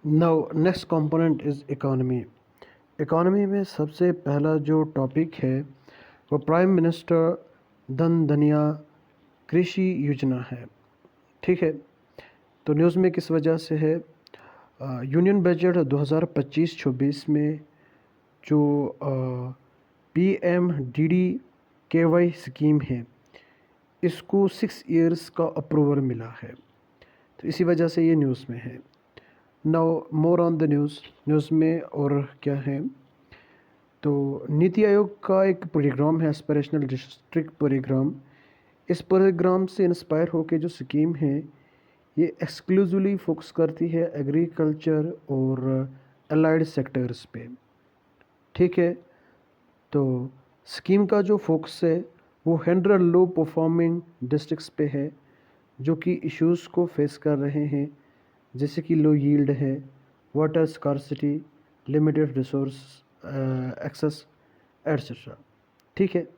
Now next component is economy. Economy में सबसे पहला जो टॉपिक है वो प्राइम मिनिस्टर धन धनिया कृषि योजना है। ठीक है, तो न्यूज़ में किस वजह से है, यूनियन बजट 2025-26 में जो PMDD-KY स्कीम है, इसको 6 इयर्स का अप्रूवल मिला है, तो इसी वजह से ये न्यूज़ में है। Now more on the news में और क्या है, तो नीति आयोग का एक प्रोग्राम है एस्पिरेशनल डिस्ट्रिक्ट प्रोग्राम। इस प्रोग्राम से इंस्पायर होकर जो स्कीम है ये एक्सक्लूसिवली फोकस करती है एग्रीकल्चर और अलाइड सेक्टर्स पे। ठीक है, तो स्कीम का जो फोकस है वो 100 लो परफॉर्मिंग डिस्ट्रिक्ट्स पे है जो कि इश्यूज़ को फेस कर रहे हैं, जैसे कि लो यील्ड है, water scarcity, limited resource access etcetera. ठीक है,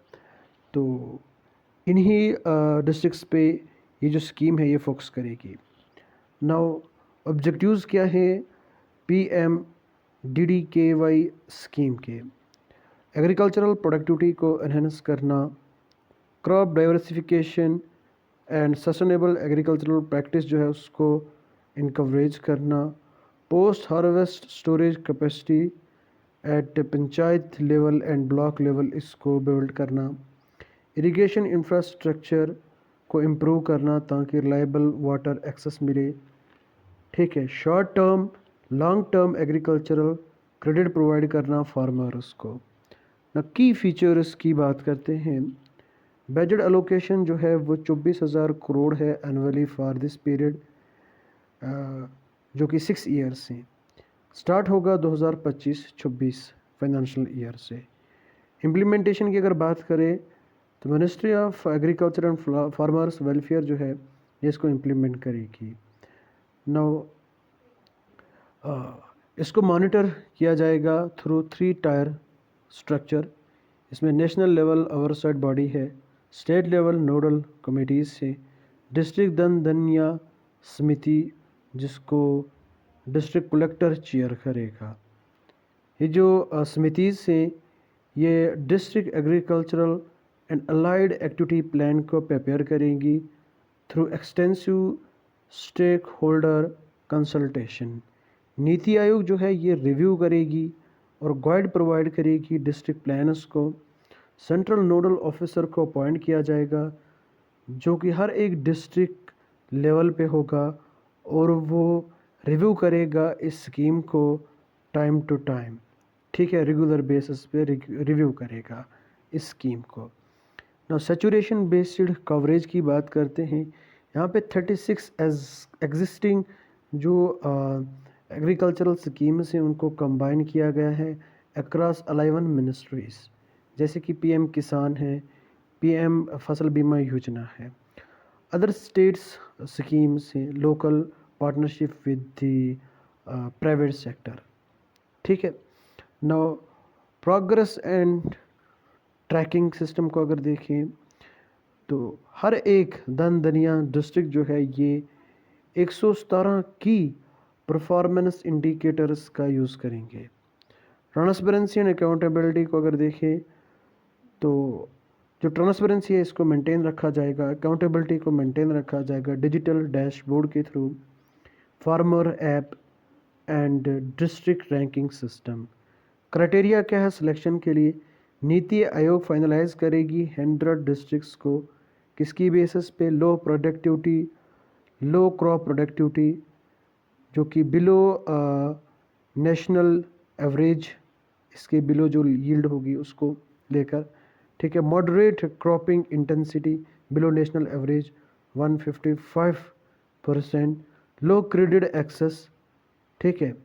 तो इन्हीं डिस्ट्रिक्ट्स पे ये जो स्कीम है ये फोकस करेगी। नाउ ऑब्जेक्टिव्स क्या है PMDD-KY स्कीम के, एग्रीकल्चरल प्रोडक्टिविटी को एनहेंस करना, crop diversification and sustainable agricultural practice जो है उसको इनकवरेज करना, post harvest storage capacity eight panchayat level and block level इसको बिल्ड करना, इरिगेशन इंफ्रास्ट्रक्चर को इम्प्रूव करना ताकि रिलायबल वाटर एक्सेस मिले। ठीक है, short term long term agricultural credit provide करना फार्मर्स को। ना की फीचर्स की बात करते हैं, बजट एलोकेशन जो है वो 24,000 करोड़ है एनुअली फॉर दिस पीरियड, जो कि 6 ईयर से स्टार्ट होगा 2025-26 फाइनेंशियल ईयर से। इम्प्लीमेंटेशन की अगर बात करें तो ministry of agriculture and farmers welfare जो है ये इसको इम्प्लीमेंट करेगी। नाउ इसको मॉनिटर किया जाएगा थ्रू 3 टायर स्ट्रक्चर। इसमें नेशनल लेवल ओवरसाइट बॉडी है, स्टेट लेवल नोडल कमेटीज़ है, डिस्ट्रिक्ट धन धन्या समिति जिसको डिस्ट्रिक्ट कलेक्टर चेयर करेगा। ये जो समितिज़ हैं ये district agricultural and allied activity plan को प्रिपेयर करेंगी through extensive stakeholder consultation. NITI Aayog जो है ये रिव्यू करेगी और गाइड प्रोवाइड करेगी डिस्ट्रिक्ट प्लानर्स को। सेंट्रल नोडल ऑफिसर को अपॉइंट किया जाएगा जो कि हर एक डिस्ट्रिक्ट लेवल पे होगा और वो रिव्यू करेगा इस स्कीम को टाइम टू टाइम। ठीक है, रेगुलर बेसिस पे रिव्यू करेगा इस स्कीम को। ना सैचुरेशन बेस्ड कवरेज की बात करते हैं, यहाँ पे 36 एग्जिस्टिंग जो एग्रीकल्चरल स्कीम्स हैं उनको कंबाइन किया गया है अक्रॉस 11 मिनिस्ट्रीज़, जैसे कि PM किसान है, PM फसल बीमा योजना है। अदर स्टेट्स स्कीम्स हैं, local partnership with the private sector. ठीक है, now progress and tracking system को अगर देखें तो हर एक धन धनिया डिस्ट्रिक्ट जो है ये 117 की परफॉर्मेंस इंडिकेटर्स का यूज़ करेंगे। ट्रांसपेरेंसी एंड अकाउंटेबिलिटी को अगर देखें तो जो ट्रांसपेरेंसी है इसको मेंटेन रखा जाएगा, अकाउंटेबिलिटी को मेंटेन रखा जाएगा डिजिटल डैशबोर्ड के through, farmer app and district ranking system. Criteria क्या है सिलेक्शन के लिए, नीति आयोग फाइनलाइज करेगी 100 डिस्ट्रिक्ट्स को, किसकी बेसिस पे, लो प्रोडक्टिविटी, लो क्रॉप प्रोडक्टिविटी जो कि बिलो नेशनल एवरेज, इसके बिलो जो यील्ड होगी उसको लेकर। ठीक है, moderate cropping intensity below national average 155%, लो क्रेडिट एक्सेस। ठीक है,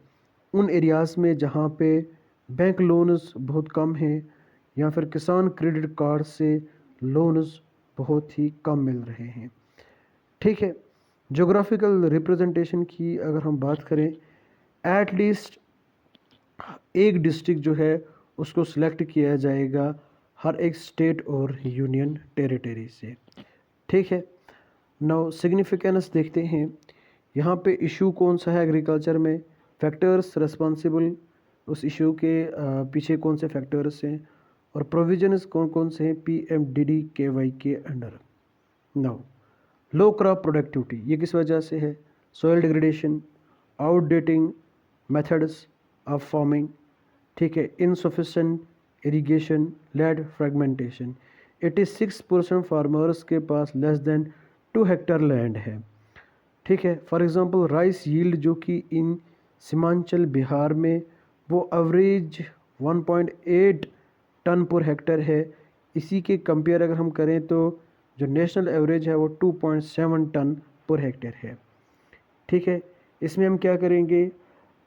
उन एरियाज़ में जहाँ पे बैंक लोन्स बहुत कम हैं या फिर किसान क्रेडिट कार्ड से लोन्स बहुत ही कम मिल रहे हैं। ठीक है, जोग्राफिकल रिप्रेजेंटेशन की अगर हम बात करें, एट लीस्ट एक डिस्ट्रिक्ट जो है उसको सिलेक्ट किया जाएगा हर एक स्टेट और यूनियन टेरिटरी से। ठीक है, नाउ सिग्निफिकेंस देखते हैं, यहाँ पे इशू कौन सा है एग्रीकल्चर में, फैक्टर्स रिस्पॉन्सिबल, उस इशू के पीछे कौन से फैक्टर्स हैं, और प्रोविजंस कौन कौन से हैं PMDD-KY के under. Now low crop productivity, ये किस वजह से है? Soil degradation, outdating methods of farming, ठीक है, insufficient irrigation, land fragmentation. 86% farmers के पास लेस देन 2 हेक्टर लैंड है, ठीक है। फॉर एग्जांपल राइस यील्ड जो कि इन सीमांचल बिहार में वो एवरेज 1.8 टन पर हेक्टर है। इसी के कंपेयर अगर हम करें तो जो नेशनल एवरेज है वो 2.7 टन पर हेक्टर है, ठीक है। इसमें हम क्या करेंगे?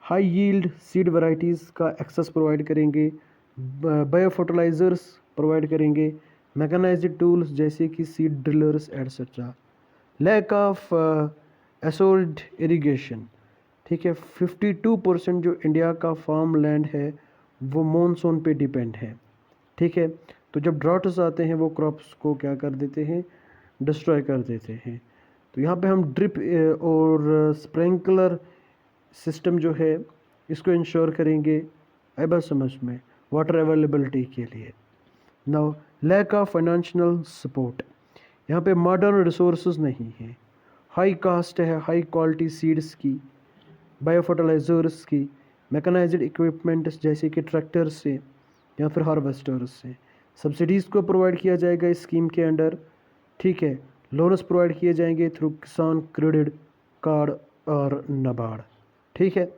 हाई यील्ड सीड वैरायटीज़ का एक्सेस प्रोवाइड करेंगे, बायो फर्टिलाइज़र्स प्रोवाइड करेंगे, मैकेनाइज्ड टूल्स जैसे कि seed drillers etcetera. Lack of assured irrigation, ठीक है। 52% जो इंडिया का फार्म लैंड है वो मॉनसून पे डिपेंड है, ठीक है। तो जब ड्राउट्स आते हैं वो क्रॉप्स को क्या कर देते हैं? डिस्ट्रॉय कर देते हैं। तो यहाँ पे हम ड्रिप और स्प्रिंकलर सिस्टम जो है इसको इंश्योर करेंगे, आई बस समझ में, वाटर अवेलेबिलिटी के लिए। Now lack of financial support, यहाँ पे मॉडर्न रिसोर्सेज नहीं है, हाई कास्ट है हाई क्वालिटी सीड्स की, बायो फर्टिलाइजर्स की, मैकेनाइज्ड इक्विपमेंट्स जैसे कि ट्रैक्टर से या फिर हार्वेस्टर्स से। सब्सिडीज़ को प्रोवाइड किया जाएगा इस स्कीम के अंडर, ठीक है। लोन्स प्रोवाइड किए जाएंगे थ्रू किसान क्रेडिट कार्ड और नाबार्ड, ठीक है।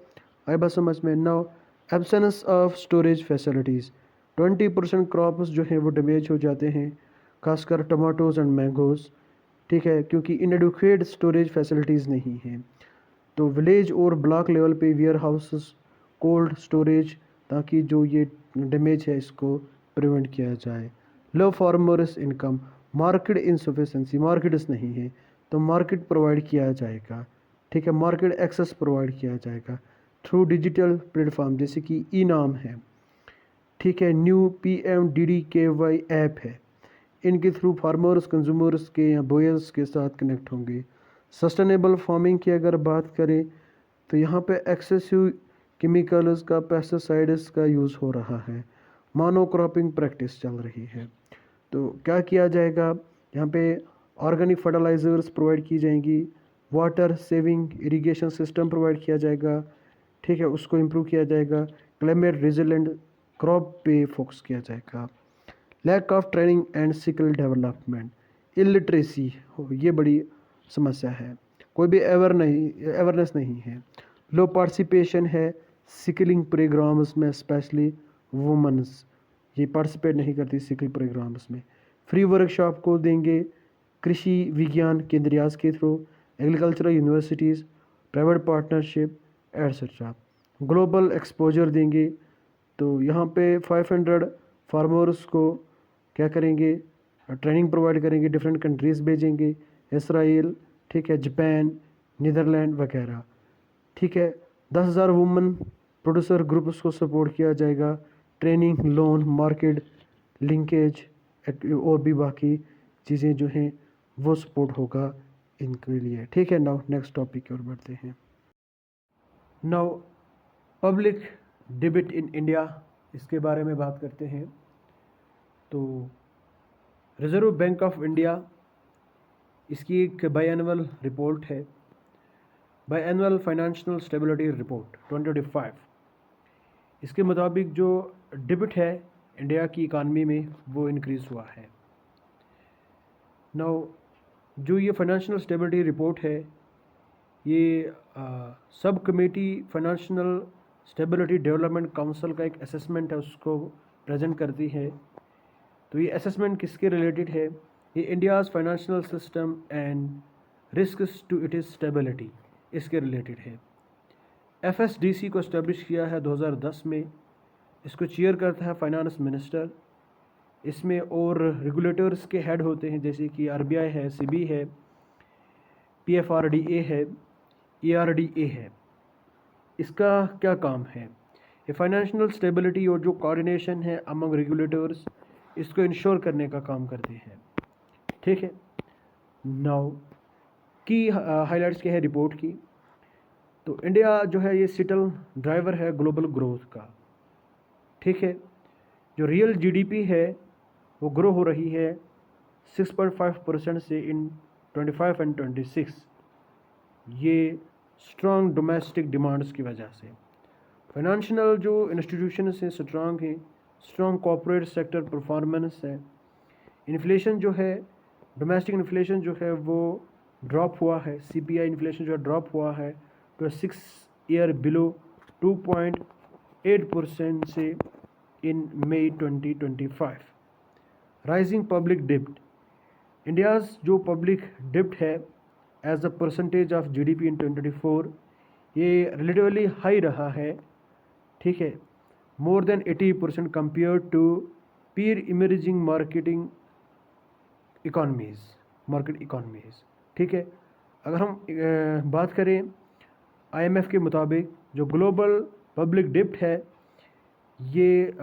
आई बात समझ में। Now absence of storage facilities, 20% crops जो हैं वो डैमेज हो जाते हैं, खासकर टमाटोज़ एंड मैंगोज़, ठीक है, क्योंकि इनएडुकेट स्टोरेज फैसिलिटीज़ नहीं हैं। तो विलेज और ब्लॉक लेवल पे वेयर हाउसेस, कोल्ड स्टोरेज, ताकि जो ये डैमेज है इसको प्रिवेंट किया जाए। Low farmers income, market insufficiency, markets नहीं है तो मार्केट प्रोवाइड किया जाएगा, ठीक है, मार्केट एक्सेस प्रोवाइड किया जाएगा थ्रू डिजिटल प्लेटफॉर्म जैसे कि ई नाम है, ठीक है, न्यू PMDD-KY ऐप है, इनके थ्रू फार्मर्स कंज्यूमर्स के या बोयर्स के साथ कनेक्ट होंगे। सस्टेनेबल फार्मिंग की अगर बात करें तो यहाँ पे एक्सेसिव केमिकल्स का, पेस्टिसाइड्स का यूज़ हो रहा है, मोनोक्रॉपिंग प्रैक्टिस चल रही है। तो क्या किया जाएगा? यहाँ पे ऑर्गेनिक फर्टिलाइज़र्स प्रोवाइड की जाएंगी, water saving irrigation system provide किया जाएगा, ठीक है, उसको इम्प्रूव किया जाएगा। क्लाइमेट रेजिलेंट क्रॉप पे फोकस किया जाएगा। Lack of training and skill development, illiteracy हो, ये बड़ी समस्या है, कोई भी अवेयरनेस नहीं है। लो पार्टिसिपेशन है स्किलिंग प्रोग्राम्स में, स्पेशली वुमेन्स ये पार्टिसिपेट नहीं करती स्किल प्रोग्राम्स में। फ्री वर्कशॉप को देंगे कृषि विज्ञान केंद्रियाज के through, agricultural universities, private partnership etcetera. Global exposure देंगे, तो यहाँ पे 500 फार्मर्स को क्या करेंगे? ट्रेनिंग प्रोवाइड करेंगे, डिफरेंट कंट्रीज़ भेजेंगे, इसराइल, ठीक है, जापान, नीदरलैंड वगैरह, ठीक है। 10,000 वुमेन प्रोड्यूसर ग्रुप्स को सपोर्ट किया जाएगा, ट्रेनिंग, लोन, मार्केट लिंकेज और भी बाकी चीज़ें जो हैं वो सपोर्ट होगा इनके लिए, ठीक है। नाउ नेक्स्ट टॉपिक की ओर बढ़ते हैं। Now public debate in India, इसके बारे में बात करते हैं। तो रिजर्व बैंक ऑफ इंडिया, इसकी एक बायएनुअल रिपोर्ट है, बायएनुअल फाइनेंशियल स्टेबिलिटी रिपोर्ट 2025। इसके मुताबिक जो डिबेट है इंडिया की इकानमी में वो इंक्रीज़ हुआ है। नाउ जो ये फाइनेंशियल स्टेबिलिटी रिपोर्ट है ये sub committee financial stability development council का एक असेसमेंट है, उसको प्रेजेंट करती है। तो ये असेसमेंट किसके रिलेटेड है? ये India's financial system and risks to it stability, इसके रिलेटेड है। FSDC को इस्टेब्लिश किया है 2010 में, इसको चेयर करता है फाइनेंस मिनिस्टर। इसमें और रेगुलेटर्स के हेड होते हैं जैसे कि RBI है, SEBI है, PFRDA है, ERDA है। इसका क्या काम है? ये फाइनेंशियल स्टेबिलिटी और जो कोऑर्डिनेशन है अमंग रेगुलेटर्स, इसको इंश्योर करने का काम करते हैं, ठीक है। नाउ की हाइलाइट्स क्या है रिपोर्ट की? तो इंडिया जो है ये सिटल ड्राइवर है ग्लोबल ग्रोथ का, ठीक है। जो रियल जीडीपी है वो ग्रो हो रही है 6.5% से इन 25 एंड 26, ये स्ट्रॉन्ग डोमेस्टिक डिमांड्स की वजह से। फाइनेंशियल जो इंस्टीट्यूशंस हैं स्ट्रॉन्ग हैं, स्ट्रॉन्ग कॉर्पोरेट सेक्टर परफॉर्मेंस है। इन्फ्लेशन जो है, डोमेस्टिक इन्फ्लेशन जो है वो ड्रॉप हुआ है, सीपीआई इन्फ्लेशन जो है ड्रॉप हुआ है तो 6 ईयर बिलो 2.8% से इन मई 2025। राइजिंग पब्लिक डिप्ट, इंडियाज़ जो पब्लिक डिप्ट है as a percentage of GDP in 2024 ये रिलेटिवली हाई रहा है, ठीक है, more than 80% compare to peer emerging market economies, ठीक है। अगर हम बात करें आईएमएफ के मुताबिक जो ग्लोबल पब्लिक डिप्ट है ये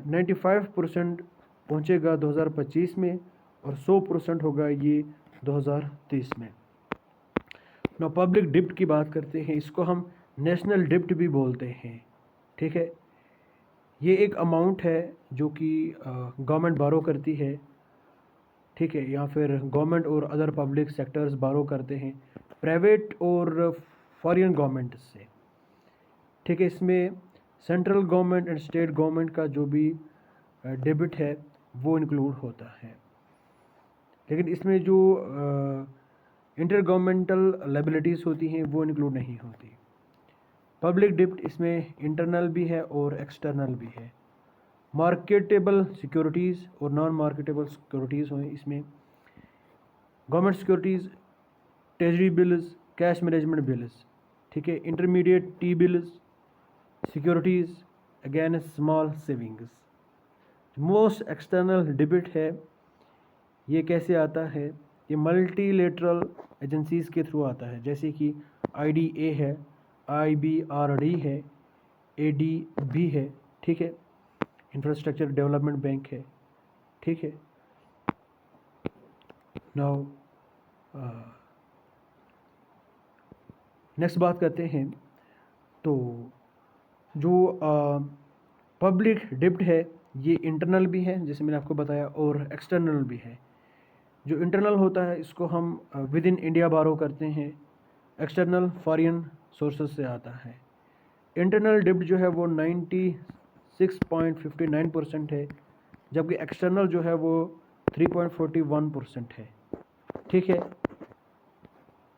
95% पहुंचेगा 2025 में और 100% होगा ये 2030 में। ना पब्लिक डिप्ट की बात करते हैं, इसको हम नेशनल डिप्ट भी बोलते हैं, ठीक है। ये एक अमाउंट है जो कि गवर्नमेंट बारो करती है, ठीक है, या फिर गवर्नमेंट और अदर पब्लिक सेक्टर्स बारो करते हैं प्राइवेट और फॉरेन गवर्नमेंट से, ठीक है। इसमें central government and state government का जो भी डेबिट है वो इंक्लूड होता है, लेकिन इसमें जो इंटर गवर्नमेंटल लायबिलिटीज़ होती हैं वो इंक्लूड नहीं होती। पब्लिक डिप्ट इसमें इंटरनल भी है और एक्सटर्नल भी है। मार्केटेबल सिक्योरिटीज़ और नॉन मार्केटेबल सिक्योरिटीज़ हैं इसमें, government securities, treasury bills, cash management bills, ठीक है, intermediate T bills, securities against small savings. Most external debit है, ये कैसे आता है, ये मल्टीलेटरल एजेंसीज़ के थ्रू आता है, जैसे कि IDA है, IBRD है, ADB है, ठीक है, इंफ्रास्ट्रक्चर डेवलपमेंट बैंक है, ठीक है। नाउ नेक्स्ट बात करते हैं, तो जो पब्लिक डिप्ट है ये इंटरनल भी है जैसे मैंने आपको बताया और एक्सटर्नल भी है। जो इंटरनल होता है इसको हम विद इन इंडिया बारो करते हैं, एक्सटर्नल फॉरेन सोर्सेज से आता है। इंटरनल डिप्ट जो है वो 96.59% है, जबकि एक्सटर्नल जो है वो 3.41% है, ठीक है।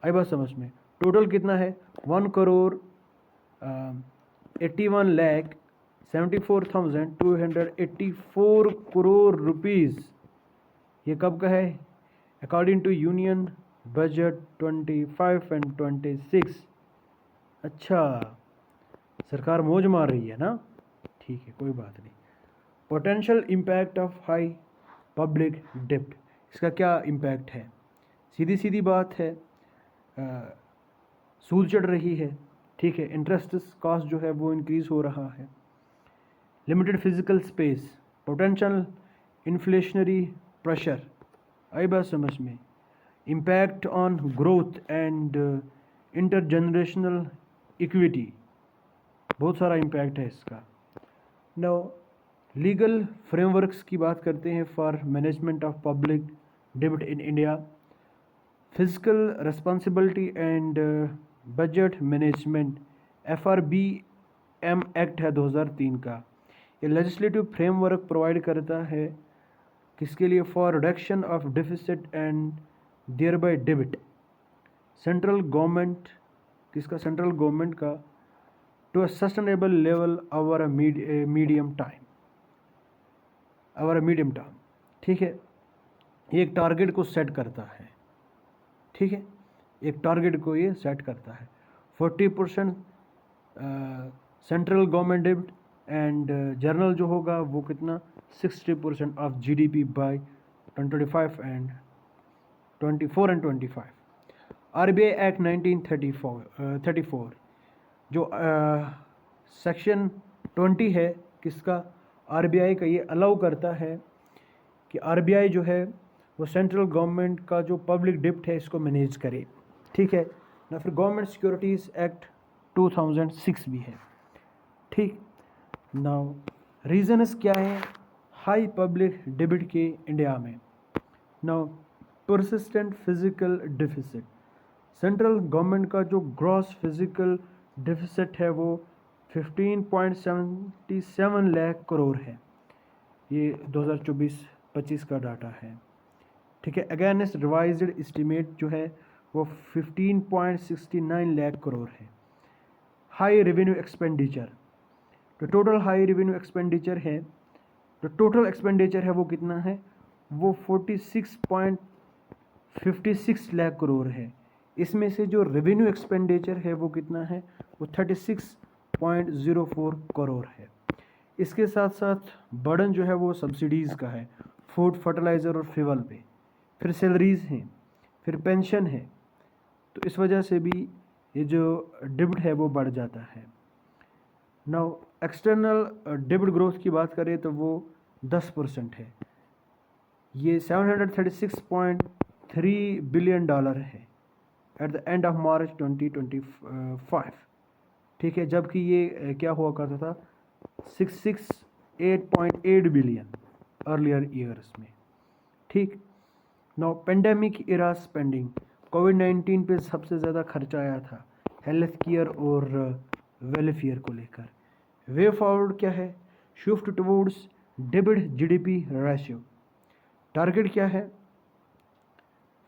आई बात समझ में? टोटल कितना है 1,81,74,284 करोड़ रुपीज़। ये कब का है? According to union budget 25 and 26। अच्छा, सरकार मौज मार रही है ना, ठीक है, कोई बात नहीं। Potential impact of high public डेब्ट, इसका क्या इम्पैक्ट है? सीधी सीधी बात है, सूद चढ़ रही है, ठीक है, इंटरेस्ट कॉस्ट जो है वो इंक्रीज़ हो रहा है। Limited physical space, potential inflationary pressure, आई बात समझ में? Impact on growth and intergenerational equity, बहुत सारा इम्पैक्ट है इसका। नाउ लीगल फ्रेमवर्क्स की बात करते हैं फॉर मैनेजमेंट ऑफ पब्लिक डेब्ट in India. Physical responsibility and budget management FRBM act है 2003 का। ये लेजिस्लेटिव फ्रेमवर्क प्रोवाइड करता है किसके लिए? For reduction of deficit and thereby debit. Central government, किसका? सेंट्रल गवर्नमेंट का, to a sustainable level over a medium term, ठीक है। ये एक टारगेट को सेट करता है, ठीक है, एक टारगेट को ये सेट करता है। 40% सेंट्रल गवर्नमेंट डेब्ट एंड जर्नल जो होगा वो कितना? 60% of GDP by 2025 and 24 and 25। RBI act 1934 जो सेक्शन 20 है किसका? RBI का, ये अलाउ करता है कि RBI जो है वो सेंट्रल गवर्नमेंट का जो पब्लिक डिप्ट है इसको मैनेज करे, ठीक है ना। फिर गवर्नमेंट सिक्योरिटीज़ एक्ट 2006 भी है। ठीक, नाउ रीजन्स क्या है हाई पब्लिक डेबिट के इंडिया में? Now persistent physical deficit, central government का जो ग्रॉस फिजिकल डिफिसिट है वो 15.77 लाख करोड़ है। ये 2024-25 का डाटा है। ठीक है, अगेंस्ट रिवाइज्ड एस्टीमेट जो है वो 15.69 लाख करोड़ है। हाई रेवेन्यू एक्सपेंडिचर, तो टोटल हाई रेवेन्यू एक्सपेंडिचर है, तो टोटल एक्सपेंडिचर है वो कितना है? वो 46.56 लाख करोड़ है। इसमें से जो रेवेन्यू एक्सपेंडिचर है वो कितना है? वो 36.04 करोड़ है। इसके साथ साथ बर्डन जो है वो सब्सिडीज़ का है, फूड, फर्टिलाइज़र और फ्यूल पे, फिर सैलरीज़ हैं, फिर पेंशन है। तो इस वजह से भी ये जो डेब्ट है वो बढ़ जाता है। नाउ एक्सटर्नल डेब्ट ग्रोथ की बात करें तो वो 10% है। ये $736.3 बिलियन है at the end of March 2025। ठीक है, जबकि ये क्या हुआ करता था 668.8 बिलियन अर्लियर ईयर्स में। ठीक, नाउ पेंडेमिक इरा स्पेंडिंग, कोविड-19 पे सबसे ज़्यादा खर्चा आया था हेल्थ केयर और वेलफेयर को लेकर। वे फॉरवर्ड क्या है? शिफ्ट टुवर्ड्स डेब्ट जीडीपी रेशियो, टारगेट क्या है?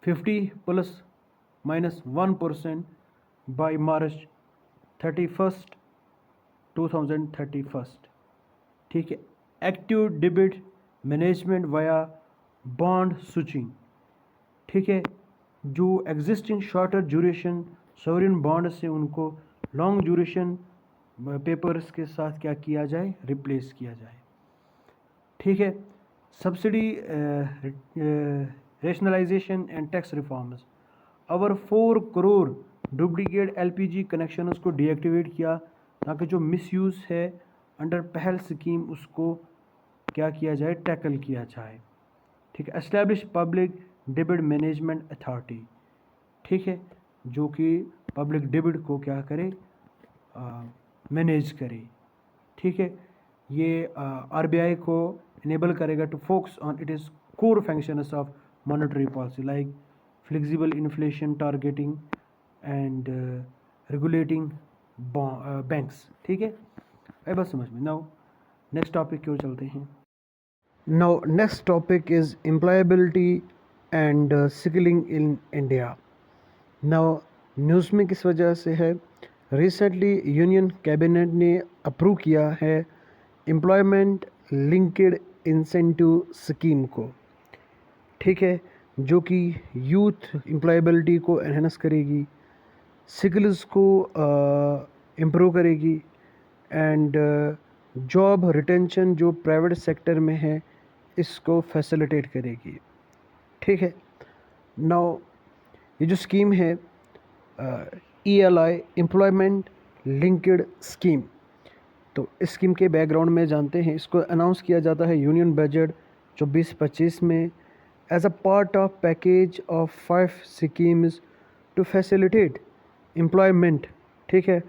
50 ±1% बाय मार्च 31st 2031। ठीक है, एक्टिव डेब्ट मैनेजमेंट वाया बॉन्ड स्विचिंग। ठीक है, जो existing shorter duration sovereign bond से उनको लॉन्ग ड्यूरेशन पेपर्स के साथ क्या किया जाए? रिप्लेस किया जाए। ठीक है, subsidy rationalisation and tax reforms, over 4 crore duplicate LPG connection उसको डीएक्टिवेट किया ताकि जो मिसयूज़ है अंडर पहल स्कीम उसको क्या किया जाए? टैकल किया जाए। ठीक है, एस्टैब्लिश पब्लिक डेब्ट मैनेजमेंट अथॉरिटी। ठीक है, जो कि पब्लिक डेब्ट को क्या करे? मैनेज करे। ठीक है, ये आरबीआई को इनेबल करेगा to focus on it is core functions of monetary policy like flexible inflation targeting and regulating banks. ठीक है, आई बस समझ में। नाउ नेक्स्ट टॉपिक की ओर चलते हैं। Now next topic is employability and skilling in India. Now news में किस वजह से है? रिसेंटली यूनियन कैबिनेट ने अप्रूव किया है एम्प्लॉयमेंट लिंक्ड इंसेंटिव स्कीम को। ठीक है, जो कि यूथ एम्प्लॉयबिलिटी को एनहेंस करेगी, स्किल्स को इम्प्रूव करेगी एंड जॉब रिटेंशन जो प्राइवेट सेक्टर में है इसको फैसिलिटेट करेगी। ठीक है, नाउ ये जो स्कीम है ELI एम्प्लॉयमेंट लिंक्ड स्कीम, तो इस स्कीम के बैकग्राउंड में जानते हैं। इसको अनाउंस किया जाता है यूनियन बजट 24-25 में as a part of package of 5 schemes to facilitate employment. ठीक है,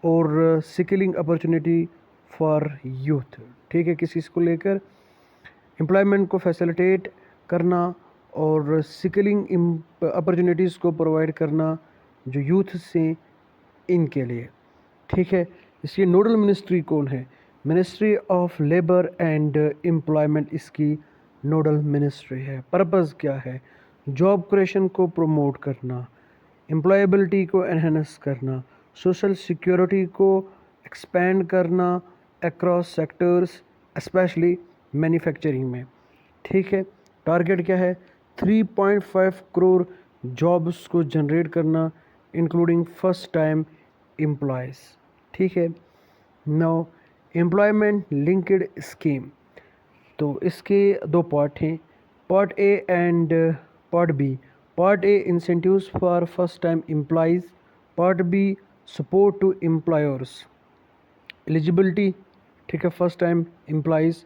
और स्किलिंग अपॉर्चुनिटी फॉर यूथ। ठीक है, किसी को लेकर एम्प्लॉयमेंट को फैसिलिटेट करना और स्किलिंग अपॉर्चुनिटीज़ को प्रोवाइड करना जो यूथ से इनके लिए। ठीक है, इसकी नोडल मिनिस्ट्री कौन है? Ministry of labour and employment इसकी नोडल मिनिस्ट्री है। पर्पज़ क्या है? जॉब क्रिएशन को प्रमोट करना, एम्प्लॉयबिलिटी को एनहेंस करना, सोशल सिक्योरिटी को एक्सपेंड करना अक्रॉस सेक्टर्स स्पेशली मैन्युफैक्चरिंग में। ठीक है, टारगेट क्या है? 3.5 करोड़ जॉब्स को जनरेट करना इंक्लूडिंग फर्स्ट टाइम एम्प्लॉयज़। ठीक है, नाउ एम्प्लॉयमेंट लिंक्ड स्कीम, तो इसके 2 पार्ट हैं, part A and part B. Part A incentives for first time employees, part B support to employers eligibility. ठीक है, फर्स्ट टाइम एम्प्लॉयज़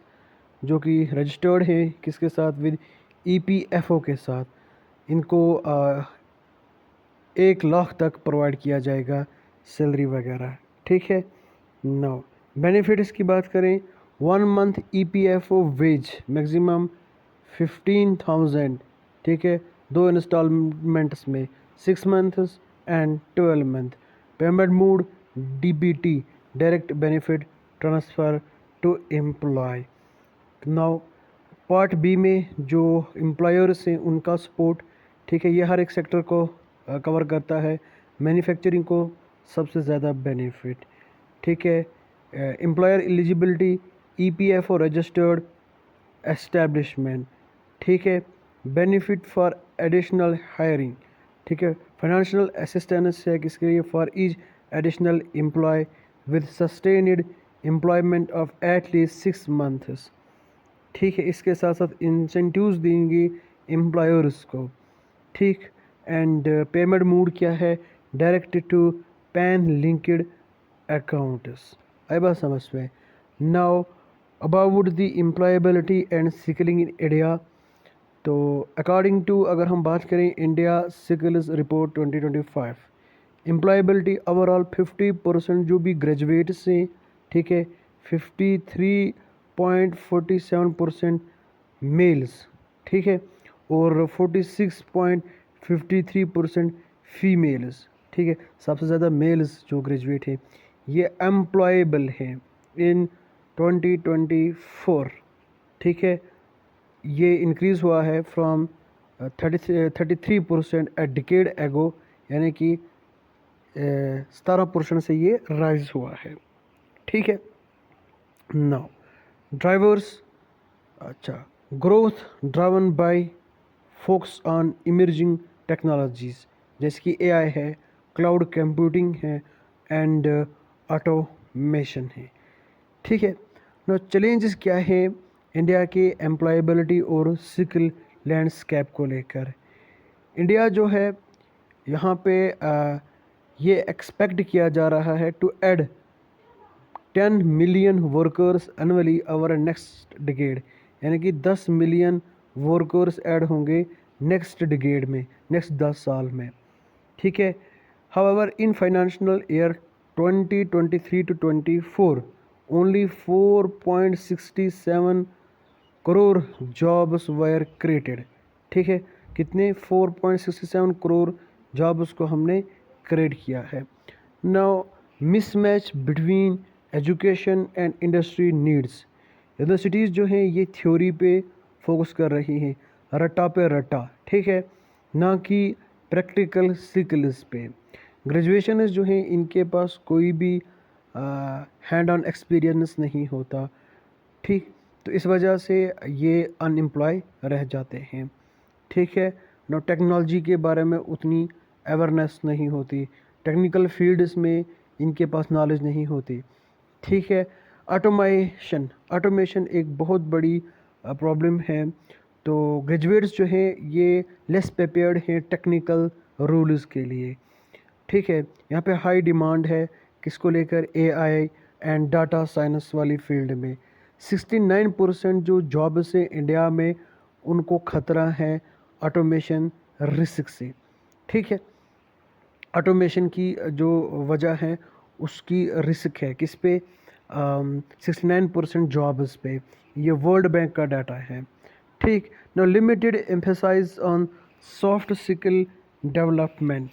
जो कि रजिस्टर्ड है किसके साथ? विद EPFO के साथ। इनको 1 लाख तक प्रोवाइड किया जाएगा सैलरी वगैरह, ठीक है। नाउ बेनिफिट्स की बात करें, 1 मंथ EPFO वेज मैक्सिमम 15,000, ठीक है, 2 इंस्टॉलमेंट्स में, 6 months and 12 month. Payment mode DBT, direct benefit transfer to employ. Now part B में जो एम्प्लॉयर्स हैं उनका सपोर्ट, ठीक है, ये हर एक सेक्टर को कवर करता है। मैन्युफैक्चरिंग को सबसे ज़्यादा बेनिफिट, ठीक है। Employer eligibility, EPFO registered establishment, ठीक है। बेनिफिट फॉर एडिशनल हायरिंग, ठीक है। फाइनेंशियल असिस्टेंस है किसके लिए, for each additional employ with sustained employment of at least 6 months, ठीक है। इसके साथ साथ इंसेंटिव्स देंगे एम्प्लॉयर्स को, ठीक। एंड पेमेंट मोड क्या है, direct to PAN linked accounts. आई बात समझ में। Now about the employability and skilling in India, तो अकॉर्डिंग टू अगर हम बात करें India skills report 2025, employability overall 50% जो भी ग्रेजुएट्स हैं, ठीक है, 53.47% मेल्स, ठीक है, और 46.53% फीमेल्स, ठीक है। सबसे ज़्यादा मेल्स जो ग्रेजुएट हैं ये एम्प्लॉयबल हैं इन 2024, ठीक है। ये इंक्रीज़ हुआ है फ्रॉम 33% ए डिकेड एगो, यानी कि 17% से ये राइज हुआ है, ठीक है। नाउ ड्राइवर्स, अच्छा, growth driven by focus on emerging technologies, जैसे कि AI है, क्लाउड कंप्यूटिंग है एंड ऑटोमेशन है, ठीक है। नो चैलेंजेस क्या है इंडिया के एम्प्लॉयबिलिटी और स्किल लैंडस्केप को लेकर। इंडिया जो है यहाँ पे ये एक्सपेक्ट किया जा रहा है to add 10 million workers annually over next decade, यानी कि 10 मिलियन वर्कर्स ऐड होंगे नेक्स्ट डिकेड में, नेक्स्ट 10 साल में, ठीक है। However in financial year 2023 to 24 only 4.67 crore jobs were created, ठीक है। कितने, 4.67 करोड़ जॉब्स को हमने क्रिएट किया है। Now mismatch between education and industry needs, universities जो हैं ये थ्योरी पे फोकस कर रही हैं, रट्टा पे रट्टा, ठीक है, ना कि प्रैक्टिकल स्किल्स पे। ग्रेजुएशनर्स जो हैं इनके पास कोई भी हैंड ऑन एक्सपीरियंस नहीं होता, ठीक। तो इस वजह से ये अनएम्प्लॉय रह जाते हैं, ठीक है। ना टेक्नोलॉजी के बारे में उतनी अवेयरनेस नहीं होती, टेक्निकल फील्ड्स में इनके पास नॉलेज नहीं होती, ठीक है। ऑटोमेशन एक बहुत बड़ी प्रॉब्लम है। तो ग्रेजुएट्स जो हैं ये लेस प्रिपेयर्ड हैं टेक्निकल रूल्स के लिए, ठीक है। यहाँ पे हाई डिमांड है किसको लेकर, AI एंड डाटा साइंस वाली फील्ड में। 69% जो जॉब्स हैं इंडिया में उनको खतरा है ऑटोमेशन रिस्क से, ठीक है। ऑटोमेशन की जो वजह है उसकी रिस्क है किस पे, 69% जॉब्स पे, ये वर्ल्ड बैंक का डाटा है, ठीक। No limited emphasise on soft skill development,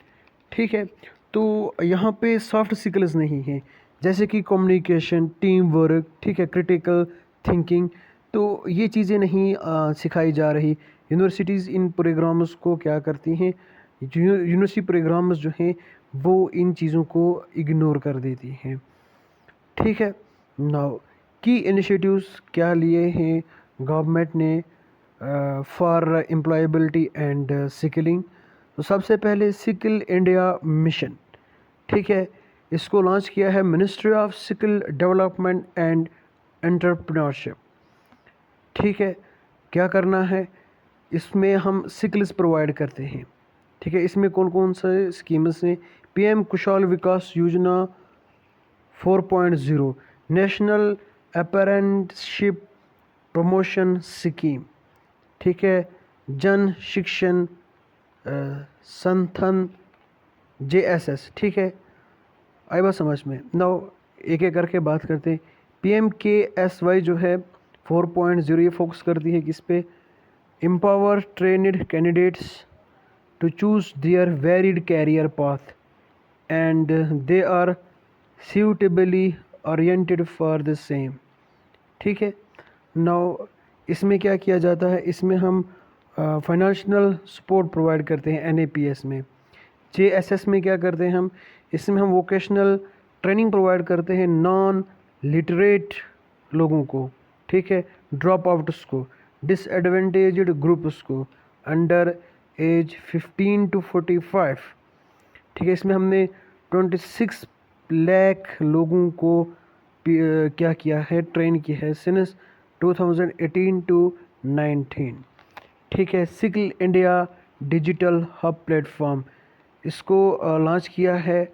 ठीक है। तो यहाँ पे सॉफ्ट स्किल्स नहीं है, जैसे कि कम्युनिकेशन, टीम वर्क, ठीक है, क्रिटिकल थिंकिंग, तो ये चीज़ें नहीं सिखाई जा रही। यूनिवर्सिटीज़ इन प्रोग्राम्स को क्या करती हैं, यूनिवर्सिटी प्रोग्राम्स जो हैं वो इन चीज़ों को इग्नोर कर देती हैं, ठीक है। नाउ की इनिशिएटिव्स क्या लिए हैं गवर्नमेंट ने फॉर एम्प्लॉयबिलिटी एंड स्किलिंग। तो सबसे पहले स्किल इंडिया मिशन, ठीक है, इसको लॉन्च किया है ministry of skill development and entrepreneurship, ठीक है। क्या करना है, इसमें हम स्किल्स प्रोवाइड करते हैं, ठीक है। इसमें कौन कौन से स्कीम्स हैं, PM कुशल विकास योजना 4.0, नेशनल अप्रेंटिसशिप प्रमोशन स्कीम, ठीक है, जन शिक्षण संस्थान JSS, ठीक है, आई बात समझ में। नाउ एक एक करके बात करते हैं। PMKSY जो है 4.0 ये फोकस करती है किस पे? Empower trained candidates to choose their varied career path and they are suitably oriented for the same। ठीक है। नाउ इसमें क्या किया जाता है? इसमें हम फाइनेंशियल सपोर्ट प्रोवाइड करते हैं NAPS में। JSS में क्या करते हैं हम? इसमें हम वोकेशनल ट्रेनिंग प्रोवाइड करते हैं नॉन लिटरेट लोगों को, ठीक है, ड्रॉप आउट्स को, डिसएडवेंटेज्ड ग्रुप्स को, अंडर एज 15 to 45, ठीक है। इसमें हमने 26 लाख लोगों को क्या किया है? ट्रेन किया है सिंस 2018 to 19, ठीक है। Sickle India digital hub platform, इसको लॉन्च किया है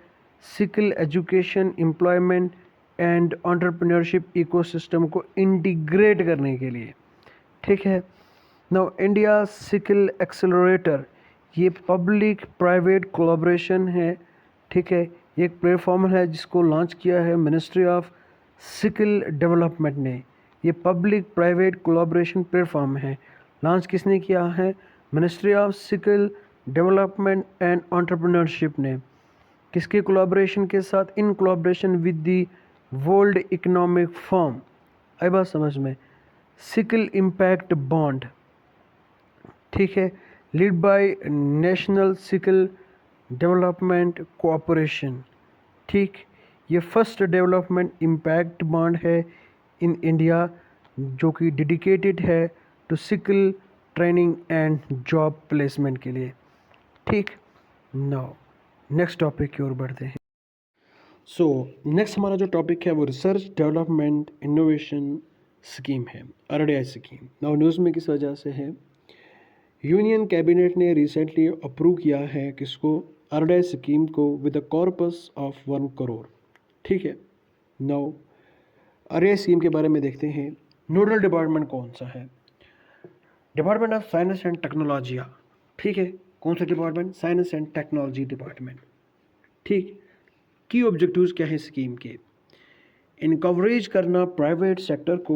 sickle education, employment and entrepreneurship ecosystem को इंटीग्रेट करने के लिए, ठीक है। नाउ इंडिया सिकल एक्सेलरेटर, ये पब्लिक प्राइवेट कोलैबोरेशन है, ठीक है। ये एक प्लेटफॉर्म है जिसको लॉन्च किया है मिनिस्ट्री ऑफ सिकल डेवलपमेंट ने। ये पब्लिक प्राइवेट कोलैबोरेशन प्लेटफॉर्म है। लॉन्च किसने किया है? Ministry of skill development and entrepreneurship ने। किसके कोलैबोरेशन के साथ? In collaboration with the world economic forum. आई बात समझ में। सिकल इम्पैक्ट बॉन्ड, ठीक है, lead by national skill development cooperation, ठीक। ये फर्स्ट डेवलपमेंट इम्पैक्ट बॉन्ड है इन इंडिया जो कि डेडिकेटेड है to skill training and job placement के लिए, ठीक। नाउ नेक्स्ट टॉपिक की ओर बढ़ते हैं। सो नेक्स्ट हमारा जो टॉपिक है वो रिसर्च डेवलपमेंट इनोवेशन स्कीम है, RDI स्कीम। नाउ न्यूज़ में किस वजह से है? यूनियन कैबिनेट ने रिसेंटली अप्रूव किया है किसको? RDI स्कीम को with the corpus of 1 crore, ठीक है। नाउ RDI स्कीम के बारे में देखते हैं। नोडल डिपार्टमेंट कौन सा है? Department of science and technology, ठीक है। कौन सा department? Science and technology department, ठीक। की ऑब्जेक्टिव्स क्या है स्कीम के? इनकवरेज करना प्राइवेट सेक्टर को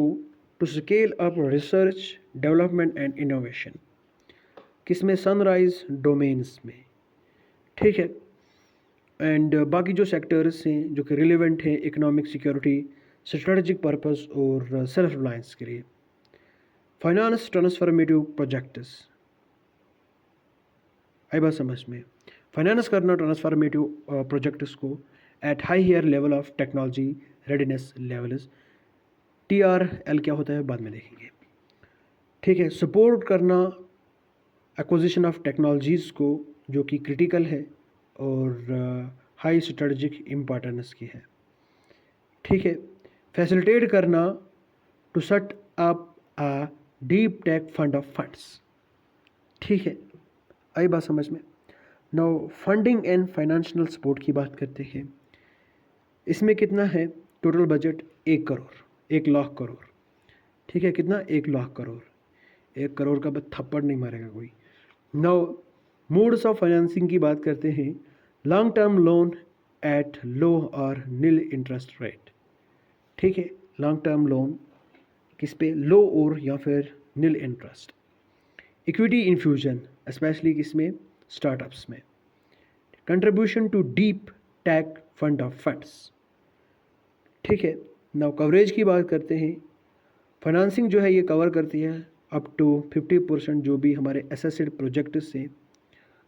to scale up research development and innovation, किसमें? सनराइज डोमेन्स में, ठीक है। एंड बाकी जो सेक्टर्स हैं जो कि रिलेवेंट हैं इकोनॉमिक सिक्योरिटी, स्ट्रेटजिक पर्पस और सेल्फ रिलायंस के लिए। फाइनेंस ट्रांसफॉर्मेटिव प्रोजेक्ट्स, आई बात समझ में। फाइनेंस करना ट्रांसफॉर्मेटिव प्रोजेक्ट्स को at high higher level of technology readiness levels. TRL क्या होता है बाद में देखेंगे, ठीक है। सपोर्ट करना एक्विजिशन ऑफ टेक्नोलॉजीज़ को जो कि क्रिटिकल है और हाई स्ट्रेटजिक इम्पोर्टेंस की है, ठीक है। फैसिलिटेट करना to set up a deep tech fund of funds, ठीक है। आई बात समझ में। Now funding and financial support की बात करते हैं। इसमें कितना है? टोटल बजट 1 करोड़, 1 लाख करोड़, ठीक है। कितना? 1 लाख करोड़। 1 करोड़ का बस थप्पड़ नहीं मारेगा कोई। नाउ मोड्स ऑफ फाइनेंसिंग की बात करते हैं। Long term loan at low और नील इंटरेस्ट रेट, ठीक है। लॉन्ग टर्म लोन किस पे? लो और या फिर nil interest. Equity infusion specially किसमें? स्टार्टअप्स में। Contribution to deep tech fund of funds, ठीक है। नाउ कवरेज की बात करते हैं। फाइनेंसिंग जो है ये कवर करती है अप टू 50% जो भी हमारे एसेस्ड प्रोजेक्ट्स हैं।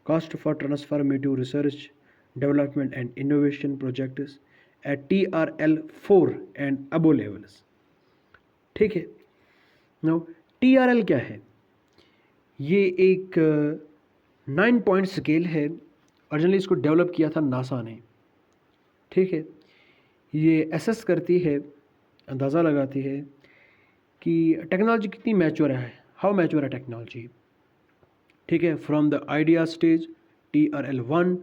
Cost for transformative research development and innovation projects at TRL 4 and above levels, ठीक है। नाउ TRL क्या है? ये एक 9 पॉइंट स्केल है। ओरिजिनली इसको डेवलप किया था नासा ने, ठीक है। ये एसेस करती है, अंदाज़ा लगाती है कि टेक्नोलॉजी कितनी मैच्योर है, हाउ मैच्योर है टेक्नोलॉजी, ठीक है। From the idea stage TRL 1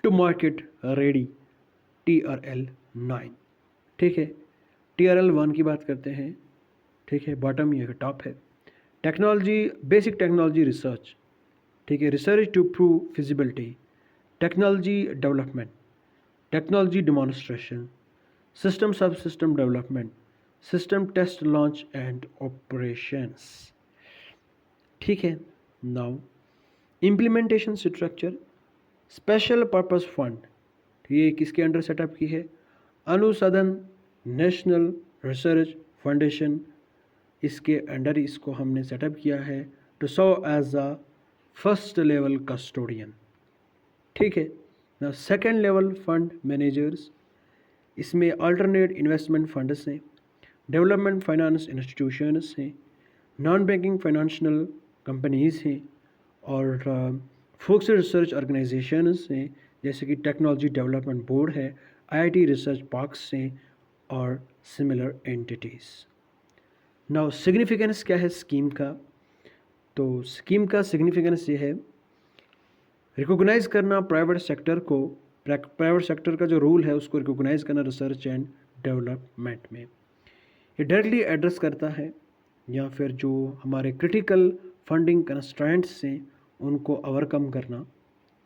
to market ready TRL 9, ठीक है। TRL 1 की बात करते हैं, ठीक है। बॉटम ये टॉप है। टेक्नोलॉजी, बेसिक टेक्नोलॉजी रिसर्च, ठीक है। Research to prove feasibility, technology development, technology demonstration, system subsystem development, system test launch and operations. ठीक है। Now implementation structure, special purpose fund, ये किसके अंडर सेटअप की है? अनुसंधान नेशनल रिसर्च फाउंडेशन, इसके under इसको हमने सेटअप किया है to serve as a first level custodian. ठीक है ना। सेकेंड लेवल फंड मैनेजर्स, इसमें अल्टरनेट इन्वेस्टमेंट फंड्स हैं, डेवलपमेंट फाइनेंस इंस्टीट्यूशंस हैं, नॉन बैंकिंग फाइनेंशियल कंपनीज हैं और फोकस रिसर्च ऑर्गेनाइजेशंस हैं, जैसे कि टेक्नोलॉजी डेवलपमेंट बोर्ड है, आईआईटी रिसर्च पार्क्स हैं और सिमिलर एंटिटीज़। नाउ सिग्निफिकेंस क्या है स्कीम का? तो स्कीम का सिग्निफिकेंस ये है, रिकॉग्नाइज करना प्राइवेट सेक्टर को, प्राइवेट सेक्टर का जो रोल है उसको रिकॉग्नाइज करना रिसर्च एंड डेवलपमेंट में। ये डायरेक्टली एड्रेस करता है या फिर जो हमारे क्रिटिकल फंडिंग कंस्ट्रेंट्स हैं उनको ओवरकम करना।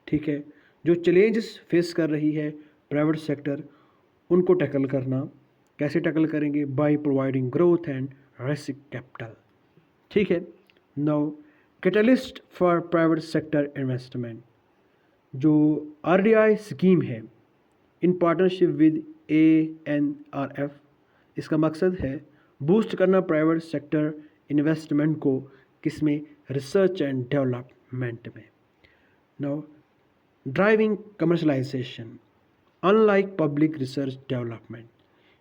ठीक है। जो चैलेंजेस फेस कर रही है प्राइवेट सेक्टर उनको टैकल करना। कैसे टैकल करेंगे? By providing growth and risk capital. ठीक है। Now catalyst for private sector investment, जो आरडीआई स्कीम है इन पार्टनरशिप विद एएनआरएफ, इसका मकसद है बूस्ट करना प्राइवेट सेक्टर इन्वेस्टमेंट को, किसमें? रिसर्च एंड डेवलपमेंट में। Now driving commercialisation, unlike public research development,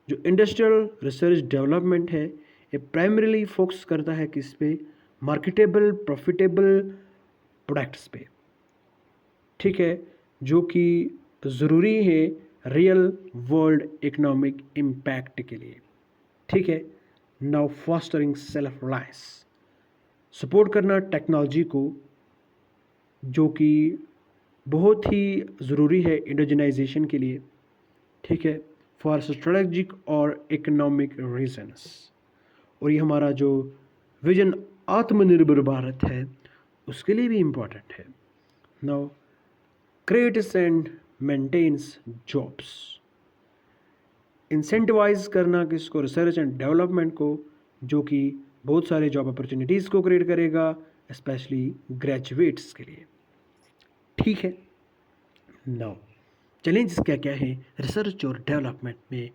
जो इंडस्ट्रियल रिसर्च डेवलपमेंट है ये प्राइमरीली फोकस करता है किस पे? मार्केटेबल प्रॉफिटेबल प्रोडक्ट्स पे। ठीक है। जो कि ज़रूरी है रियल वर्ल्ड इकोनॉमिक इम्पैक्ट के लिए। ठीक है। Now fostering self reliance, support करना टेक्नोलॉजी को, जो कि बहुत ही ज़रूरी है इंडिजिनाइजेशन के लिए। ठीक है। फॉर स्ट्रेटेजिक और इकोनॉमिक रीजंस। और ये हमारा जो विजन आत्मनिर्भर भारत है उसके लिए भी इम्पॉर्टेंट है। Now creates and maintains jobs, incentivise करना किसको? रिसर्च एंड डेवलपमेंट को, जो कि बहुत सारे जॉब अपॉर्चुनिटीज़ को क्रिएट करेगा स्पेशली ग्रेजुएट्स के लिए। ठीक है। नाउ चैलेंजेस क्या क्या हैं रिसर्च और डेवलपमेंट में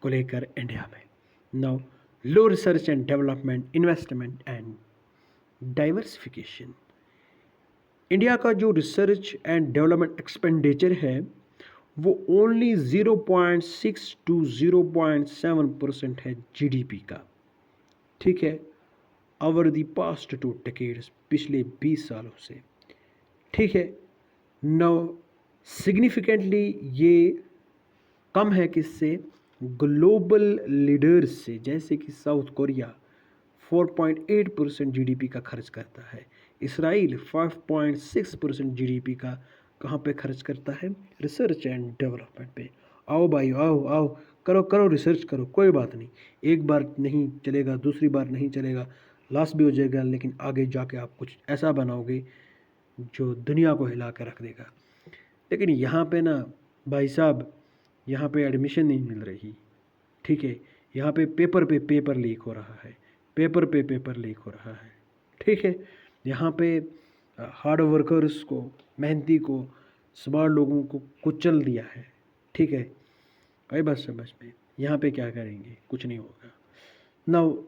को लेकर इंडिया में? Now low research and development investment and diversification, India का जो रिसर्च एंड डेवलपमेंट एक्सपेंडिचर है वो ओनली 0.6 to 0.7% है जीडीपी का। ठीक है। ओवर द पास्ट 2 decades, पिछले 20 सालों से। ठीक है। नाउ सिग्निफिकेंटली ये कम है किससे? ग्लोबल लीडर्स से, जैसे कि साउथ कोरिया 4.8% जीडीपी का खर्च करता है, इसराइल 5.6% जीडीपी का कहाँ पे खर्च करता है? रिसर्च एंड डेवलपमेंट पे। आओ भाई आओ आओ, करो करो रिसर्च करो, कोई बात नहीं, एक बार नहीं चलेगा, दूसरी बार नहीं चलेगा, लॉस भी हो जाएगा, लेकिन आगे जाके आप कुछ ऐसा बनाओगे जो दुनिया को हिला कर रख देगा। लेकिन यहाँ पे ना भाई साहब, यहाँ पे एडमिशन नहीं मिल रही। ठीक है। यहाँ पे पेपर लीक हो रहा है, पेपर लीक हो रहा है। ठीक है। यहाँ पे हार्ड वर्कर्स को, मेहनती को, स्मार्ट लोगों को कुचल दिया है। ठीक है। आई बात समझ में? यहाँ पे क्या करेंगे? कुछ नहीं होगा। नाउ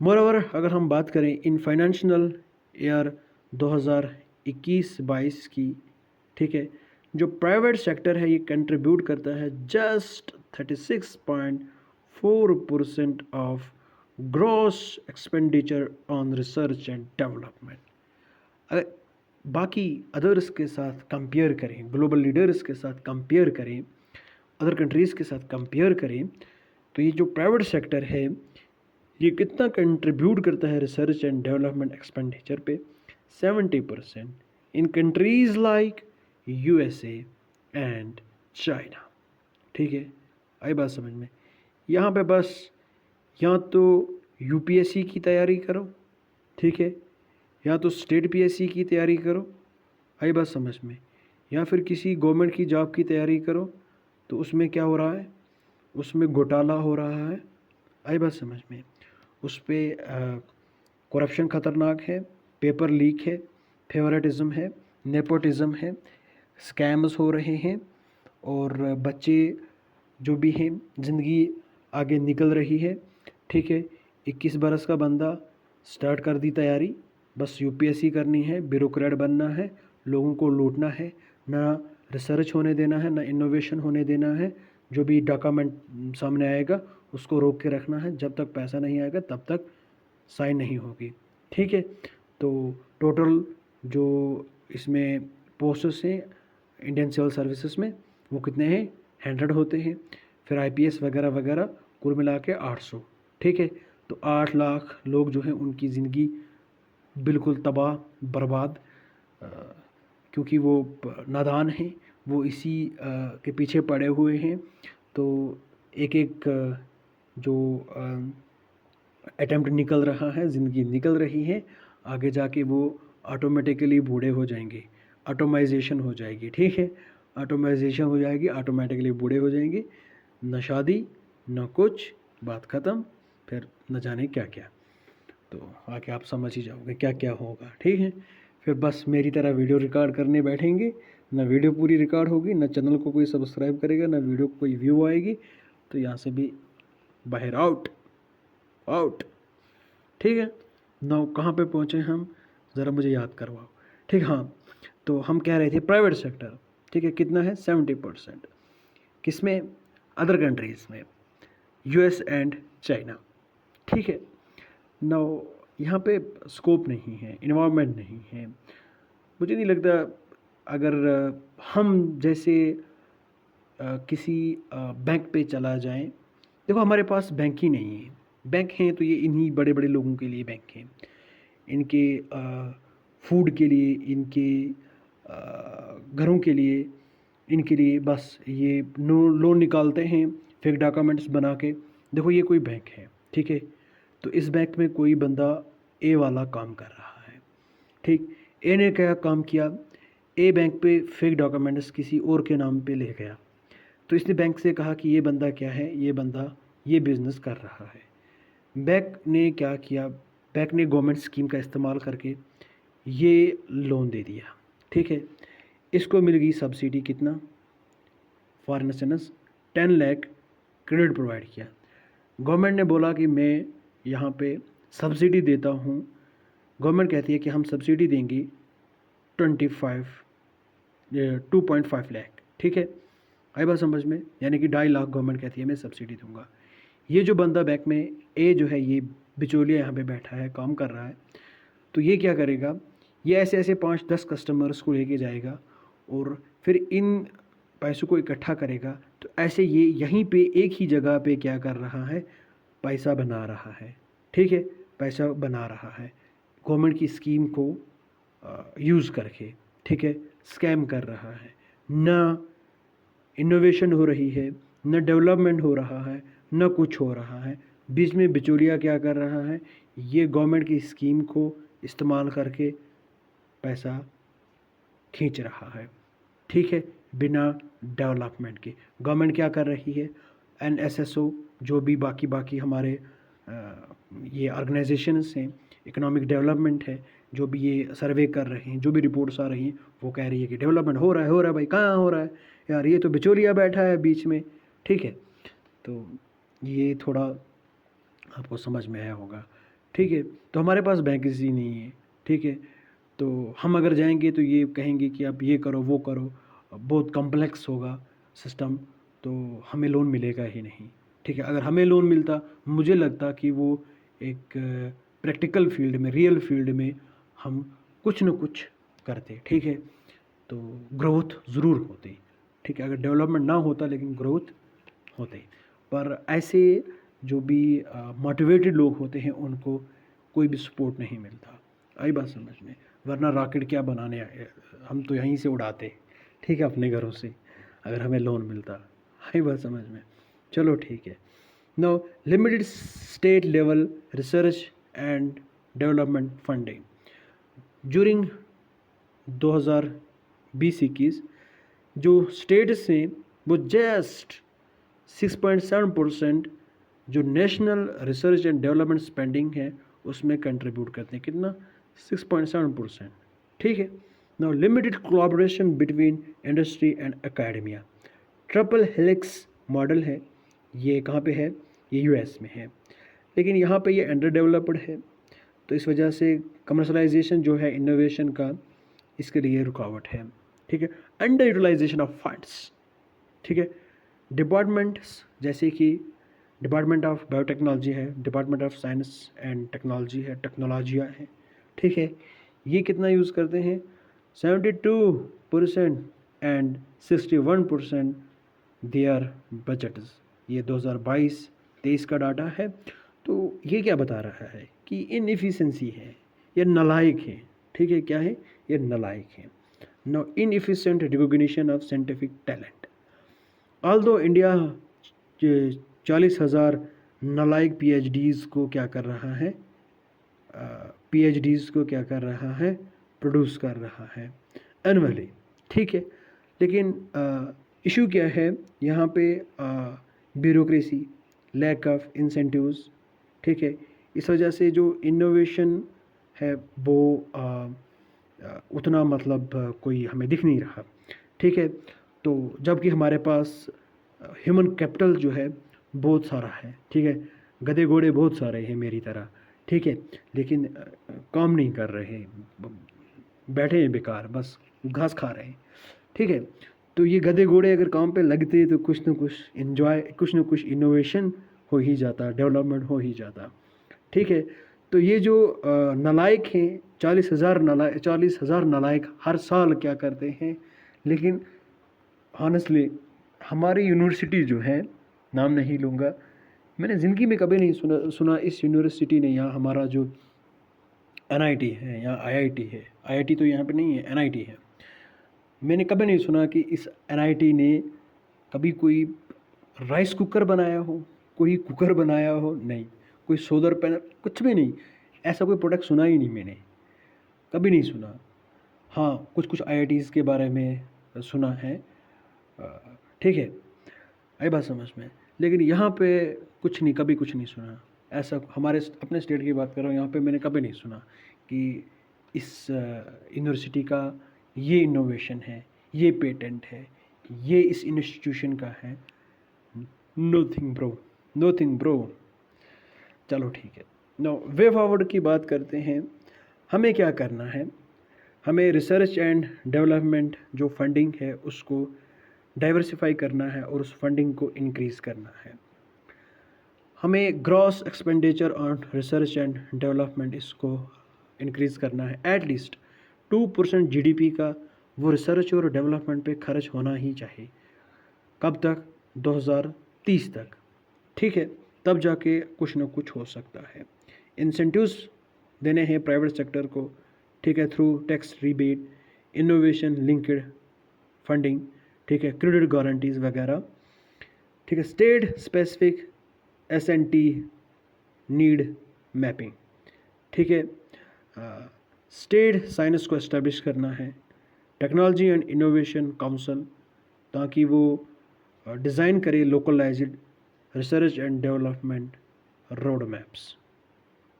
मोरओवर अगर हम बात करें इन फाइनेंशियल ईयर 2021-22 की, ठीक है, जो प्राइवेट सेक्टर है ये कंट्रीब्यूट करता है just 36.4% of gross expenditure on research and development. अगर बाकी अदर्स के साथ कंपेयर करें, ग्लोबल लीडर्स के साथ कंपेयर करें, अदर कंट्रीज़ के साथ कंपेयर करें, तो ये जो प्राइवेट सेक्टर है ये कितना कंट्रीब्यूट करता है रिसर्च एंड डेवलपमेंट एक्सपेंडिचर पे? 70% in countries like USA and China. ठीक है। आई बात समझ में? यहाँ पे बस या तो यूपीएससी की तैयारी करो, ठीक है, या तो स्टेट पीएससी की तैयारी करो, आई बात समझ में, या फिर किसी गवर्नमेंट की जॉब की तैयारी करो, तो उसमें क्या हो रहा है, उसमें घोटाला हो रहा है। आई बात समझ में? उस पर करप्शन ख़तरनाक है, पेपर लीक है, फेवरेटिज्म है, नेपोटिज्म है, स्कैम्स हो रहे हैं, और बच्चे जो भी हैं ज़िंदगी आगे निकल रही है। ठीक है, 21 बरस का बंदा स्टार्ट कर दी तैयारी, बस यूपीएससी करनी है, ब्यूरोक्रेट बनना है, लोगों को लूटना है, ना रिसर्च होने देना है, ना इनोवेशन होने देना है। जो भी डॉक्यूमेंट सामने आएगा उसको रोक के रखना है, जब तक पैसा नहीं आएगा तब तक साइन नहीं होगी। ठीक है, तो टोटल जो इसमें पोस्ट्स हैं इंडियन सिविल सर्विसेज में वो कितने हैं, 100 होते हैं। फिर आईपीएस वगैरह वगैरह कुल मिला के 800। ठीक है, तो 8 लाख लोग जो हैं उनकी ज़िंदगी बिल्कुल तबाह बर्बाद, क्योंकि वो नादान हैं, वो इसी के पीछे पड़े हुए हैं। तो एक एक जो अटैम्प्ट निकल रहा है, ज़िंदगी निकल रही है, आगे जाके वो ऑटोमेटिकली बूढ़े हो जाएंगे, ऑटोमाइजेशन हो जाएगी। ठीक है, ऑटोमाइजेशन हो जाएगी, ऑटोमेटिकली बूढ़े हो जाएंगे, न शादी न कुछ, बात ख़त्म, फिर न जाने क्या क्या। तो आके आप समझ ही जाओगे क्या क्या होगा। ठीक है, फिर बस मेरी तरह वीडियो रिकॉर्ड करने बैठेंगे, ना वीडियो पूरी रिकॉर्ड होगी, ना चैनल को कोई सब्सक्राइब करेगा, ना वीडियो को कोई व्यू आएगी, तो यहाँ से भी बाहर आउट आउट। ठीक है, नौ कहाँ पे पहुँचे हम, ज़रा मुझे याद करवाओ। ठीक, हाँ, तो हम कह रहे थे प्राइवेट सेक्टर। ठीक है, कितना है, 70%। किसमें, अदर कंट्रीज़ में, यूएस एंड चाइना। ठीक है, नौ यहाँ पे स्कोप नहीं है, इन्वायरमेंट नहीं है। मुझे नहीं लगता अगर हम जैसे किसी बैंक पे चला जाए, देखो हमारे पास बैंक ही नहीं है, बैंक हैं तो ये इन्हीं बड़े बड़े लोगों के लिए बैंक हैं, इनके फूड के लिए, इनके घरों के लिए, इनके लिए बस ये लोन निकालते हैं फेक डॉक्यूमेंट्स बना के। देखो ये कोई बैंक है, ठीक है, तो इस बैंक में कोई बंदा ए वाला काम कर रहा है। ठीक, ए ने क्या काम किया, ए बैंक पे फेक डॉक्यूमेंट्स किसी और के नाम पे ले गया, तो इसने बैंक से कहा कि ये बंदा क्या है, ये बंदा ये बिज़नेस कर रहा है। बैंक ने क्या किया, बैंक ने गवर्नमेंट स्कीम का इस्तेमाल करके ये लोन दे दिया। ठीक है, इसको मिल गई सब्सिडी, कितना, for instance 10 lakh credit provide किया। गवर्नमेंट ने बोला कि मैं यहाँ पे सब्सिडी देता हूँ, गवर्नमेंट कहती है कि हम सब्सिडी देंगे 2.5 लाख। ठीक है, आई बात समझ में, यानी कि 2.5 लाख गवर्नमेंट कहती है मैं सब्सिडी दूंगा। ये जो बंदा बैंक में ए जो है, ये बिचौलिया यहाँ पे बैठा है, काम कर रहा है, तो ये क्या करेगा, ये ऐसे ऐसे 5-10 कस्टमर्स को लेके जाएगा और फिर इन पैसों को इकट्ठा करेगा। तो ऐसे ये यहीं पे एक ही जगह पे क्या कर रहा है, पैसा बना रहा है। ठीक है, पैसा बना रहा है गवर्नमेंट की स्कीम को यूज़ करके। ठीक है, स्कैम कर रहा है, ना इनोवेशन हो रही है, न डेवलपमेंट हो रहा है, न कुछ हो रहा है। बीच में बिचौलिया क्या कर रहा है, ये गवर्नमेंट की स्कीम को इस्तेमाल करके पैसा खींच रहा है। ठीक है, बिना डेवलपमेंट के। गवर्नमेंट क्या कर रही है, एनएसएसओ जो भी बाकी हमारे ये ऑर्गेनाइजेशंस हैं, इकोनॉमिक डेवलपमेंट है, जो भी ये सर्वे कर रहे हैं, जो भी रिपोर्ट्स आ रही हैं, वो कह रही है कि डेवलपमेंट हो रहा है भाई, कहाँ हो रहा है यार, ये तो बिचौलिया बैठा है बीच में। ठीक है, तो ये थोड़ा आपको समझ में आया होगा। ठीक है, तो हमारे पास वैकेंसी नहीं है। ठीक है, तो हम अगर जाएंगे तो ये कहेंगे कि आप ये करो वो करो, बहुत कॉम्प्लेक्स होगा सिस्टम, तो हमें लोन मिलेगा ही नहीं। ठीक है, अगर हमें लोन मिलता, मुझे लगता कि वो एक प्रैक्टिकल फील्ड में, रियल फील्ड में हम कुछ न कुछ करते। ठीक है, तो ग्रोथ ज़रूर होती। ठीक है, अगर डेवलपमेंट ना होता लेकिन ग्रोथ होते। पर ऐसे जो भी मोटिवेटेड लोग होते हैं उनको कोई भी सपोर्ट नहीं मिलता। आई बात समझ में, वरना रॉकेट क्या बनाने आए, हम तो यहीं से उड़ाते। ठीक है, अपने घरों से, अगर हमें लोन मिलता। आई बात समझ में, चलो ठीक है। No limited state level research and development funding during 2020-21 जो स्टेट्स हैं वो जस्ट 6.7% जो national research and development spending है उसमें कंट्रीब्यूट करते हैं। कितना? 6.7%। ठीक है। Now limited collaboration between industry and academia. Triple helix model है, ये कहाँ पे है? ये यूएस में है, लेकिन यहाँ पे ये अंडर डेवलप्ड है, तो इस वजह से कमर्शलाइजेशन जो है इनोवेशन का, इसके लिए रुकावट है। ठीक है। Underutilisation of funds. ठीक है। डिपार्टमेंट्स जैसे कि डिपार्टमेंट ऑफ बायोटेक्नोलॉजी है, department of science and technology है, टेक्नोलॉजिया है। ठीक है। ये कितना यूज़ करते हैं? 72% एंड 61% देयर बजट्स। ये 2022-23 का डाटा है। तो ये क्या बता रहा है कि इनएफिशिएंसी है, ये नलायक है। ठीक है। क्या है? ये नलायक है। No inefficient recognition of scientific talent. Although India 40,000 नलायक पीएचडीज़ को क्या कर रहा है? पीएचडीज़ को क्या कर रहा है? प्रोड्यूस कर रहा है एनुअली। ठीक है। लेकिन इशू क्या है यहाँ पे? Bureaucracy, lack of incentives. ठीक है। इस वजह से जो इनोवेशन है वो उतना मतलब कोई हमें दिख नहीं रहा। ठीक है। तो जबकि हमारे पास ह्यूमन कैपिटल जो है बहुत सारा है। ठीक है। गधे घोड़े बहुत सारे हैं मेरी तरह। ठीक है। लेकिन काम नहीं कर रहे, बैठे हैं बेकार, बस घास खा रहे हैं। ठीक है। तो ये गधे घोड़े अगर काम पे लगते तो कुछ न कुछ इनोवेशन हो ही जाता, डेवलपमेंट हो ही जाता। ठीक है। तो ये जो नालायक हैं, 40,000 नालायक हर साल क्या करते हैं? लेकिन ऑनेस्टली हमारी यूनिवर्सिटी जो है, नाम नहीं लूँगा, मैंने ज़िंदगी में कभी नहीं सुना इस यूनिवर्सिटी ने, यहाँ हमारा जो एनआईटी है या आईआईटी है, आईआईटी तो यहाँ पे नहीं है, एनआईटी है, मैंने कभी नहीं सुना कि इस एनआईटी ने कभी कोई राइस कुकर बनाया हो, कोई कुकर बनाया हो, नहीं, कोई सोलर पैनल, कुछ भी नहीं। ऐसा कोई प्रोडक्ट सुना ही नहीं, मैंने कभी नहीं सुना। हाँ, कुछ आईआईटीज़ के बारे में सुना है। ठीक है, आई बात समझ में। लेकिन यहाँ पे कुछ नहीं, कभी कुछ नहीं सुना ऐसा। हमारे अपने स्टेट की बात कर रहा हूँ, यहाँ पे मैंने कभी नहीं सुना कि इस यूनिवर्सिटी का ये इनोवेशन है, ये पेटेंट है, ये इस इंस्टीट्यूशन का है। Nothing bro. चलो ठीक है। नो वे फॉरवर्ड की बात करते हैं। हमें क्या करना है? हमें रिसर्च एंड डेवलपमेंट जो फंडिंग है उसको डाइवर्सिफाई करना है और उस फंडिंग को इंक्रीज़ करना है। हमें gross expenditure on research and development इसको इंक्रीज़ करना है। एटलीस्ट 2% जीडीपी का वो रिसर्च और डेवलपमेंट पे खर्च होना ही चाहिए। कब तक? 2030 तक। ठीक है। तब जाके कुछ ना कुछ हो सकता है। इंसेंटिव्स देने हैं प्राइवेट सेक्टर को। ठीक है। Through tax rebate, innovation linked funding, ठीक है, क्रेडिट गारंटीज़ वगैरह। ठीक है। State specific SNT need mapping. ठीक है। स्टेट साइंस को एस्टेब्लिश करना है। टेक्नोलॉजी एंड इनोवेशन काउंसिल, ताकि वो डिज़ाइन करे localized research and development road maps.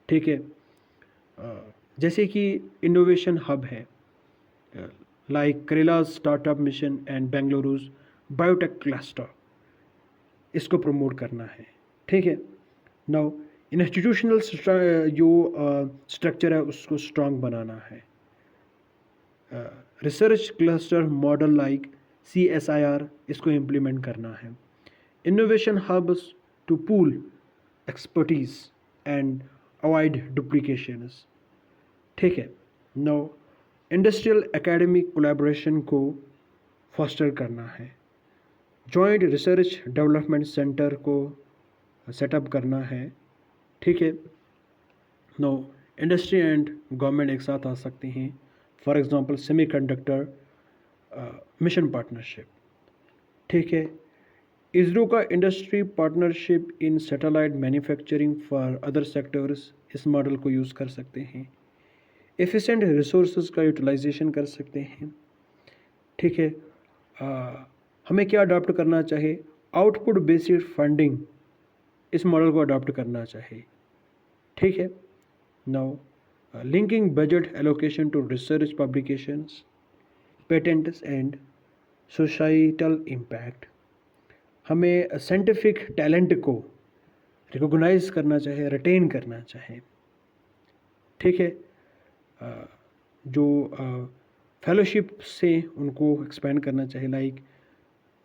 ठीक है। जैसे कि इनोवेशन हब है, like Kerala startup mission and Bengaluru's biotech cluster, इसको प्रमोट करना है। ठीक है। नाउ इंस्टीट्यूशनल जो स्ट्रक्चर है उसको स्ट्रांग बनाना है। Research cluster model like CSIR, इसको इम्प्लीमेंट करना है। Innovation hubs to pool expertise and avoid duplications. ठीक है। नाउ इंडस्ट्रियल एकेडमिक कोलैबोरेशन को फॉस्टर करना है। जॉइंट रिसर्च डेवलपमेंट सेंटर को सेटअप करना है। ठीक है। नो इंडस्ट्री एंड गवर्नमेंट एक साथ आ सकते हैं। For example semiconductor mission partnership. ठीक है। इसरो का industry partnership in satellite manufacturing for other sectors, इस मॉडल को यूज़ कर सकते हैं। एफिशिएंट रिसोर्सेज का यूटिलाइजेशन कर सकते हैं। ठीक है। हमें क्या अडॉप्ट करना चाहिए? आउटपुट बेस्ड फंडिंग, इस मॉडल को अडॉप्ट करना चाहिए। ठीक है। Now linking budget allocation to research publications, patents and societal impact. हमें साइंटिफिक टैलेंट को रिकॉग्नाइज करना चाहिए, रिटेन करना चाहिए। ठीक है। जो फेलोशिप से उनको एक्सपेंड करना चाहिए, like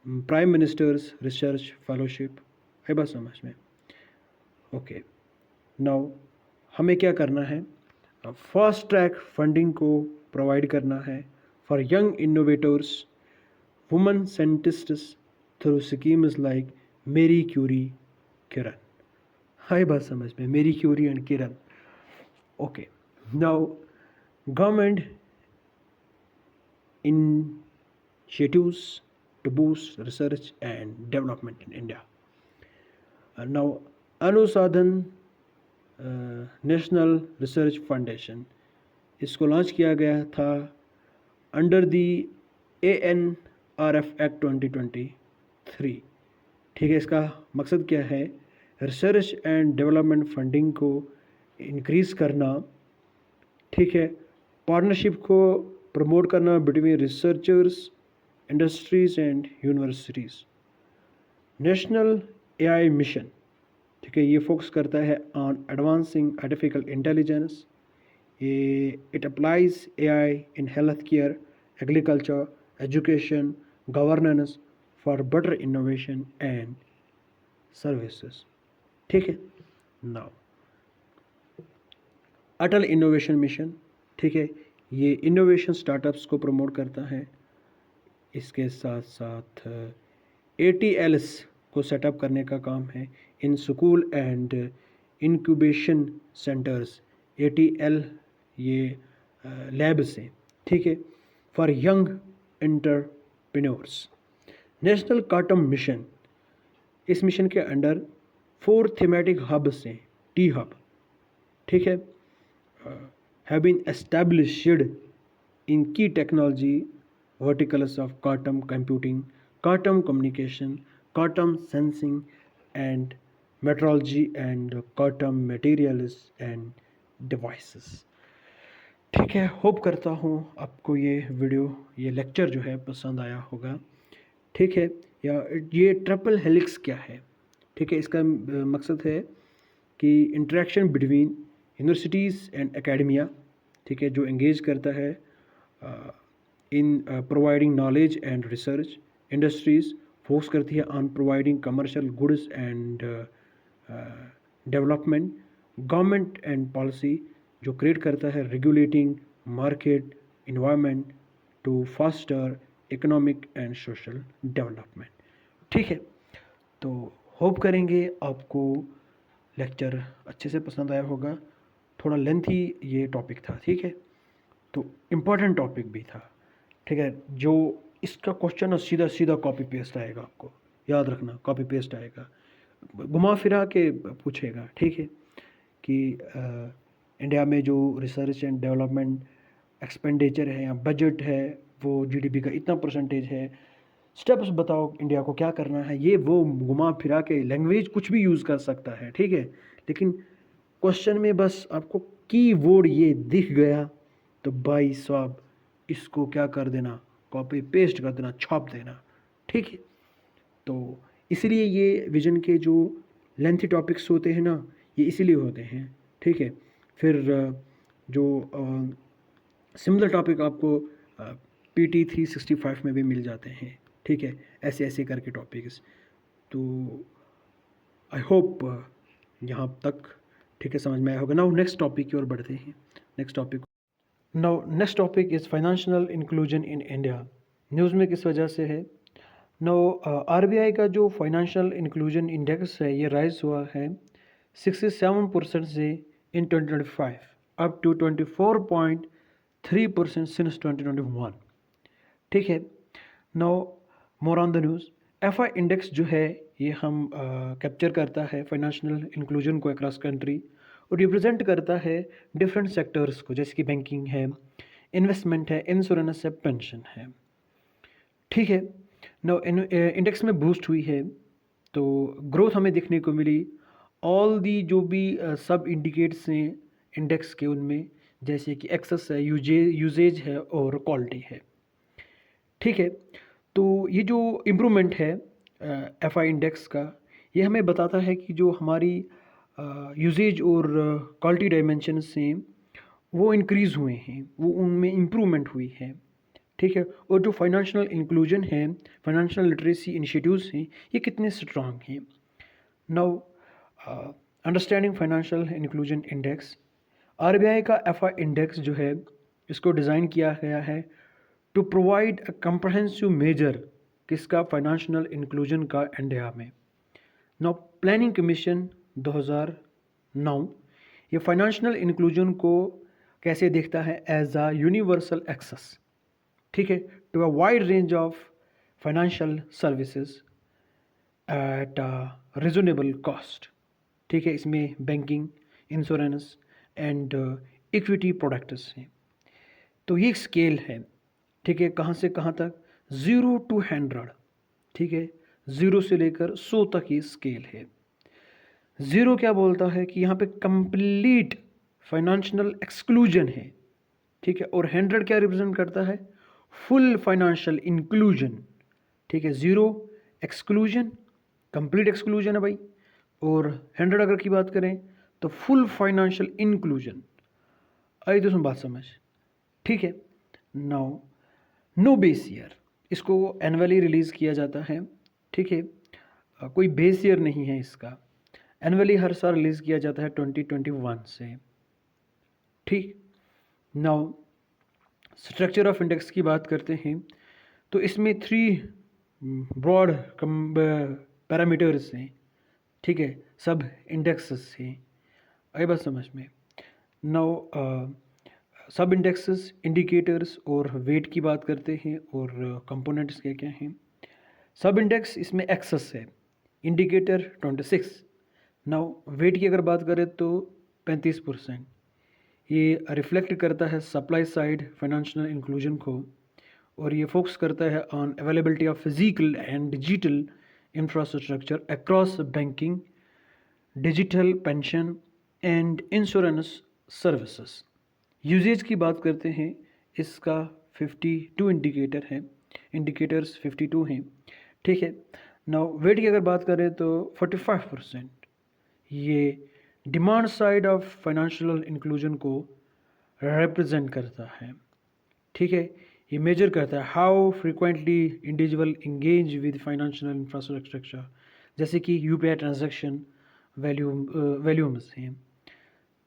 prime ministers research fellowship. है बात समझ में? ओके। नाउ हमें क्या करना है? फास्ट ट्रैक फंडिंग को प्रोवाइड करना है for young innovators, women scientists through schemes like Marie Curie Kiran. हाई बात समझ में? Marie Curie and Kiran. Okay. Now government initiatives to boost research and development in India. Now, Anusandhan national research foundation, इसको launch किया गया था अंडर दी ANRF एक्ट 2023। ठीक है। इसका मकसद क्या है? रिसर्च एंड डेवलपमेंट फंडिंग को इंक्रीज़ करना। ठीक है। पार्टनरशिप को प्रमोट करना between researchers, industries and universities. National AI mission, ठीक है, ये फोकस करता है ऑन एडवांसिंग आर्टिफिशियल इंटेलिजेंस। ये it applies AI in health care, agriculture, education, governance for better innovation and services. ठीक है। नाउ अटल इनोवेशन मिशन, ठीक है, ये इनोवेशन स्टार्टअप्स को प्रमोट करता है। इसके साथ साथ ATLs को सेटअप करने का काम है in school and incubation centres. ATL ये लैब्स हैं। ठीक है, for young entrepreneurs. National quantum mission, इस मिशन के अंडर 4 थीमेटिक हब्स हैं, टी हब। ठीक है, have been established in key technology verticals of quantum computing, quantum communication, quantum sensing and metrology and quantum materials and devices। ठीक है, hope करता हूँ आपको ये वीडियो, ये लेक्चर जो है पसंद आया होगा। ठीक है, या ये ट्रिपल हेलिक्स क्या है? ठीक है, इसका मकसद है कि interaction between universities and academia, ठीक है, जो एंगेज करता है in providing knowledge and research. Industries focus करती है on providing commercial goods and development. Government and policy जो क्रिएट करता है regulating market environment to foster economic and social development. ठीक है, तो होप करेंगे आपको लेक्चर अच्छे से पसंद आया होगा। थोड़ा लेंथी ये टॉपिक था। ठीक है, तो इम्पोर्टेंट टॉपिक भी था। ठीक है, जो इसका क्वेश्चन सीधा सीधा कॉपी पेस्ट आएगा, आपको याद रखना, कॉपी पेस्ट आएगा, घुमा फिरा के पूछेगा। ठीक है, कि इंडिया में जो रिसर्च एंड डेवलपमेंट एक्सपेंडिचर है या बजट है वो GDP का इतना परसेंटेज है, स्टेप्स बताओ इंडिया को क्या करना है। ये वो घुमा फिरा के लैंग्वेज कुछ भी यूज़ कर सकता है। ठीक है, लेकिन क्वेश्चन में बस आपको कीवर्ड ये दिख गया तो भाई साहब इसको क्या कर देना, कॉपी पेस्ट कर देना, छाप देना। ठीक है, तो इसलिए ये विजन के जो लेंथी टॉपिक्स होते हैं ना, ये इसीलिए होते हैं। ठीक है, फिर जो सिमिलर टॉपिक आपको PT 365 में भी मिल जाते हैं। ठीक है, ऐसे ऐसे करके टॉपिक्स। तो आई होप यहाँ तक ठीक है समझ में आया होगा। नाउ नेक्स्ट टॉपिक की ओर बढ़ते हैं। Next topic is financial inclusion in India. News में किस वजह से है? RBI का जो फाइनेंशियल इंक्लूजन इंडेक्स है ये राइज हुआ है 67% से इन 2025 अप टू 24.3% सिंस 2021। ठीक है, more on the news. FI index जो है ये हम कैप्चर करता है फाइनेंशियल इंक्लूजन को अक्रॉस कंट्री और रिप्रेजेंट करता है डिफरेंट सेक्टर्स को, जैसे कि बैंकिंग है, इन्वेस्टमेंट है, इंश्योरेंस है, पेंशन है। ठीक है, नो इंडेक्स में बूस्ट हुई है, तो ग्रोथ हमें देखने को मिली। ऑल दी जो भी सब इंडिकेट्स हैं इंडेक्स के, उनमें जैसे कि एक्सेस है, यूजेज है और क्वालिटी है। ठीक है, तो ये जो इम्प्रूवमेंट है एफ आई इंडेक्स का, ये हमें बताता है कि जो हमारी यूजेज और क्वालिटी डायमेंशंस हैं वो इंक्रीज़ हुए हैं, वो उनमें इम्प्रूवमेंट हुई है। ठीक है, और जो फाइनेंशियल इंक्लूजन है, फाइनेंशियल लिटरेसी इनिशिएटिव्स हैं, ये कितने स्ट्रांग हैं। Now understanding financial inclusion index, RBI का एफआई इंडेक्स जो है इसको डिज़ाइन किया गया है to provide a comprehensive measure किसका, फाइनेंशियल इंक्लूजन का इंडिया में। नाउ प्लानिंग कमीशन 2009 ये फाइनेंशियल इंक्लूजन को कैसे देखता है, एज अ यूनिवर्सल एक्सेस, ठीक है, to a wide range of financial services at a reasonable cost. ठीक है, इसमें banking, insurance and equity products हैं। तो ये एक स्केल है, ठीक है, कहाँ से कहाँ तक, 0 to 100। ठीक है, 0 से लेकर 100 तक ये स्केल है। 0 क्या बोलता है कि यहाँ पे कंप्लीट फाइनेंशियल एक्सक्लूजन है। ठीक है, और 100 क्या रिप्रेजेंट करता है, फुल फाइनेंशियल इंक्लूजन। ठीक है, 0 एक्सक्लूजन, कंप्लीट एक्सक्लूजन है भाई, और 100 अगर की बात करें तो फुल फाइनेंशियल इंक्लूजन। आई तो सुन बात समझ। ठीक है, नाउ नो बेस ईयर, इसको एनुअली रिलीज़ किया जाता है। ठीक है, कोई बेस ईयर नहीं है इसका, एनुअली हर साल रिलीज़ किया जाता है 2021 से। ठीक, नाउ स्ट्रक्चर ऑफ इंडेक्स की बात करते हैं तो इसमें 3 ब्रॉड पैरामीटर्स हैं। ठीक है, सब इंडेक्सेस हैं, आई बात समझ में। नाउ सब इंडेक्सेस, इंडिकेटर्स और वेट की बात करते हैं, और कंपोनेंट्स क्या क्या हैं। सब इंडेक्स इसमें एक्सेस है, इंडिकेटर 26। नाउ वेट की अगर बात करें तो 35%। ये रिफ्लेक्ट करता है सप्लाई साइड फाइनेंशियल इंक्लूजन को, और ये फोकस करता है on availability of physical and digital infrastructure across banking, digital pension and insurance services. Usages की बात करते हैं, इसका 52 इंडिकेटर है, इंडिकेटर्स 52 हैं। ठीक है, नाउ वेट की अगर बात करें तो 45%। ये demand side of financial inclusion को रिप्रेजेंट करता है। ठीक है, ये मेजर करता है how frequently individual engage with financial infrastructure, जैसे कि यूपीआई ट्रांजैक्शन वैल्यूम्स हैं।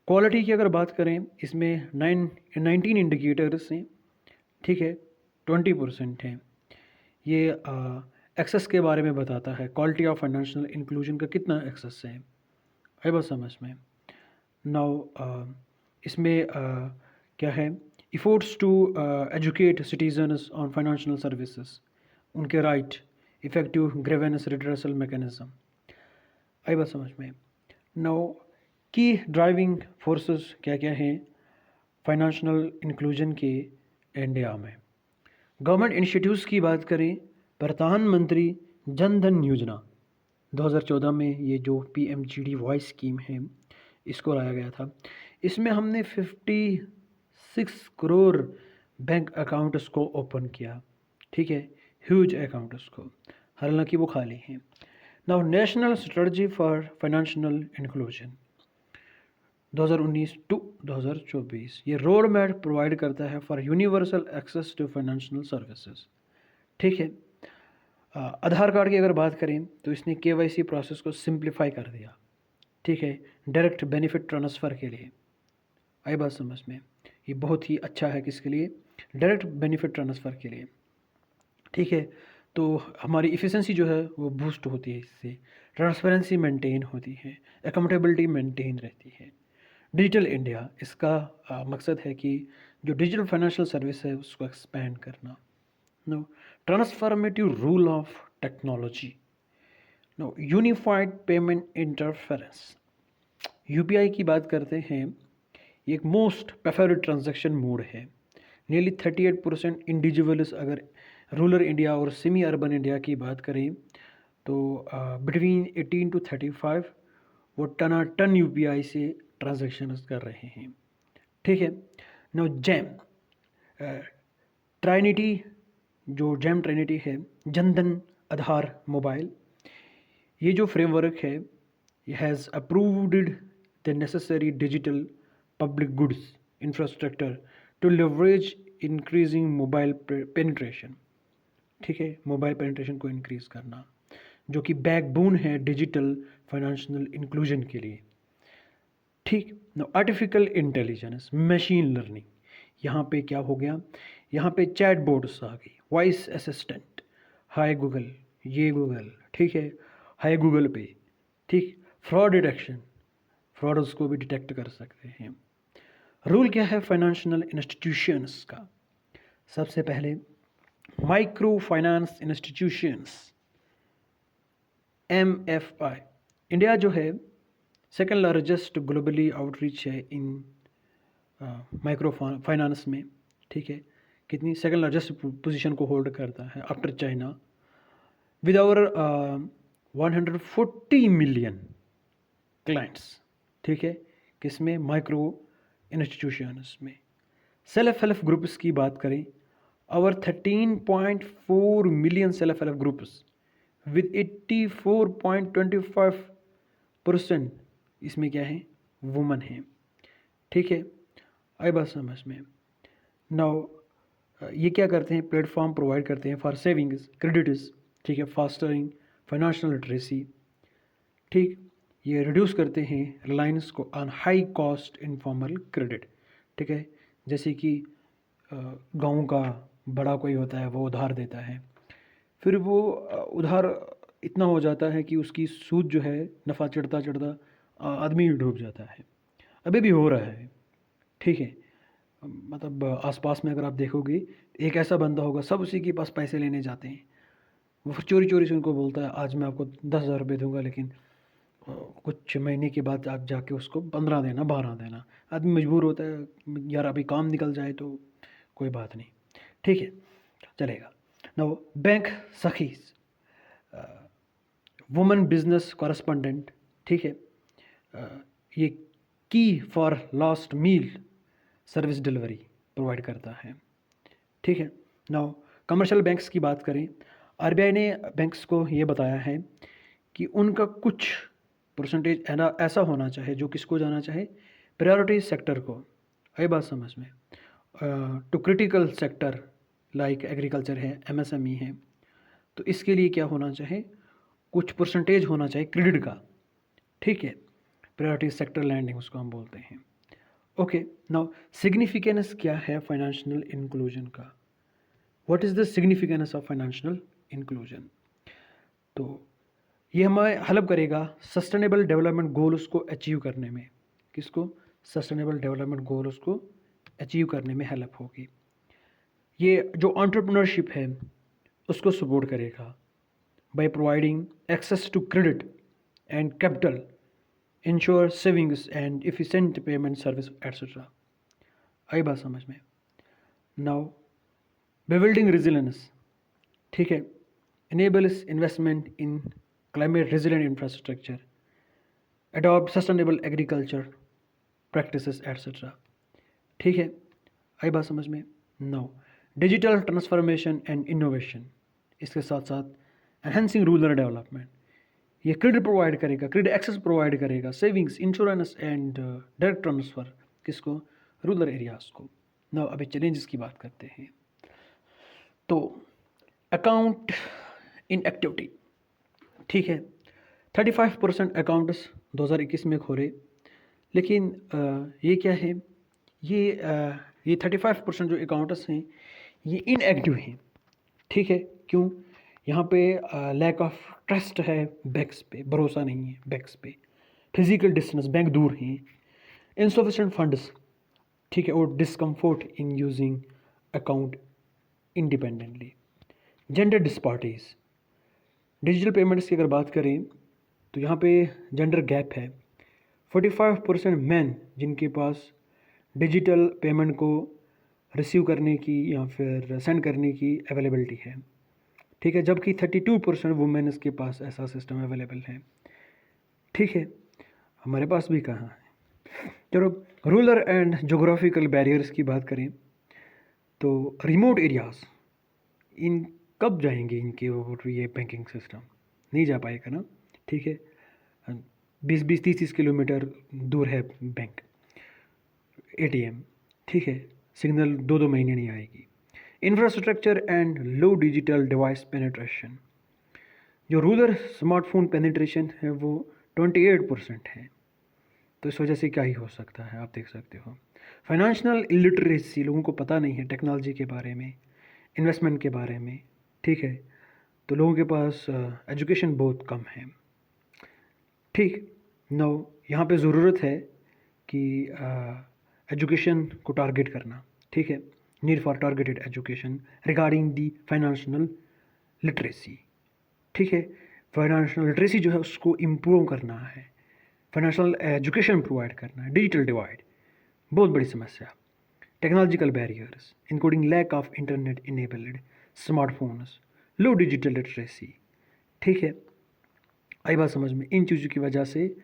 क्वालिटी की अगर बात करें, इसमें 19 इंडिकेटर्स हैं। ठीक है, 20% हैं। ये एक्सेस के बारे में बताता है, क्वालिटी ऑफ फाइनेंशियल इंक्लूजन का कितना एक्सेस है, है बस समझ में। नाउ इसमें क्या है, efforts to educate citizens on financial services, उनके right, effective grievance redressal mechanism, आई बात समझ में। नाउ की ड्राइविंग फोर्सेस क्या क्या हैं फाइनेंशियल इंक्लूजन के इंडिया में। गवर्नमेंट इनिशिएटिव्स की बात करें, प्रधानमंत्री जन धन योजना 2014 में ये जो PMGDY स्कीम है इसको लाया गया था। इसमें हमने 56 करोड़ बैंक अकाउंट्स को ओपन किया। ठीक है, ह्यूज अकाउंट्स को, हालांकि वो खाली हैं। Now national strategy for financial inclusion 2019 to 2024, ये रोड मैप प्रोवाइड करता है for universal access to financial services. ठीक है, आधार कार्ड की अगर बात करें तो इसने KYC प्रोसेस को सिंप्लीफाई कर दिया। ठीक है, डायरेक्ट बेनिफिट ट्रांसफ़र के लिए, आई बात समझ में। ये बहुत ही अच्छा है किसके लिए, डायरेक्ट बेनिफिट ट्रांसफ़र के लिए। ठीक है, तो हमारी इफ़िशेंसी जो है वो बूस्ट होती है इससे, ट्रांसपेरेंसी मेंटेन होती है, अकाउंटेबिलिटी मेंटेन रहती है। डिजिटल इंडिया, इसका मकसद है कि जो डिजिटल फाइनेंशियल सर्विस है उसको एक्सपेंड करना। No transformative role of technology, no unified payment interference. UPI की बात करते हैं, ये एक मोस्ट प्रेफर्ड ट्रांजैक्शन मोड है। नियरली 38% इंडिविजुअल्स अगर रूरल इंडिया और सेमी अर्बन इंडिया की बात करें तो बिटवीन 18 to 35 वो टन यूपीआई से ट्रांजेक्शन कर रहे हैं। ठीक है। नाउ जैम ट्राइनिटी, जो जैम ट्राइनिटी है, जनधन आधार मोबाइल, ये जो फ्रेमवर्क है ये has approved the necessary digital public goods infrastructure to leverage increasing mobile penetration. ठीक है, मोबाइल पेनिट्रेशन को इंक्रीज़ करना, जो कि बैकबोन है डिजिटल फाइनेंशियल इंक्लूजन के लिए। ठीक ना। आर्टिफिशियल इंटेलिजेंस, मशीन लर्निंग, यहाँ पे क्या हो गया, यहाँ पे चैट बोर्ड्स आ गई, वॉइस असिस्टेंट, हाय गूगल, ये गूगल, ठीक है, हाय गूगल पे। ठीक। फ्रॉड डिटेक्शन, फ्रॉड उसको भी डिटेक्ट कर सकते हैं। रूल क्या है फाइनेंशियल इंस्टीट्यूशंस का? सबसे पहले micro finance institutions, MFI। India जो है सेकेंड लार्जेस्ट ग्लोबली आउटरीच है इन माइक्रो फाइनेंस में। ठीक है, कितनी सेकेंड लार्जेस्ट पोजीशन को होल्ड करता है after China, with over 140 million clients. ठीक है, किसमें? माइक्रो इंस्टीट्यूशंस में। सेल्फ हेल्प ग्रुप्स की बात करें, over 13.4 million self help groups with 84.25% इसमें क्या है? वुमन है। ठीक है, आई बात समझ में। नाउ ये क्या करते हैं? प्लेटफॉर्म प्रोवाइड करते हैं फॉर सेविंग्स, क्रेडिट्स। ठीक है, फास्टरिंग फाइनेंशियल लिटरेसी। ठीक, ये रिड्यूस करते हैं रिलायंस को on high cost informal credit. ठीक है, जैसे कि गाँव का बड़ा कोई होता है वो उधार देता है, फिर वो उधार इतना हो जाता है कि उसकी सूद जो है, नफ़ा चढ़ता चढ़ता आदमी डूब जाता है। अभी भी हो रहा है। ठीक है, मतलब आसपास में अगर आप देखोगे, एक ऐसा बंदा होगा, सब उसी के पास पैसे लेने जाते हैं, वो फिर चोरी चोरी से उनको बोलता है आज मैं आपको 10,000 रुपये दूंगा, लेकिन कुछ महीने के बाद आप जाके उसको 15 देना, 12 देना। आदमी मजबूर होता है, यार अभी काम निकल जाए तो कोई बात नहीं। ठीक है, चलेगा। Now bank sakhis, women business correspondent. ठीक है, ये की for last mile service delivery provide करता है। ठीक है। नाउ कमर्शियल बैंक्स की बात करें, आरबीआई ने बैंक्स को ये बताया है कि उनका कुछ परसेंटेज ऐसा होना चाहिए जो किसको जाना चाहे? प्रायोरिटी सेक्टर को। आई बात समझ में? Two critical sector like agriculture है, MSME है, तो इसके लिए क्या होना चाहिए? कुछ परसेंटेज होना चाहिए क्रेडिट का। ठीक है, प्रायोरिटी सेक्टर लैंडिंग उसको हम बोलते हैं। ओके, नाउ सिग्निफिकेंस क्या है फाइनेंशियल इंक्लूजन का? What is the significance of financial inclusion? तो ये हमें हेल्प करेगा सस्टेनेबल डेवलपमेंट गोल्स को अचीव करने में। किसको? सस्टेनेबल डेवलपमेंट गोल्स को अचीव करने में हेल्प होगी। ये जो एंटरप्रेन्योरशिप है उसको सपोर्ट करेगा by providing access to credit and capital, ensure savings and efficient payment service etcetera. आई बात समझ में? Now building resilience. ठीक है, enables investment in climate resilient infrastructure, adopt sustainable agriculture practices etc. ठीक है, आई बात समझ में? Now digital transformation and innovation, इसके साथ साथ एनहेंसिंग रूरल डेवलपमेंट। ये क्रेडिट प्रोवाइड करेगा, क्रेडिट एक्सेस प्रोवाइड करेगा, savings, insurance and direct transfer, किसको? रूरल एरियाज़ को। नाउ अभी चैलेंजेस की बात करते हैं। तो अकाउंट इनएक्टिविटी। ठीक है, 35% अकाउंट्स 2021 में खोले, लेकिन ये क्या है? ये 35% जो अकाउंट्स हैं ये इनएक्टिव हैं। ठीक है, क्यों? यहाँ पे लैक ऑफ ट्रस्ट है बैंक्स पे, भरोसा नहीं है बैंक्स पे, फिजिकल डिस्टेंस, बैंक दूर हैं, इनसफिशेंट फंड्स। ठीक है, और discomfort in using account independently. Gender disparities, digital payments की अगर बात करें तो यहाँ पे जेंडर गैप है। 45% मैन जिनके पास डिजिटल पेमेंट को रिसीव करने की या फिर सेंड करने की अवेलेबिलिटी है, ठीक है, जबकि 32% वुमेन्स के पास ऐसा सिस्टम अवेलेबल है, ठीक है। हमारे पास भी कहाँ है। चलो रूरल एंड जोग्राफिकल बैरियर्स की बात करें तो रिमोट एरियाज़ इन कब जाएंगे इनके और ये बैंकिंग सिस्टम नहीं जा पाएगा ना, ठीक है। 20-20, 30-30 किलोमीटर दूर है बैंक, एटीएम, ठीक है, सिग्नल 2-2 महीने नहीं आएगी। Infrastructure and low digital device penetration, जो रूरल स्मार्टफोन पेनिट्रेशन है वो 28% है, तो इस वजह से क्या ही हो सकता है, आप देख सकते हो। फाइनेंशियल इलिटरेसी, लोगों को पता नहीं है टेक्नोलॉजी के बारे में, इन्वेस्टमेंट के बारे में, ठीक है, तो लोगों के पास एजुकेशन बहुत कम है, ठीक। नो यहाँ पे ज़रूरत है कि एजुकेशन को टारगेट करना, ठीक है, need for targeted education regarding the financial literacy, ठीक है। फाइनेंशियल लिटरेसी जो है उसको इम्प्रूव करना है, फाइनेंशियल एजुकेशन प्रोवाइड करना है। डिजिटल डिवाइड बहुत बड़ी समस्या, technological barriers including lack of internet enabled smartphones, low digital literacy, ठीक है। आई बात समझ में, इन चीज़ों की वजह से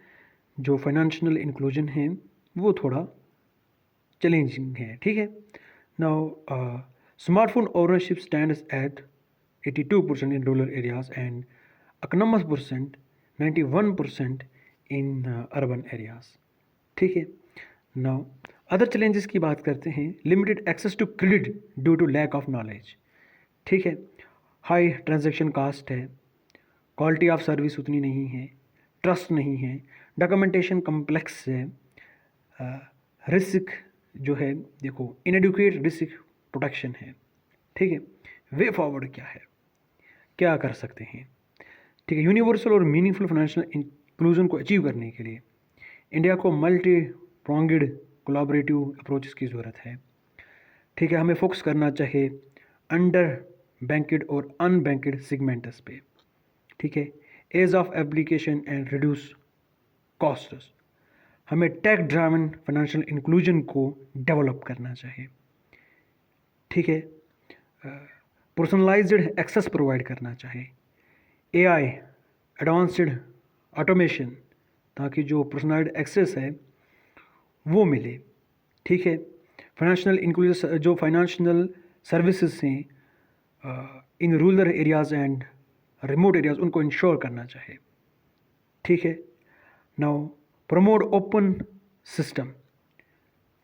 जो फाइनेंशियल इंक्लूजन है वो थोड़ा चैलेंजिंग है, ठीक है। Now smartphone ownership stands eight 82% in rural areas and economous percent 91% in urban areas, ठीक है। नाउ अदर चैलेंजेस की बात करते हैं। Limited access to credit due to lack of knowledge, ठीक है। हाई ट्रांजैक्शन कास्ट है, क्वालिटी ऑफ सर्विस उतनी नहीं है, ट्रस्ट नहीं है, डॉक्यूमेंटेशन कम्प्लेक्स है, रिस्क जो है देखो इनएडुकेट रिस्क प्रोटेक्शन है, ठीक है। वे फॉरवर्ड क्या है, क्या कर सकते हैं, ठीक है। यूनिवर्सल और मीनिंगफुल फाइनेंशियल इंक्लूजन को अचीव करने के लिए इंडिया को मल्टी प्रोंगड कोलैबोरेटिव अप्रोचेस की ज़रूरत है, ठीक है। हमें फोकस करना चाहिए अंडर बैंकेड और अनबैंकेड सेगमेंट्स पे, ठीक है। Ease of application and reduce costs, हमें टेक ड्राइवन फाइनेंशियल इंक्लूजन को डेवलप करना चाहिए, ठीक है। पर्सनलाइज्ड एक्सेस प्रोवाइड करना चाहिए, एआई एडवांस्ड ऑटोमेशन, ताकि जो पर्सनलाइज्ड एक्सेस है वो मिले, ठीक है। फाइनेंशियल इंक्लूजन जो फाइनेंशियल सर्विसेज हैं in rural areas and remote areas उनको इंश्योर करना चाहिए, ठीक है। नाउ प्रमोट ओपन सिस्टम,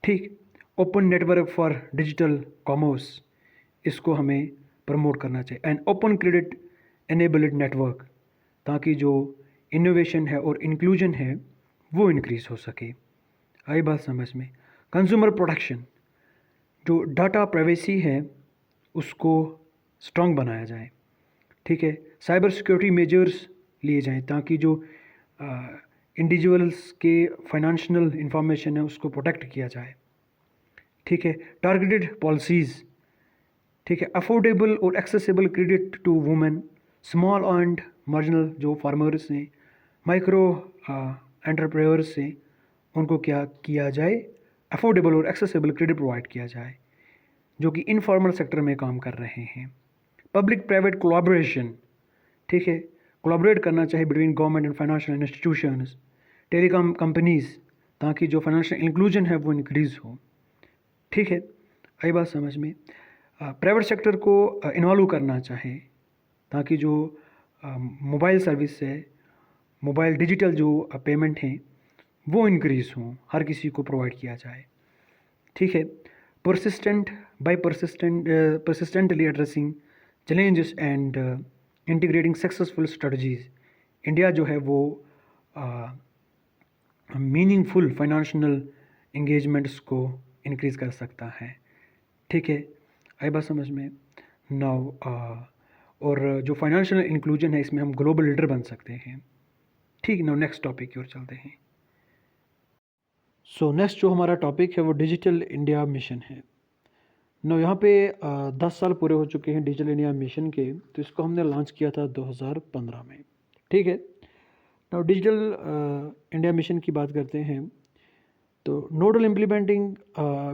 ठीक, open network for digital commerce, इसको हमें प्रमोट करना चाहिए। And open credit enabled network, ताकि जो इनोवेशन है और इंक्लूजन है वो इंक्रीज़ हो सके। आई बात समझ में। कंज्यूमर प्रोटेक्शन, जो डाटा प्राइवेसी है उसको स्ट्रॉन्ग बनाया जाए, ठीक है। साइबर सिक्योरिटी मेजर्स लिए जाएं ताकि जो इंडिविजुअल्स के फाइनेंशियल इंफॉर्मेशन है उसको प्रोटेक्ट किया जाए, ठीक है। टारगेटेड पॉलिसीज़, ठीक है। अफोर्डेबल और accessible credit to women, small and marginal जो फार्मर्स हैं, माइक्रो एंटरप्रेन्योर्स हैं, उनको क्या किया जाए, अफोर्डेबल और एक्सेसिबल क्रेडिट प्रोवाइड किया जाए, जो कि इनफॉर्मल सेक्टर में काम कर रहे हैं। पब्लिक प्राइवेट कोलैबोरेशन, ठीक है, कोलैबोरेट करना चाहिए between government and financial institutions, telecom companies, ताकि जो फाइनेंशियल इंक्लूजन है वो इंक्रीज़ हो, ठीक है। आई बात समझ में। प्राइवेट सेक्टर को इन्वॉल्व करना चाहे ताकि जो मोबाइल सर्विस है, मोबाइल डिजिटल जो पेमेंट हैं वो इंक्रीज़ हों, हर किसी को प्रोवाइड किया जाए, ठीक है। Persistently addressing challenges and integrating successful strategies, India जो है वो मीनिंगफुल फाइनेंशियल इंगेजमेंट्स को इंक्रीज़ कर सकता है, ठीक है। आई बात समझ में। नाउ और जो फाइनेंशियल इंक्लूजन है इसमें हम ग्लोबल लीडर बन सकते हैं, ठीक। नाउ नेक्स्ट टॉपिक की ओर चलते हैं। सो नेक्स्ट जो हमारा टॉपिक है वो डिजिटल इंडिया मिशन है। नाउ यहाँ पे 10 साल पूरे हो चुके हैं डिजिटल इंडिया मिशन के, तो इसको हमने लॉन्च किया था 2015 में, ठीक है। नाउ डिजिटल इंडिया मिशन की बात करते हैं तो नोडल इम्प्लीमेंटिंग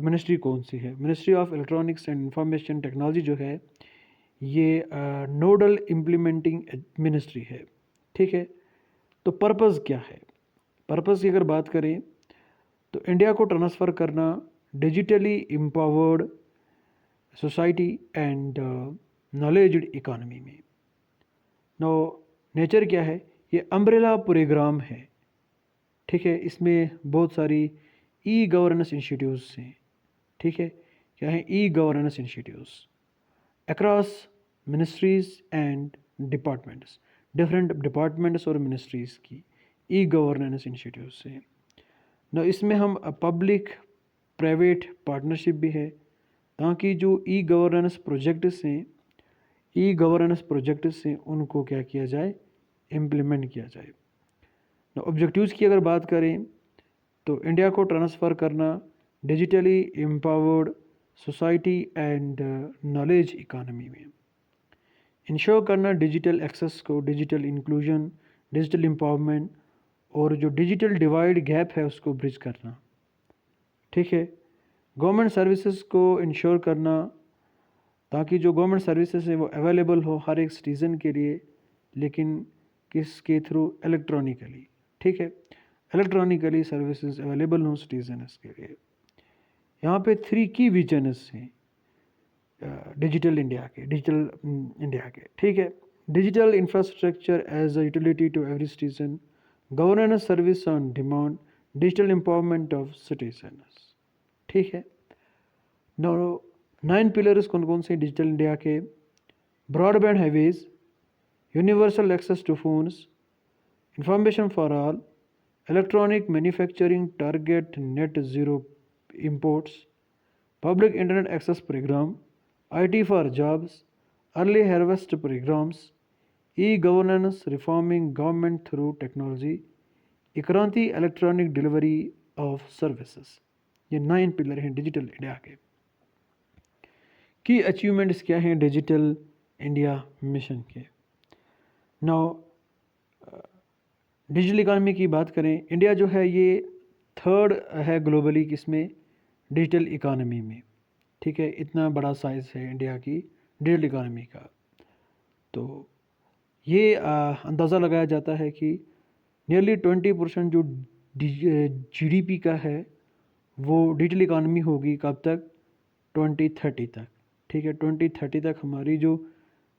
मिनिस्ट्री कौन सी है? Ministry of electronics and information technology जो है ये नोडल इम्प्लीमेंटिंग मिनिस्ट्री है, ठीक है। तो पर्पज़ क्या है? पर्पज़ की अगर बात करें तो इंडिया को ट्रांसफ़र करना digitally empowered society and knowledge economy में। नो नेचर क्या है? ये अम्ब्रेला प्रोग्राम है, ठीक है। इसमें बहुत सारी ई गवर्नेंस इंस्टीट्यूट्स हैं, ठीक है। क्या है? E governance institutes across ministries and departments, different departments और मिनिस्ट्रीज़ की ई गवर्नेंस इंस्टीट्यूट्स हैं। ना इसमें हम पब्लिक प्राइवेट पार्टनरशिप भी है, ताकि जो ई गवर्नेंस प्रोजेक्ट्स हैं उनको क्या किया जाए? इम्प्लीमेंट किया जाए। ना ऑब्जेक्टिव्स की अगर बात करें तो इंडिया को ट्रांसफ़र करना digitally empowered society and knowledge economy में, इंश्योर करना डिजिटल एक्सेस को, डिजिटल इंक्लूजन, डिजिटल एम्पावरमेंट और जो डिजिटल डिवाइड गैप है उसको ब्रिज करना, ठीक है। गवर्नमेंट सर्विसेज को इंश्योर करना ताकि जो गवर्नमेंट सर्विसेज है वो अवेलेबल हो हर एक सिटीज़न के लिए, लेकिन किसके थ्रू? इलेक्ट्रॉनिकली, ठीक है। इलेक्ट्रॉनिकली सर्विसेज अवेलेबल हों सिटीजन्स के लिए। यहाँ पे 3 की विजन्स हैं डिजिटल इंडिया के, ठीक है। Digital infrastructure as a utility to every citizen, governance service on demand, digital empowerment of citizens, ठीक है। 9 पिलर्स कौन कौन से डिजिटल इंडिया के? Broadband highways, universal access to phones, information for all, electronic manufacturing target net zero imports, public internet access program, IT for jobs, early harvest programs, e-governance reforming government through technology, eKranti electronic delivery of services. ये 9 pillar हैं digital India के। की achievements क्या हैं digital India mission के? Now digital economy की बात करें, इंडिया जो है ये 3rd है ग्लोबली किसमें? डिजिटल इकानमी में, ठीक है। इतना बड़ा साइज़ है इंडिया की डिजिटल इकानमी का। तो ये अंदाज़ा लगाया जाता है कि नियरली 20% जो जीडीपी का है वो डिजिटल इकानमी होगी। कब तक? 2030 तक, ठीक है। 2030 तक हमारी जो